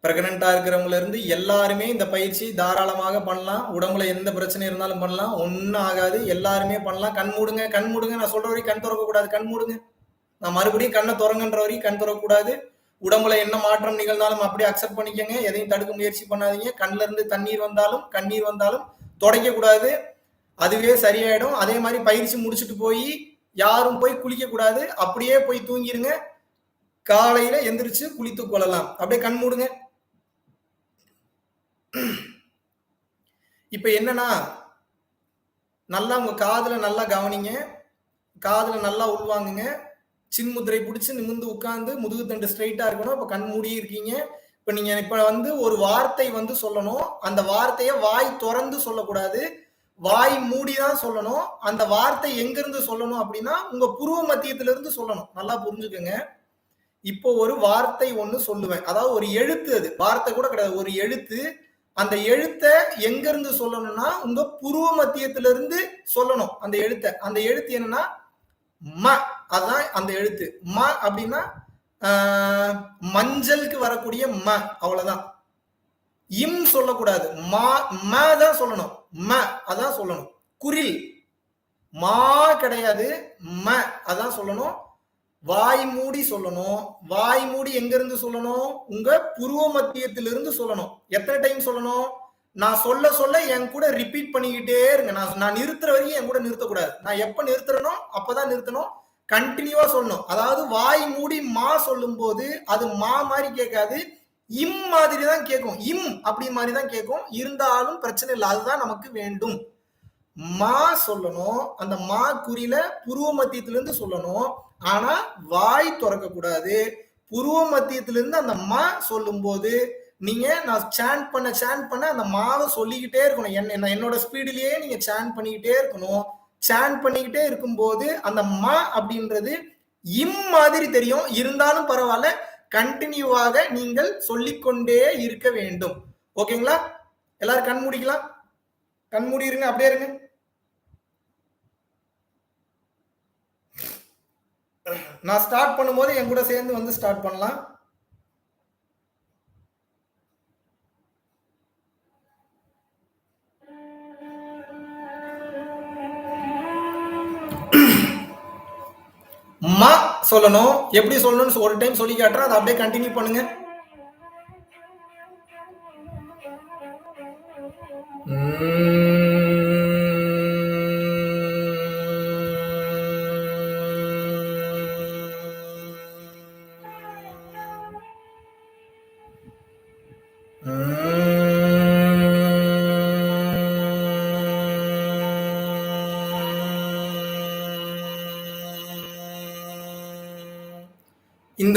பிரெக்னெண்டா இருக்கிறவங்கள இருந்து எல்லாருமே இந்த பயிற்சி தாராளமாக பண்ணலாம். உடம்புல எந்த பிரச்சனை இருந்தாலும் பண்ணலாம். ஒண்ணும் ஆகாது. எல்லாருமே பண்ணலாம். கண் மூடுங்க, கண் மூடுங்க. நான் சொல்ற வரைக்கும் கண் திறக்கக்கூடாது. கண் மூடுங்க. நான் மறுபடியும் கண்ணை திறங்கன்ற வரைக்கும் கண் திறக்கக்கூடாது. உடம்புல என்ன மாற்றம் நிகழ்ந்தாலும் அப்படியே அக்செப்ட் பண்ணிக்கங்க. எதையும் தடுக்க முயற்சி பண்ணாதீங்க. கண்ணுல இருந்து தண்ணீர் வந்தாலும் கண்ணீர் வந்தாலும் துடைக்க கூடாது. அதுவே சரியாயிடும். அதே மாதிரி பயிற்சி முடிச்சுட்டு போய் யாரும் போய் குளிக்க கூடாது. அப்படியே போய் தூங்கிருங்க. காலையில எந்திரிச்சு குளித்து கொள்ளலாம். அப்படியே கண் மூடுங்க. இப்ப என்னன்னா, நல்லா உங்க காதுல நல்லா கவனிங்க. காதுல நல்லா உள்வாங்குங்க. சின்முத்திரை பிடிச்சு நிமிர்ந்து உட்கார்ந்து முதுகு தண்டு ஸ்ட்ரைட்டா இருக்கணும். இப்ப கண் மூடி இருக்கீங்க. இப்ப நீங்க இப்ப வந்து ஒரு வார்த்தை வந்து சொல்லணும். அந்த வார்த்தைய வாய் திறந்து சொல்லக்கூடாது. வாய் மூடி தான் சொல்லணும். அந்த வார்த்தை எங்க இருந்து சொல்லணும் அப்படின்னா, உங்க புருவ மத்தியத்துல இருந்து சொல்லணும். நல்லா புரிஞ்சுக்கங்க. இப்போ ஒரு வார்த்தை ஒண்ணு சொல்லுவேன். அதாவது ஒரு எழுத்து, அது வார்த்தை கூட கிடையாது. ஒரு எழுத்து. அந்த எழுத்தை எங்க இருந்து சொல்லணும்னா, உங்க புருவ மத்தியத்துல இருந்து சொல்லணும் அந்த எழுத்தை. அந்த எழுத்து என்னன்னா ம. அதான் அந்த எழுத்து. ம அப்படின்னா மஞ்சளுக்கு வரக்கூடிய ம, அவ்வளவுதான். இம் சொல்லக்கூடாது. ம தான் சொல்லணும். ம அதான் சொல்லணும். குரில் மா கிடையாது. ம அதான் சொல்லணும். வாய் மூடி சொல்லணும். வாய் மூடி எங்க இருந்து சொல்லணும்? உங்க புருவ மத்தியத்திலிருந்து சொல்லணும். எத்தனை டைம் சொல்லணும்? நான் சொல்ல சொல்ல என் கூட ரிப்பீட் பண்ணிக்கிட்டே இருங்க. நான் நிறுத்துற வரைக்கும் என் கூட நிறுத்தக்கூடாது. நான் எப்ப நிறுத்துறனோ அப்பதான் நிறுத்தணும். கண்டினியூவா சொல்லணும். அதாவது வாய் மூடி மா சொல்லும் போது அது மா மாதிரி கேட்காது, இம் மாதிரி தான் கேட்கும். இம் அப்படி மாதிரி தான் கேட்கும். இருந்தாலும் பிரச்சனை இல்லை. அதுதான் நமக்கு வேண்டும். மா சொல்லணும். அந்த மா குறியில புருவ மத்தியத்திலிருந்து சொல்லணும். ஆனா வாய் திறக்க கூடாது. புருவ மத்தியத்திலிருந்து அந்த மா சொல்லும் போது நீங்க நான் சாண்ட் பண்ண அந்த மாவை சொல்லிக்கிட்டே இருக்கணும். என்னோட ஸ்பீடிலேயே நீங்க சாண்ட் பண்ணிக்கிட்டே இருக்கணும். சாண்ட் பண்ணிக்கிட்டே இருக்கும்போது அந்த மா அப்படின்றது இம் மாதிரி தெரியும். இருந்தாலும் பரவாயில்ல, கண்டினியூவாக நீங்கள் சொல்லிக்கொண்டே இருக்க வேண்டும். ஓகேங்களா? எல்லாரும் கண் மூடிக்கலாம். கண் மூடி இருங்க. அப்படியே இருங்க. நான் ஸ்டார்ட் பண்ணும்போது என் கூட சேர்ந்து வந்து ஸ்டார்ட் பண்ணலாம். மா சொல்லணும். எப்படி சொல்லணும்னு ஒரு டைம் சொல்லி காட்டுறேன். அதை அப்படியே கண்டினியூ பண்ணுங்க.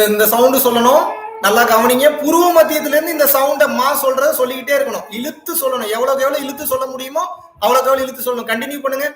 இந்த சவுண்ட் சொல்லணும். நல்லா கவனிங்க. புருவ மத்தியத்துல இருந்து இந்த சவுண்ட மா சொல்றத சொல்லிக்கிட்டே இருக்கணும். இழுத்து சொல்லணும். எவ்வளவுக்கு எவ்வளவு இழுத்து சொல்ல முடியுமோ அவ்வளவுக்கு எவ்வளவு இழுத்து சொல்லணும். கண்டினியூ பண்ணுங்க.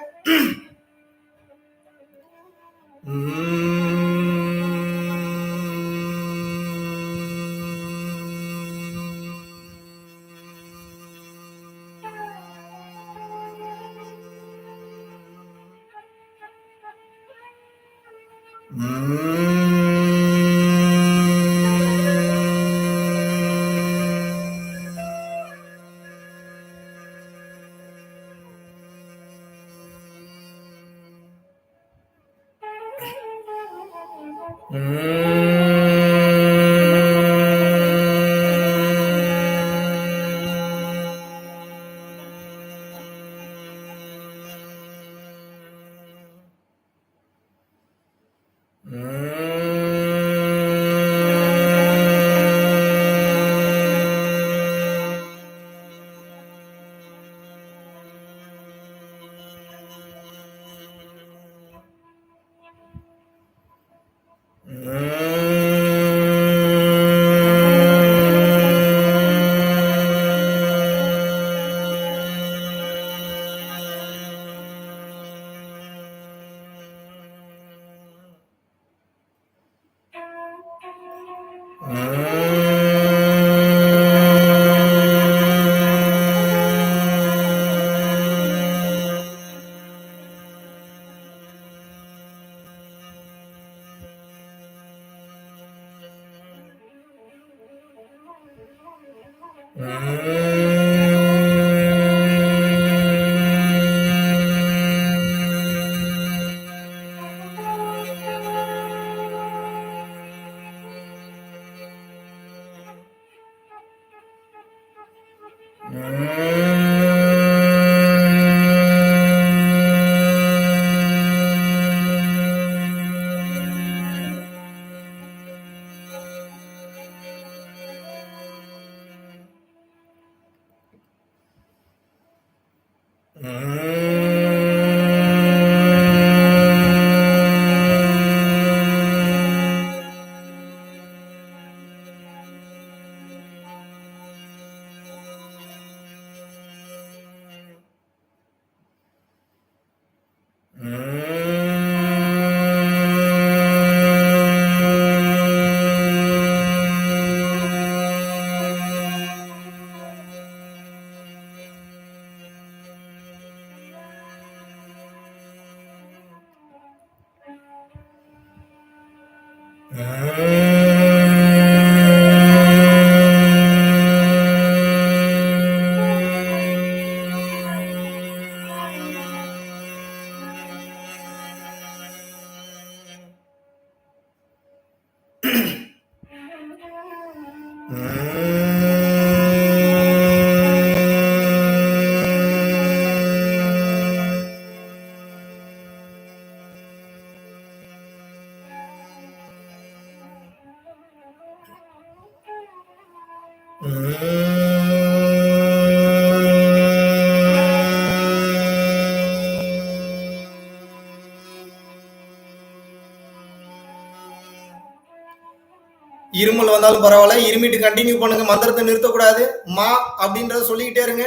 இருமல் வந்தாலும் பரவாயில்ல, இருமிட்டு கண்டினியூ பண்ணுங்க. மந்திரத்தை நிறுத்தக்கூடாது. மா அப்படின்றத சொல்லிக்கிட்டே இருங்க.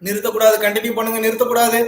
நிறுத்தக்கூடாது. கண்டினியூ பண்ணுங்க. நிறுத்தக்கூடாது.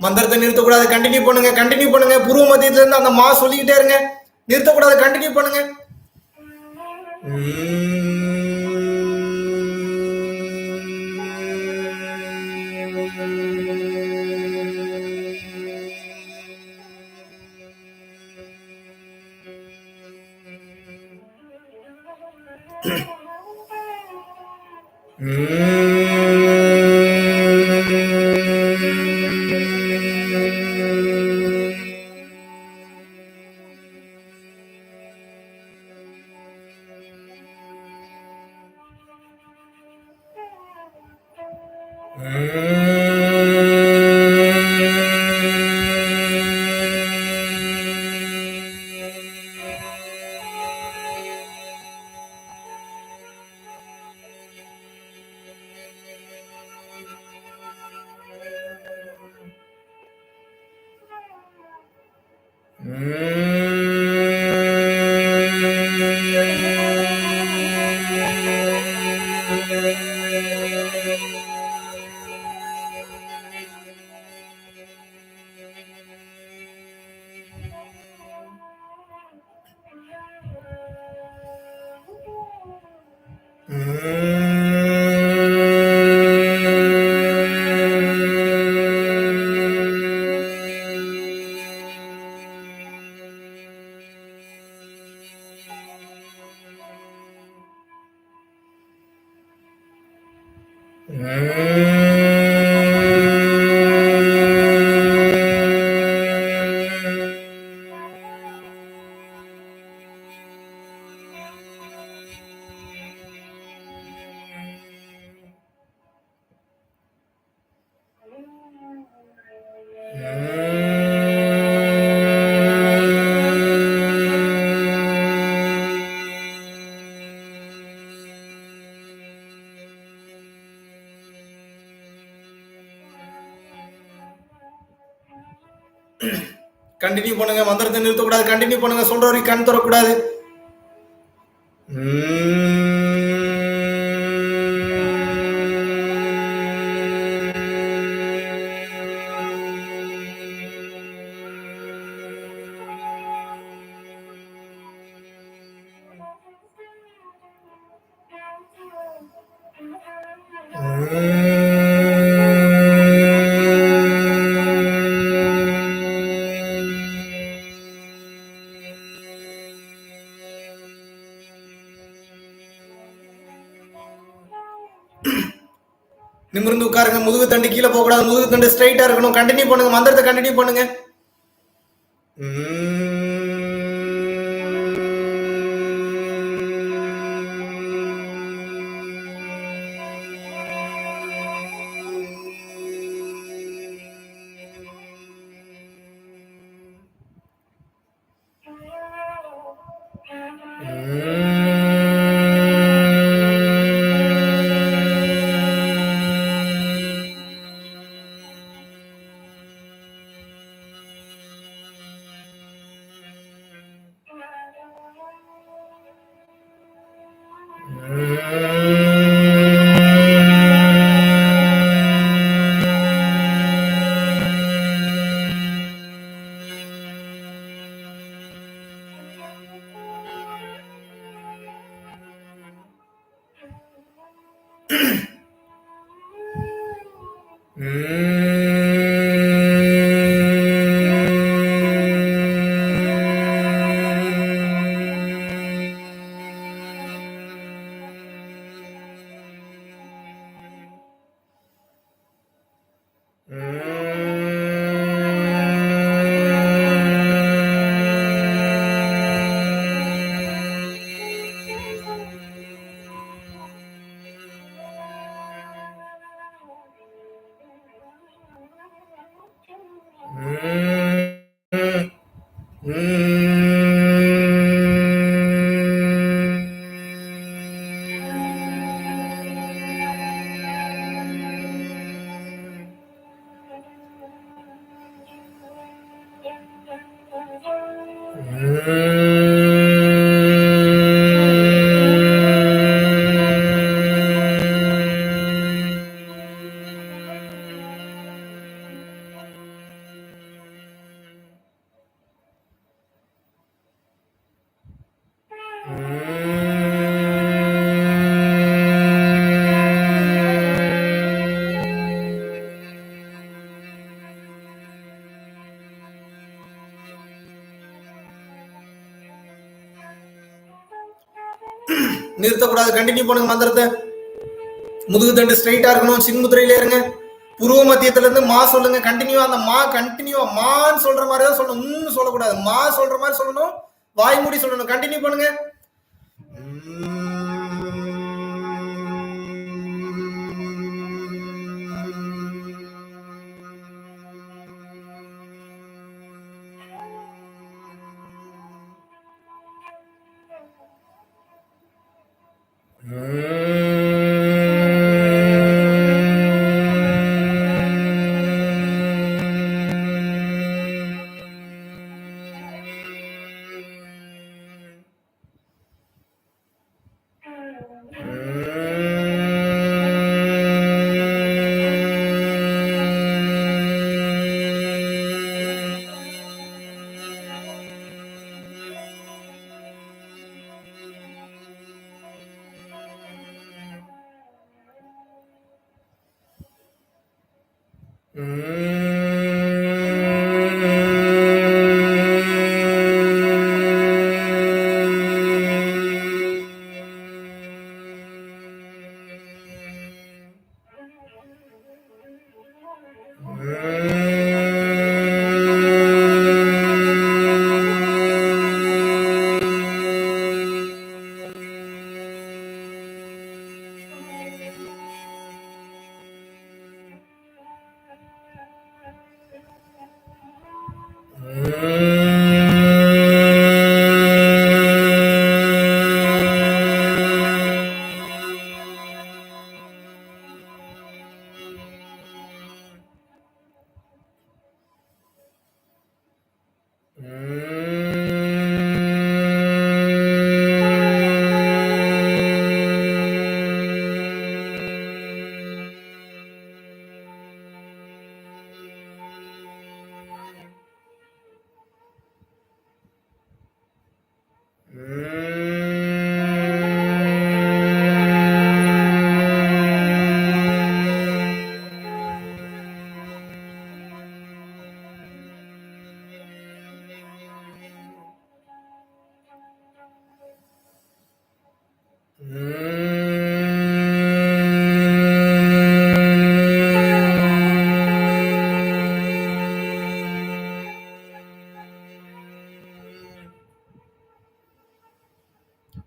மந்திரத்தை நிறுத்தக்கூடாது, கண்டினியூ பண்ணுங்க, கண்டினியூ பண்ணுங்க. பூர்வ மத்தியத்துல இருந்து அந்த மா சொல்லிக்கிட்டே இருங்க, நிறுத்தக்கூடாது, கண்டினியூ பண்ணுங்க. கண்டினியூ பண்ணுங்க, மந்திரத்தை நிறுத்தக்கூடாது, கண்டினியூ பண்ணுங்க, சொல்ற வரைக்கும் கண் தரக்கூடாது. நிமிர்ந்து உட்காருங்க, முதுகு தண்டு கீழே போக கூடாது, முதுகு தண்டு ஸ்ட்ரைட்டா இருக்கணும். கண்டினியூ பண்ணுங்க, மந்திரத்தை கண்டினியூ பண்ணுங்க. நிறுத்தக்கூடாது. கண்டினியூ பண்ணுங்க மந்திரத்தை. முதுகு தண்டு ஸ்ட்ரைட்டா இருக்கணும். சின்முத்திரையில இருங்க. புருவ மத்தியத்துல இருந்து மா சொல்லுங்க. கண்டினியூவா அந்த மா கண்டினியூவா மான்னு சொல்ற மாதிரி தான் சொல்லணும். சொல்லக்கூடாது. மா சொல்ற மாதிரி சொல்லணும். வாய் மூடி சொல்லணும். கண்டினியூ பண்ணுங்க.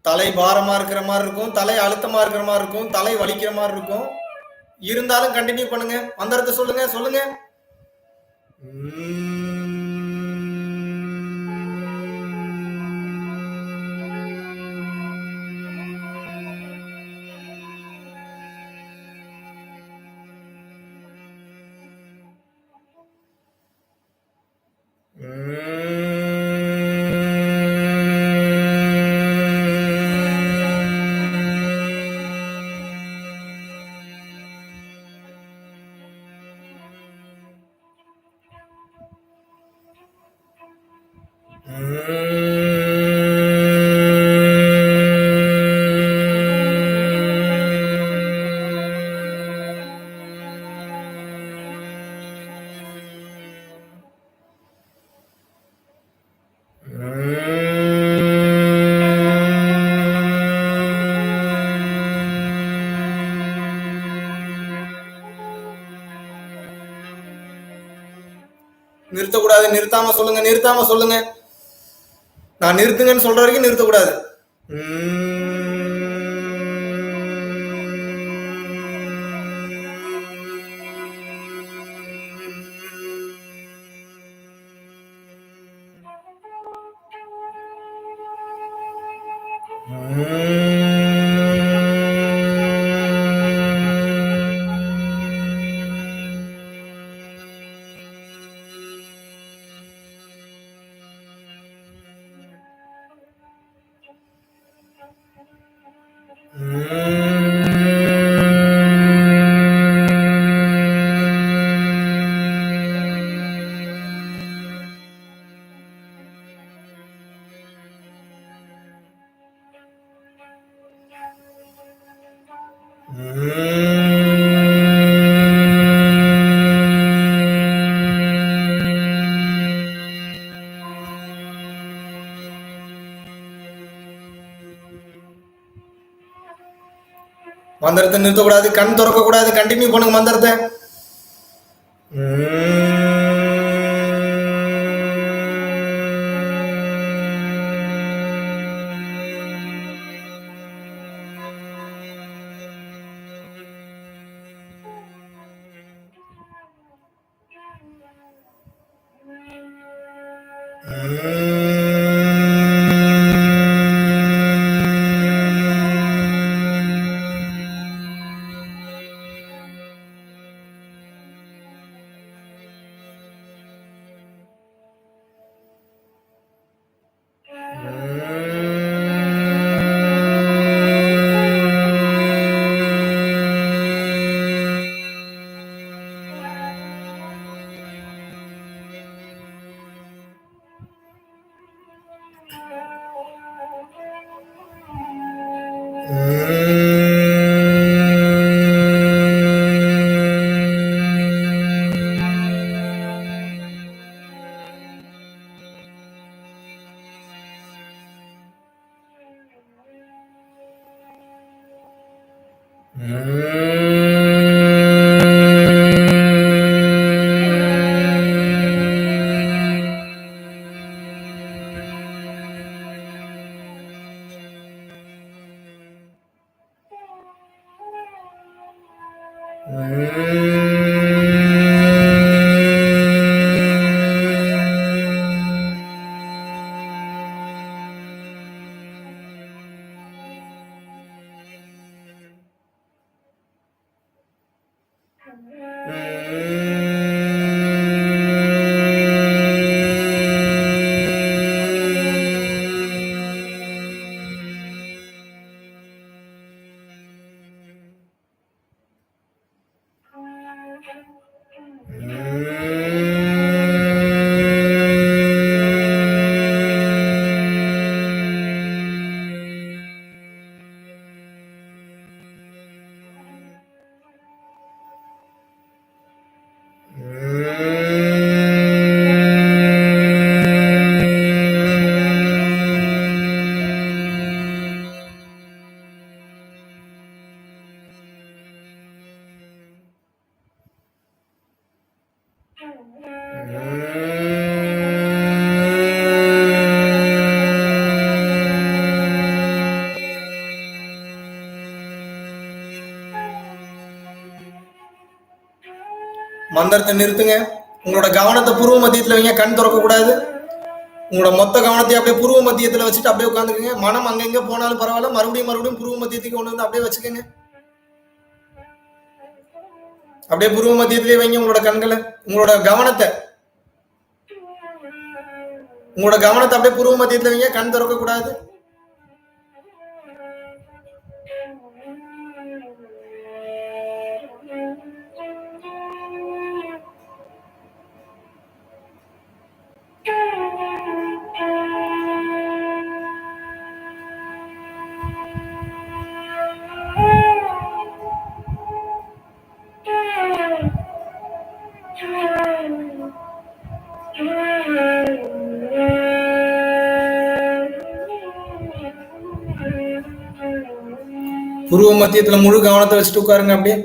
தலை பாரமா இருக்கிற மாதிரி இருக்கும். தலை அழுத்தமா இருக்கிற மாதிரி இருக்கும். தலை வலிக்கிற மாதிரி இருக்கும். இருந்தாலும் கண்டினியூ பண்ணுங்க. மந்திரத்தை சொல்லுங்க. சொல்லுங்க. நிறுத்தக்கூடாது. நிறுத்தாம சொல்லுங்க. நிறுத்தாம சொல்லுங்க. நான் நிறுத்துங்கன்னு சொல்ற வரைக்கும் நிறுத்தக்கூடாது. மந்திரத்தை நிறுத்தக்கூடாது, கண் திறக்கக்கூடாது. கண்டினியூ பண்ணுங்க மந்திரத்தை. மந்திரத்தை நிறுத்துங்க. உங்களோட கவனத்தை புருவ மத்தியத்தில் வைங்க. கண் திறக்க கூடாது. உங்களோட மொத்த கவனத்தை அப்படியே புருவ மத்தியத்தில் வச்சுட்டு அப்படியே உட்காந்துக்குங்க. மனம் அங்கங்க போனாலும் பரவாயில்ல, மறுபடியும் புருவ மத்தியத்துக்கு கொண்டு வந்து அப்படியே வச்சுக்கோங்க. அப்படியே புருவ மத்தியத்திலே வைங்க உங்களோட கண்களை. உங்களோட கவனத்தை அப்படியே புருவ மத்தியத்தில் வைங்க. கண் திறக்க கூடாது. புருவ மத்தியத்துல முழு கவனத்தை வச்சுட்டு உட்காருங்க. அப்படியே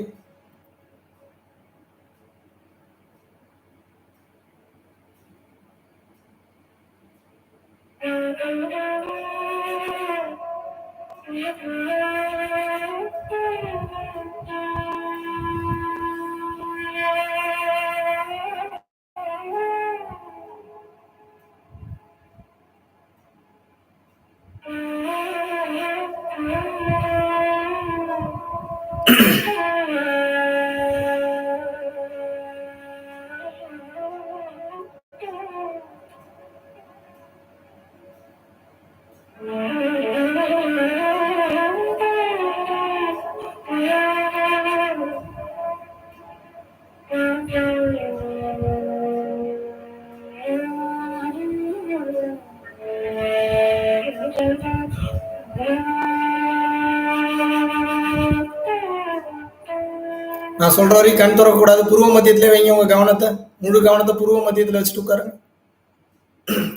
நான் சொல்ற வரைக்கும் கண் திறக்கக்கூடாது. புருவ மத்தியத்திலே வைங்க உங்க கவனத்தை. முழு கவனத்தை புருவ மத்தியத்தில் வச்சுட்டு உட்காருங்க.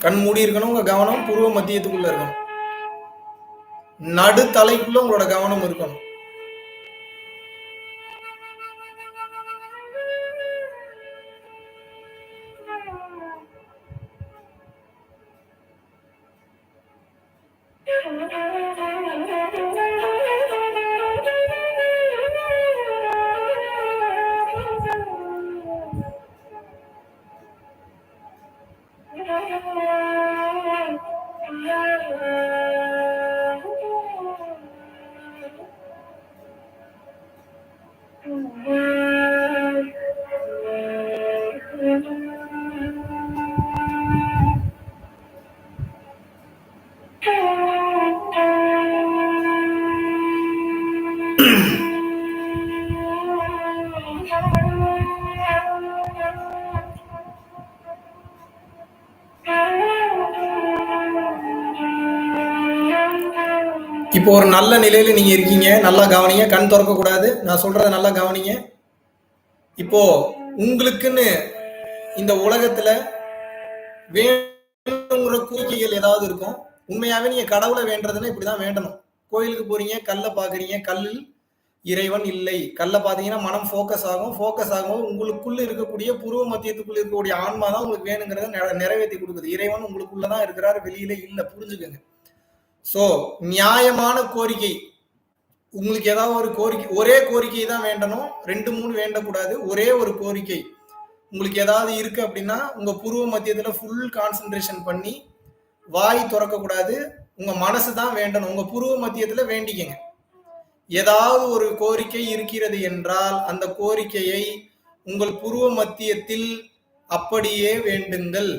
கண் மூடி இருக்கணும். உங்க கவனம் புருவ மத்தியத்துக்குள்ள இருக்கணும். நடு தலைக்குள்ள உங்களோட கவனம் இருக்கணும். இப்போ ஒரு நல்ல நிலையில நீங்க இருக்கீங்க. நல்லா கவனிங்க. கண் தொறக்கக்கூடாது. நான் சொல்றத நல்லா கவனிங்க. இப்போ உங்களுக்குன்னு இந்த உலகத்துல வேணுங்கிற கோரிக்கைகள் ஏதாவது இருக்கும். உண்மையாவே நீங்க கடவுளை வேண்டுறதுன்னா இப்படிதான் வேண்டணும். கோயிலுக்கு போறீங்க, கல்லை பாக்குறீங்க, கல்லில் இறைவன் இல்லை. கல்லை பார்த்தீங்கன்னா மனம் ஃபோக்கஸ் ஆகும். ஃபோக்கஸ் ஆகும்போது உங்களுக்குள்ள இருக்கக்கூடிய புருவ மத்தியத்துக்குள்ள இருக்கக்கூடிய ஆன்மா தான் உங்களுக்கு வேணுங்கிறத நிறைவேற்றி கொடுக்குது. இறைவன் உங்களுக்குள்ளதான் இருக்கிறாரு, வெளியில இல்லை. புரிஞ்சுக்கோங்க. ஸோ நியாயமான கோரிக்கை, உங்களுக்கு ஏதாவது ஒரு கோரிக்கை, ஒரே கோரிக்கை தான் வேண்டணும். 2 3 வேண்டக்கூடாது. ஒரே ஒரு கோரிக்கை உங்களுக்கு ஏதாவது இருக்கு அப்படின்னா உங்க புருவ மத்தியத்துல ஃபுல் கான்சென்ட்ரேஷன் பண்ணி வாய் திறக்கக்கூடாது. உங்க மனசு தான் வேண்டணும். உங்க புருவ மத்தியத்துல வேண்டிக்கங்க. ஏதாவது ஒரு கோரிக்கை இருக்கிறது என்றால் அந்த கோரிக்கையை உங்கள் புருவ மத்தியத்தில் அப்படியே வேண்டுங்கள்.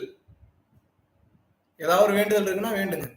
ஏதாவது ஒரு வேண்டுதல் இருக்குன்னா வேண்டுங்க.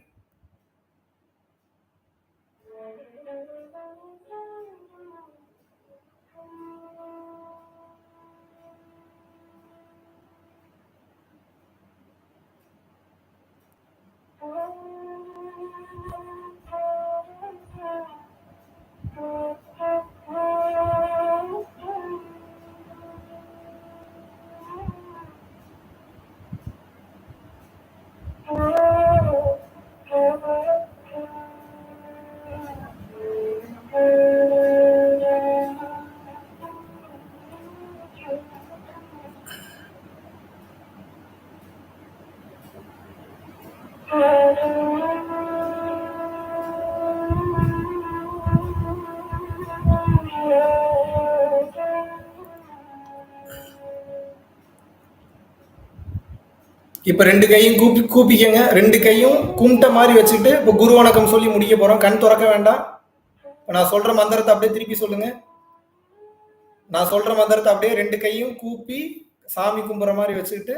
இப்ப 2 கையும் கூப்பிக்கங்க. 2 கையும் கும்பிட்ட மாதிரி வச்சுட்டு இப்ப குரு வணக்கம் சொல்லி முடிக்க போறோம். கண் திறக்க வேண்டாம். நான் சொல்ற மந்திரத்தை அப்படியே திருப்பி சொல்லுங்க. நான் சொல்ற மந்திரத்தை அப்படியே 2 கையும் கூப்பி சாமி கும்புற மாதிரி வச்சுக்கிட்டு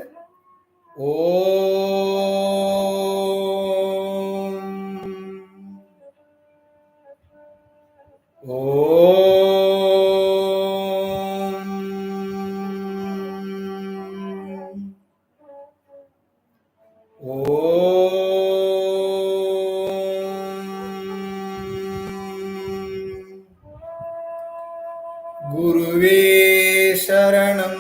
குருவே சரணம்.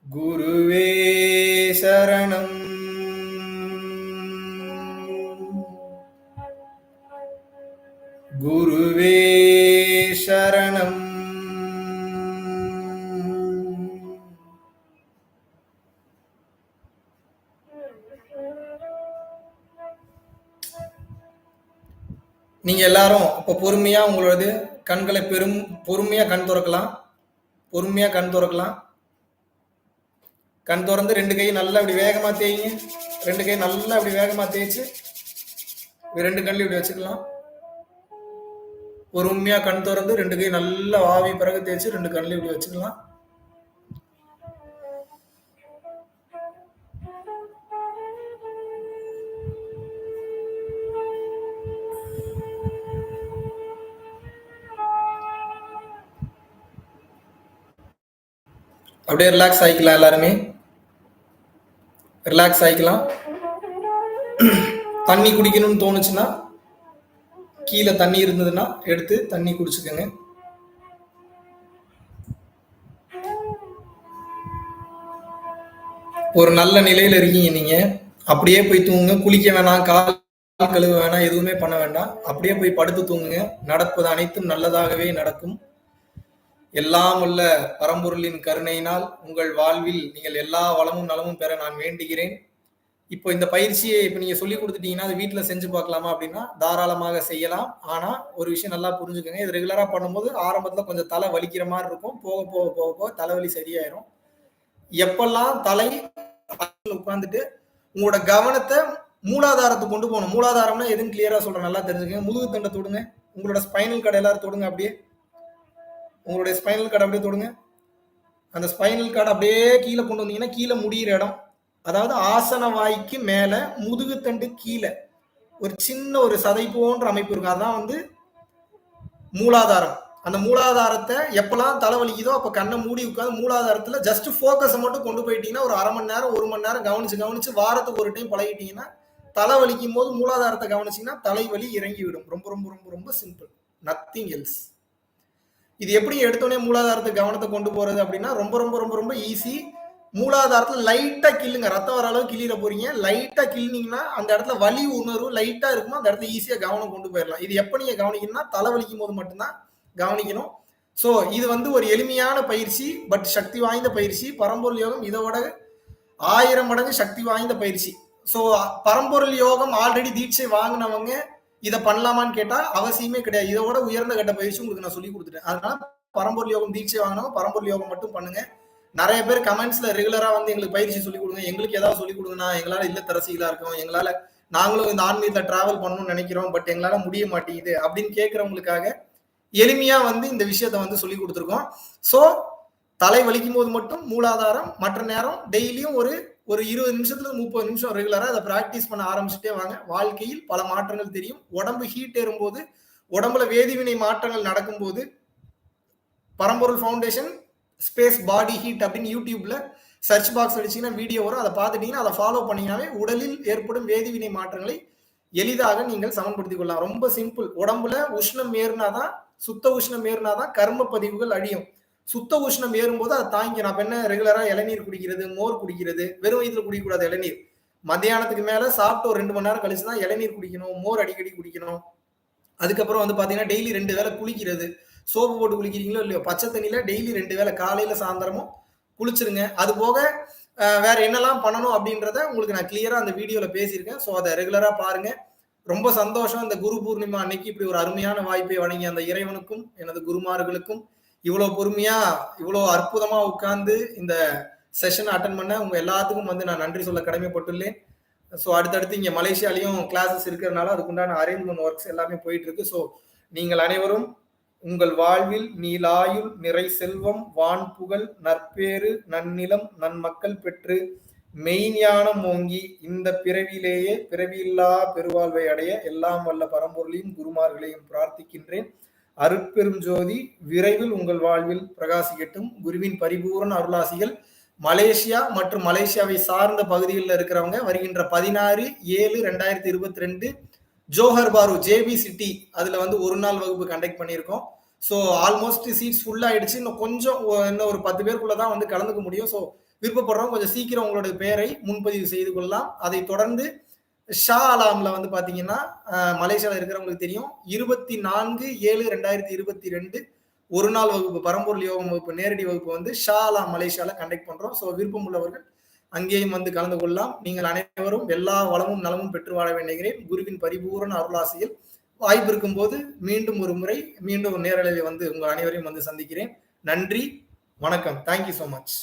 குருவே சரணம். குருவே சரணம். நீங்க எல்லாரும் இப்ப பொறுமையா உங்களோட கண்களை பொறுமையா கண் திறக்கலாம். பொறுமையா கண் திறக்கலாம். கண் திறந்து 2 கை நல்லா இப்படி வேகமா தேய்ங்க. 2 கை நல்லா இப்படி வேகமா தேய்ச்சு 2 கண்ணில் இப்படி வச்சுக்கலாம். பொறுமையா கண் திறந்து 2 கை நல்லா ஆவி பிறகு தேய்ச்சு 2 கண்ணில் இப்படி வச்சுக்கலாம். அப்படியே ரிலாக்ஸ் ஆகிக்கலாம். எல்லாருமே ரிலாக்ஸ் ஆகிக்கலாம். தண்ணி குடிக்கணும்னு தோணுச்சுன்னா கீழே தண்ணி இருந்ததுன்னா எடுத்து தண்ணி குடிச்சுக்கோங்க. ஒரு நல்ல நிலையில இருக்கீங்க நீங்க. அப்படியே போய் தூங்குங்க. குளிக்க வேணாம், கால் கழுவ வேணாம், எதுவுமே பண்ண வேண்டாம். அப்படியே போய் படுத்து தூங்குங்க. நடப்பது அனைத்தும் நல்லதாகவே நடக்கும். எல்லாம் உள்ள பரம்பொருளின் கருணையினால் உங்கள் வாழ்வில் நீங்கள் எல்லா வளமும் நலமும் பெற நான் வேண்டுகிறேன். இப்போ இந்த பயிற்சியை இப்போ நீங்க சொல்லி கொடுத்துட்டீங்கன்னா அது வீட்டில் செஞ்சு பார்க்கலாமா அப்படின்னா தாராளமாக செய்யலாம். ஆனா ஒரு விஷயம் நல்லா புரிஞ்சுக்கோங்க. இது ரெகுலரா பண்ணும்போது ஆரம்பத்துல கொஞ்சம் தலை வலிக்கிற மாதிரி இருக்கும். போக போக போக போக தலைவலி சரியாயிரும். எப்பெல்லாம் தலை உட்கார்ந்துட்டு உங்களோட கவனத்தை மூலாதாரத்தை கொண்டு போகணும். மூலாதாரம்னா எதுன்னு கிளியரா சொல்றேன், நல்லா தெரிஞ்சுக்கங்க. முதுகு தண்டை தொடுங்க, உங்களோட ஸ்பைனல் கார்டு எல்லாரும் தொடுங்க. அப்படியே உங்களுடைய ஸ்பைனல் கார்டு அப்படியே தொடுங்க. அந்த ஸ்பைனல் கார்டு அப்படியே கீழே கொண்டு வந்தீங்கன்னா கீழே முடிகிற இடம், அதாவது ஆசன வாய்க்கு மேல முதுகுத்தண்டு கீழே ஒரு சின்ன ஒரு சதை போன்ற அமைப்பு இருக்கும். அதான் வந்து மூலாதாரம். அந்த மூலாதாரத்தை எப்பெல்லாம் தலைவலிக்குதோ அப்ப கண்ணை மூடி உட்காந்து மூலாதாரத்துல ஜஸ்ட் போக்கஸை மட்டும் கொண்டு போயிட்டீங்கன்னா ஒரு 1/2 மணி நேரம் 1 மணி நேரம் கவனிச்சு வாரத்துக்கு ஒரு டைம் பழகிட்டீங்கன்னா தலைவலிக்கும் போது மூலாதாரத்தை கவனிச்சீங்கன்னா தலைவலி இறங்கி விடும். ரொம்ப ரொம்ப ரொம்ப ரொம்ப சிம்பிள், நத்திங் எல்ஸ். இது எப்படி எடுத்தோடனே மூலாதாரத்தை கவனத்தை கொண்டு போறது அப்படின்னா ரொம்ப ரொம்ப ரொம்ப ரொம்ப ஈஸி. மூலாதாரத்துல லைட்டா கிள்ளுங்க, ரத்தம் வர அளவு கிள்ளிட போறீங்க. லைட்டா கிள்ளினீங்கன்னா அந்த இடத்துல வலி உணர்வு லைட்டா இருக்குமோ அந்த இடத்துல ஈஸியா கவனம் கொண்டு போயிடலாம். இது எப்ப நீங்க கவனிக்கணும்னா தலைவலிக்கும் போது மட்டும்தான் கவனிக்கணும். ஸோ இது வந்து ஒரு எளிமையான பயிற்சி, பட் சக்தி வாய்ந்த பயிற்சி. பரம்பொருள் யோகம் இதோட 1000 மடங்கு சக்தி வாய்ந்த பயிற்சி. ஸோ பரம்பொருள் யோகம் ஆல்ரெடி தீட்சை வாங்கினவங்க இதை பண்ணலாமான்னு கேட்டா அவசியமே கிடையாது. இதோட உயர்ந்த கட்ட பயிற்சி உங்களுக்கு நான் சொல்லி கொடுத்துட்டேன். அதனால பரம்பொருள் யோகம் தீட்சை வாங்கினவங்க பரம்பொருள் யோகம் மட்டும் பண்ணுங்க. நிறைய பேர் கமெண்ட்ஸ்ல ரெகுலரா வந்து எங்களுக்கு பயிற்சி சொல்லிக் கொடுங்க, எங்களுக்கு ஏதாவது சொல்லிக் கொடுங்கன்னா எங்களால இல்லத்தரசிகளா இருக்கோம், எங்களால நாங்களும் இந்த ஆன்மீகத்தை டிராவல் பண்ணணும்னு நினைக்கிறோம், பட் எங்களால முடிய மாட்டேங்குது அப்படின்னு கேட்கறவங்களுக்காக எளிமையா வந்து இந்த விஷயத்த வந்து சொல்லி கொடுத்துருக்கோம். ஸோ தலை வலிக்கும் போது மட்டும் மூலாதாரம், மற்ற நேரம் டெய்லியும் ஒரு 20 நிமிஷத்துல 30 நிமிஷம் ரெகுலரா அதை பிராக்டிஸ் பண்ண ஆரம்பிச்சுட்டே வாங்க. வாழ்க்கையில் பல மாற்றங்கள் தெரியும். உடம்பு ஹீட் ஏறும்போது, உடம்புல வேதிவினை மாற்றங்கள் நடக்கும்போது பரம்பொருள் ஃபவுண்டேஷன் ஸ்பேஸ் பாடி ஹீட் அப்படின்னு யூடியூப்ல சர்ச் பாக்ஸ் அடிச்சீங்கன்னா வீடியோ வரும். அதை பார்த்துட்டீங்கன்னா அதை ஃபாலோ பண்ணீங்கன்னாவே உடலில் ஏற்படும் வேதிவினை மாற்றங்களை எளிதாக நீங்கள் சமன்படுத்திக் கொள்ளலாம். ரொம்ப சிம்பிள். உடம்புல உஷ்ணம் ஏறினாதான், சுத்த உஷ்ணம் ஏறினாதான் கர்ம பதிவுகள் அழியும். சுத்த உஷ்ணம் ஏறும்போது அதை தாங்கி நான் என்ன ரெகுலரா இளநீர் குடிக்கிறது, மோர் குடிக்கிறது. வெறும் வயிற்றுல குடிக்கக்கூடாது இளநீர். மத்தியானத்துக்கு மேல சாப்பிட்டு ஒரு 2 மணி நேரம் கழிச்சுதான் இளநீர் குடிக்கணும், மோர் அடிக்கடி குடிக்கணும். அதுக்கப்புறம் வந்து பாத்தீங்கன்னா டெய்லி 2 வேளை குளிக்கிறது. சோப்பு போட்டு குளிக்கிறீங்களோ இல்லையோ, பச்சை தண்ணியில டெய்லி 2 வேளை காலையில சாயந்தரமும் குளிச்சிருங்க. அது போக வேற என்னெல்லாம் பண்ணணும் அப்படின்றத உங்களுக்கு நான் கிளியரா அந்த வீடியோல பேசியிருக்கேன். ஸோ அதை ரெகுலரா பாருங்க. ரொம்ப சந்தோஷம். இந்த குரு பூர்ணிமா அன்னைக்கு இப்படி ஒரு அருமையான வாய்ப்பை வழங்கி அந்த இறைவனுக்கும் எனது குருமார்களுக்கும் இவ்வளவு பொறுமையா இவ்வளவு அற்புதமா உட்கார்ந்து இந்த செஷன் அட்டன் பண்ண உங்க எல்லாத்துக்கும் வந்து நான் நன்றி சொல்ல கடமைப்பட்டுள்ளேன். ஸோ அடுத்தடுத்து இங்க மலேசியாலையும் கிளாஸஸ் இருக்கிறதுனால அதுக்குண்டான அரேஞ்ச்மெண்ட் ஒர்க்ஸ் எல்லாமே போயிட்டு இருக்கு. ஸோ நீங்கள் அனைவரும் உங்கள் வாழ்வில் நீலாயுள், நிறை செல்வம், வான் புகழ், நற்பேறு, நன்னிலம், நன்மக்கள் பெற்று மெய்ஞானம் ஓங்கி இந்த பிறவியிலேயே பிறவியில்லா பெருவாழ்வை அடைய எல்லாம் வல்ல பரம்பொருளையும் குருமார்களையும் பிரார்த்திக்கின்றேன். அருட்பெரும் ஜோதி விரைவில் உங்கள் வாழ்வில் பிரகாசிக்கட்டும். குருவின் பரிபூரண அருளாசிகள். மலேசியா மற்றும் மலேசியாவை சார்ந்த பகுதிகளில் இருக்கிறவங்க வருகின்ற 16/7/2022 ஜோஹர் பாரு ஜேபி சிட்டி அதுல வந்து ஒரு நாள் வகுப்பு கண்டக்ட் பண்ணியிருக்கோம். ஸோ ஆல்மோஸ்ட் சீட்ஸ் ஃபுல் ஆயிடுச்சு. இன்னும் ஒரு 10 பேருக்குள்ளதான் வந்து கலந்துக்க முடியும். ஸோ விருப்பப்படுறவங்க கொஞ்சம் சீக்கிரம் உங்களுடைய பெயரை முன்பதிவு செய்து கொள்ளலாம். அதை தொடர்ந்து ஷா அலாம்ல வந்து பாத்தீங்கன்னா மலேசியாவில் இருக்கிறவங்களுக்கு தெரியும், 24/7/2022 ஒரு நாள் வகுப்பு பரம்பொருள் யோகம் வகுப்பு நேரடி வகுப்பு வந்து ஷா அலாம் மலேசியாவில் கண்டக்ட் பண்றோம். ஸோ விருப்பம் உள்ளவர்கள் அங்கேயும் வந்து கலந்து கொள்ளலாம். நீங்கள் அனைவரும் எல்லா வளமும் நலமும் பெற்று வாழ வேண்டுகிறேன். குருவின் பரிபூரண அருளாசியில் வாய்ப்பு இருக்கும் போது மீண்டும் ஒரு முறை மீண்டும் நேரலையில் வந்து உங்கள் அனைவரையும் வந்து சந்திக்கிறேன். நன்றி, வணக்கம். Thank you so much.